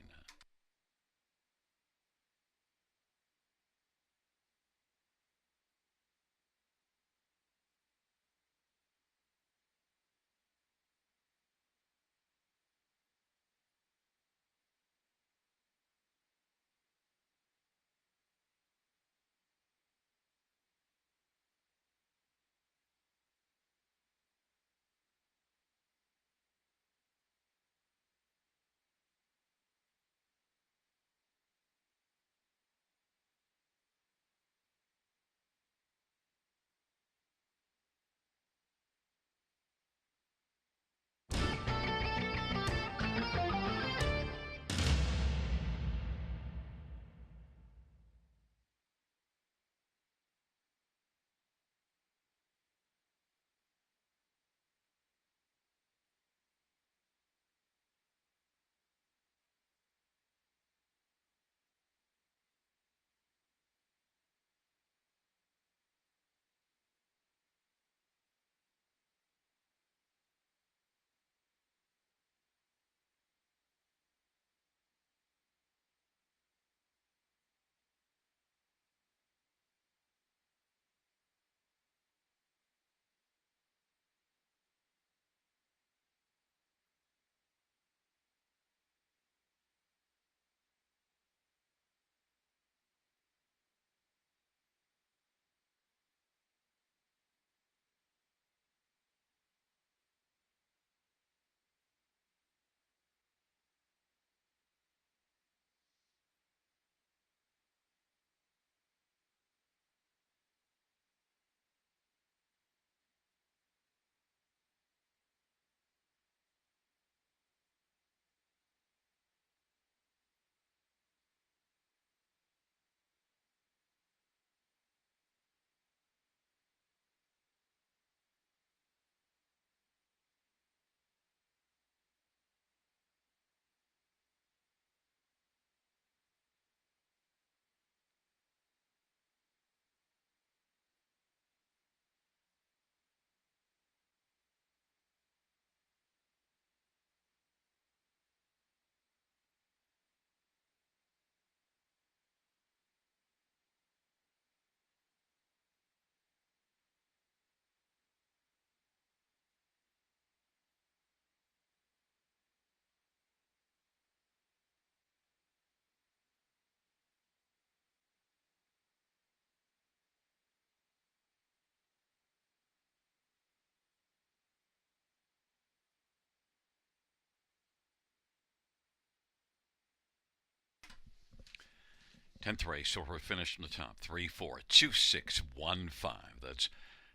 10th race, so we're finished from the top. 342615. That's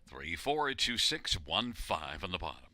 342615 on the bottom.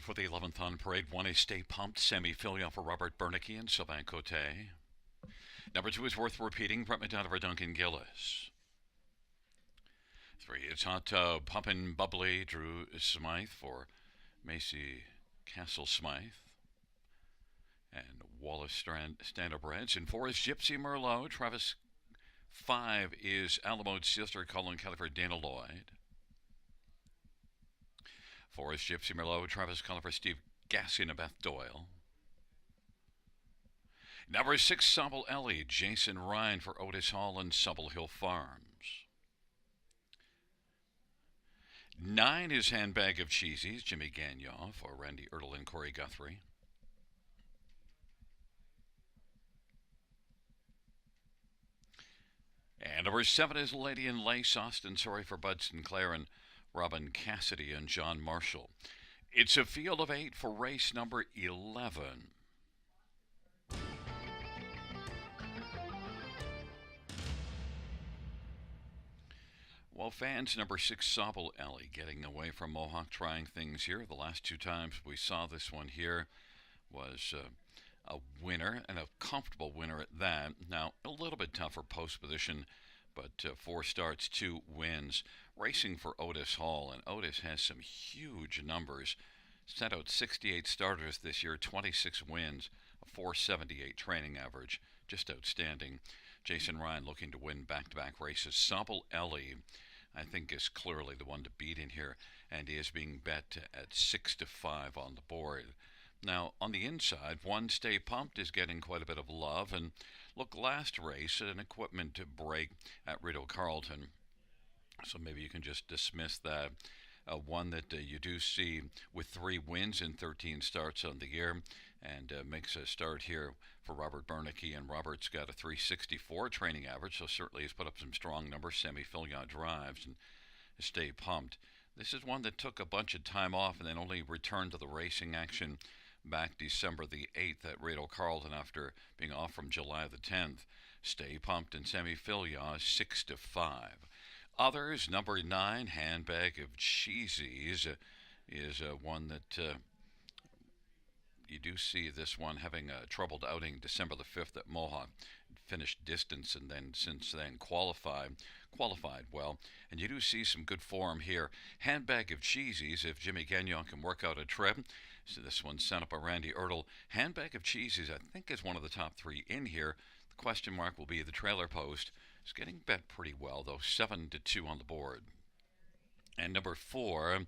Field for the 11th on parade. 1 is Stay Pumped, semi-filial for Robert Bernicki and Sylvain Cote. Number 2 is Worth Repeating, Brett McDonough for Duncan Gillis. 3 is Hot Tub, Pumpin' Bubbly, Drew Smythe for Macy Castle Smythe and Wallace Standardbreds. And 4 is Gypsy Merlot, Travis. 5 is Alamode's sister, Colin Kelly for Dana Lloyd. 4 is Gypsy Merlot, Travis Cullen for Steve Gaskin and Beth Doyle. Number 6, Sobble Ellie, Jason Ryan for Otis Hall and Subble Hill Farms. 9 is Handbag of Cheesies, Jimmy Gagnon for Randy Ertl and Corey Guthrie. And number 7 is Lady in Lace, Austin Sorry for Bud Sinclair and Robin Cassidy and John Marshall. It's a field of 8 for race number 11. Well, fans, number 6, Sobble Ellie, getting away from Mohawk, trying things here. The last 2 times we saw this one here was a winner, and a comfortable winner at that. Now, a little bit tougher post position, but 4 starts, 2 wins. Racing for Otis Hall, and Otis has some huge numbers. Sent out 68 starters this year, 26 wins, a 478 training average. Just outstanding. Jason Ryan looking to win back-to-back races. Sobble Ellie, I think, is clearly the one to beat in here, and he is being bet at 6-5 on the board. Now, on the inside, 1 Stay Pumped is getting quite a bit of love. And look, last race, an equipment break at Rideau Carlton. So maybe you can just dismiss that. One that you do see with 3 wins in 13 starts on the year, and makes a start here for Robert Bernicki. And Robert's got a 364 training average, so certainly he's put up some strong numbers, semi-filial drives, and Stay Pumped. This is one that took a bunch of time off and then only returned to the racing action back December the 8th at Rideau Carlton after being off from July the 10th. Stay Pumped and semi-filial 6-5. Others, number 9, Handbag of Cheesies, is one that you do see this one having a troubled outing December the 5th at Mohawk. Finished distance and then since then qualified well, and you do see some good form here. Handbag of Cheesies, if Jimmy Gagnon can work out a trip. So this one sent up by Randy Ertl. Handbag of Cheesies, I think, is one of the top 3 in here. The question mark will be the trailer post. It's getting bet pretty well, though, 7-2 on the board. And number 4,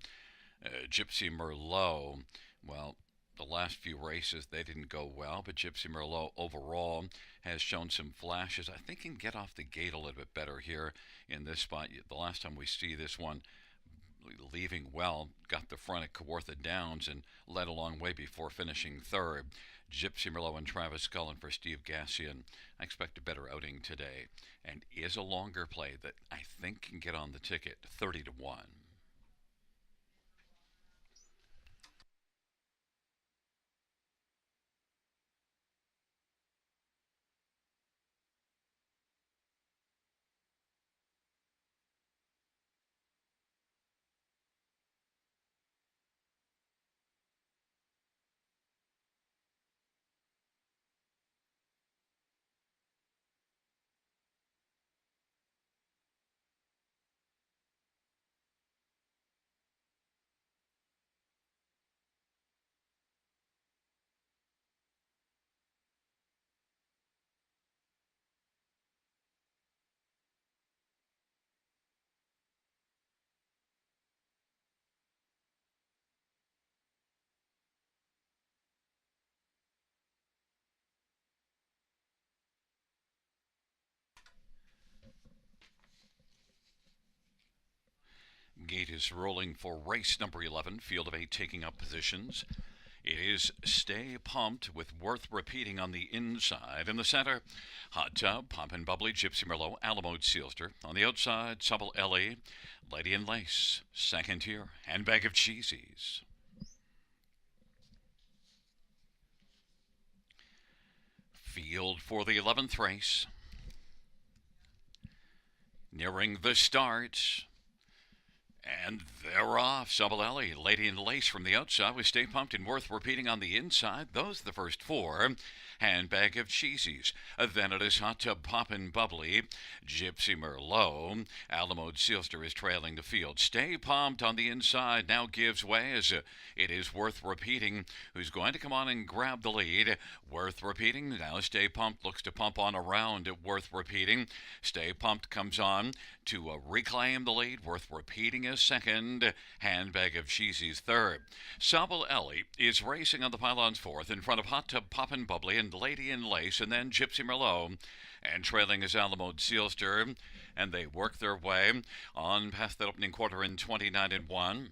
Gypsy Merlot. Well, the last few races, they didn't go well, but Gypsy Merlot overall has shown some flashes. I think he can get off the gate a little bit better here in this spot. The last time we see this one leaving well, got the front at Kawartha Downs and led a long way before finishing 3rd. Gypsy Merlot and Travis Cullen for Steve Gassian. I expect a better outing today, and is a longer play that I think can get on the ticket, 30-1. Gate is rolling for race number 11, field of 8 taking up positions. It is Stay Pumped with Worth Repeating on the inside. In the center, Hot Tub, Pumpin' Bubbly, Gypsy Merlot, Alamode Sealster. On the outside, Sobble Ellie, Lady in Lace. Second here, Handbag of Cheesies. Field for the 11th race. Nearing the start. And they're off. Sabelelli, Lady and Lace from the outside with Stay Pumped and Worth Repeating on the inside. Those are the first four. Handbag of Cheesies. Then it is Hot Tub Poppin' Bubbly. Gypsy Merlot. Alamode Sealster is trailing the field. Stay Pumped on the inside now gives way as it is Worth Repeating who's going to come on and grab the lead. Worth Repeating. Now Stay Pumped looks to pump on around at Worth Repeating. Stay Pumped comes on to reclaim the lead. Worth Repeating is second. Handbag of Cheesy's third. Sabel Ellie is racing on the pylons fourth in front of Hot Tub Poppin' Bubbly and Lady in Lace, and then Gypsy Merlot. And trailing is Alamode Sealster. And they work their way on past that opening quarter in 29 and 1.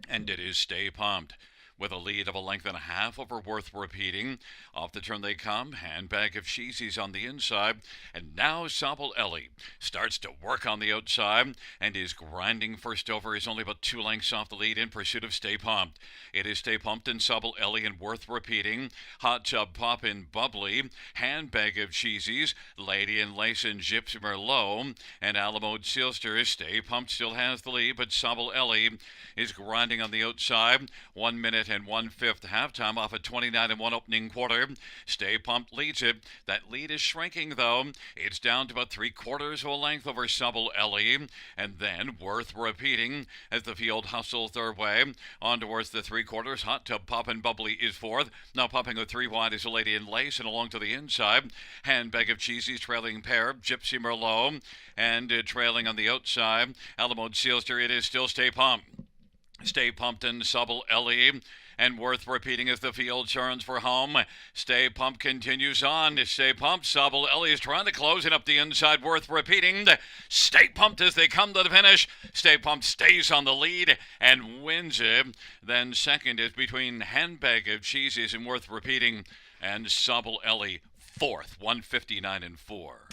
And it is Stay Pumped with a lead of a length and a half over Worth Repeating. Off the turn they come. Handbag of Cheesies on the inside. And now Sabel Ellie starts to work on the outside and is grinding first over. Is only about 2 lengths off the lead in pursuit of Stay Pumped. It is Stay Pumped and Sabel Ellie and Worth Repeating. Hot Tub Poppin' Bubbly. Handbag of Cheesies. Lady and Lace and Gypsy Merlot. And Alamode Sealster. Stay Pumped still has the lead, but Sabel Ellie is grinding on the outside. 1 minute and 1/5 halftime off a 29 and 1 opening quarter. Stay Pumped leads it. That lead is shrinking though. It's down to about 3/4 of a length over Sabel Ellie. And then Worth Repeating as the field hustles their way on towards the 3/4. Hot Tub Poppin' Bubbly is fourth. Now popping a 3 wide is a Lady in Lace, and along to the inside. Handbag of Cheesies trailing pair. Gypsy Merlot and trailing on the outside. Alamode Sealster. It is still Stay Pumped. Stay Pumped and Sabel Ellie and Worth Repeating as the field turns for home. Stay Pumped continues on. Stay Pumped. Sabel Ellie is trying to close and up the inside. Worth Repeating. Stay Pumped as they come to the finish. Stay Pumped stays on the lead and wins it. Then second is between Handbag of Cheesies and Worth Repeating, and Sabel Ellie fourth, 159 and 4.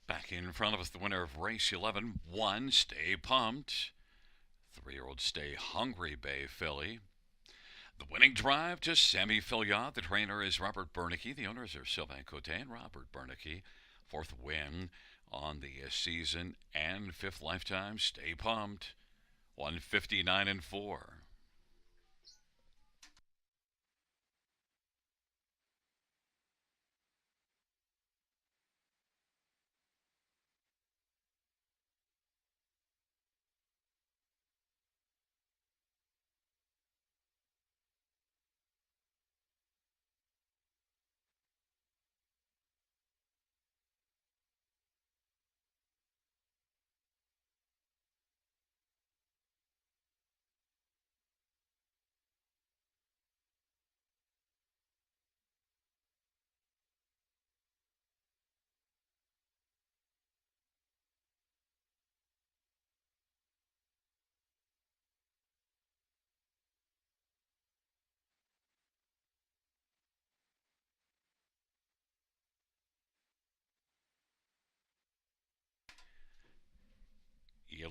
Back in front of us, the winner of race 11, 1, Stay Pumped. 3-year-old Stay Hungry Bay filly. The winning drive to Sammy Filliard. The trainer is Robert Bernicke. The owners are Sylvain Cote and Robert Bernicke. Fourth win on the season and fifth lifetime. Stay Pumped. 159 and 4.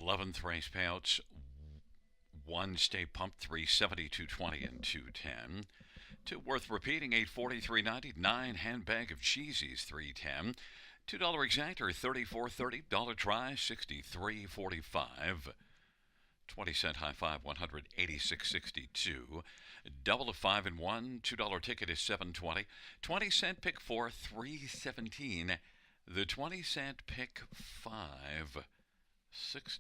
11th race payouts. One stay pumped, 370, 220, and 210. Two worth repeating, 840, 390. Nine handbag of cheesies, 310. $2 exactor, 34.30. Dollar try, 63.45. 20-cent high five, 186.62. Double of 5 and 1. $2 ticket is 7.20. 20-cent pick 4, 3.17. The 20-cent pick 5, $6.37.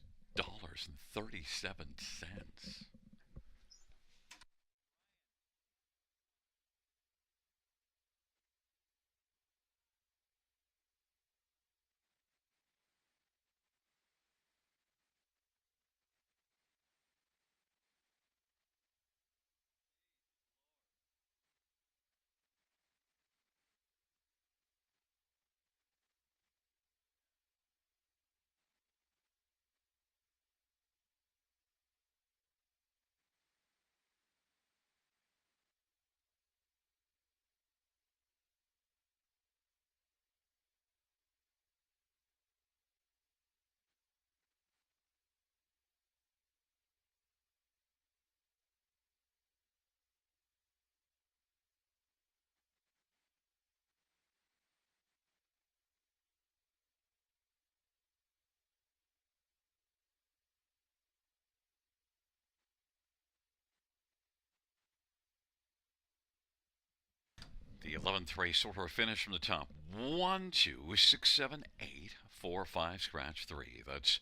The 11th race order finish from the top. 1, 2, 6, 7, 8, 4, 5, scratch 3. That's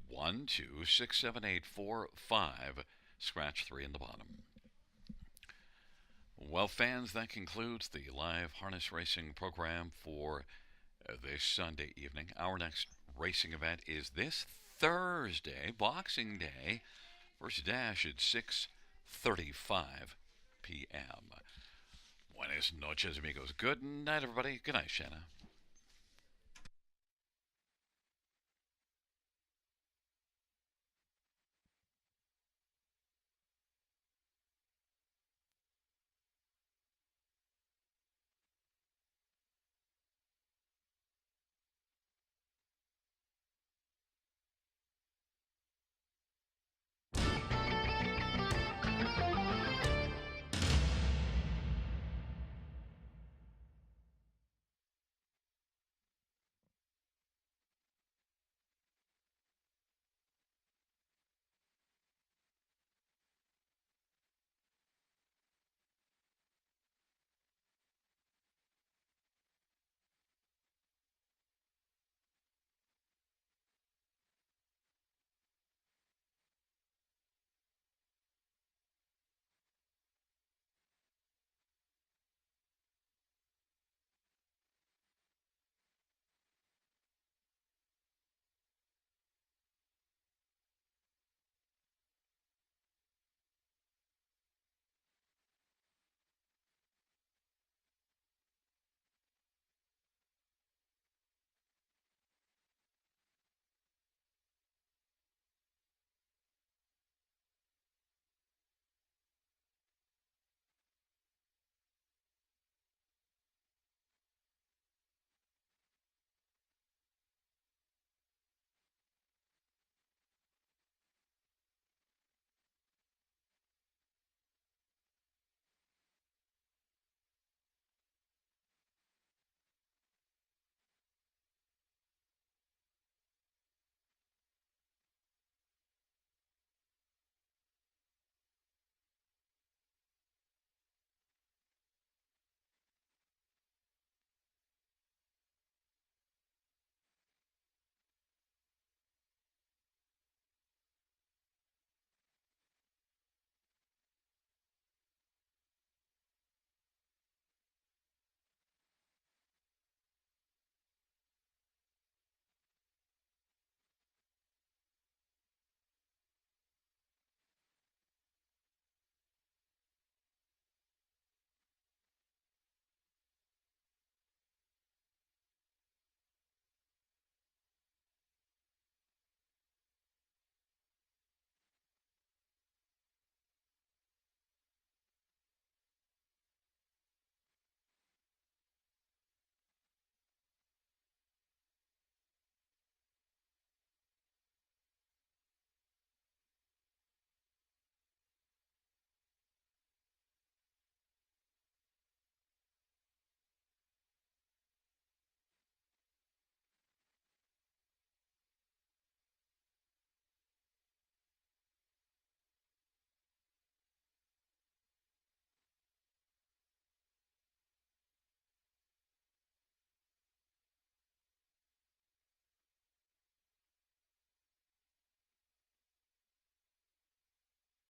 1, 2, 6, 7, 8, 4, 5, scratch 3 in the bottom. Well, fans, that concludes the live harness racing program for this Sunday evening. Our next racing event is this Thursday, Boxing Day. First dash at 6:35 p.m. Buenas noches, amigos. Good night, everybody. Good night, Shanna.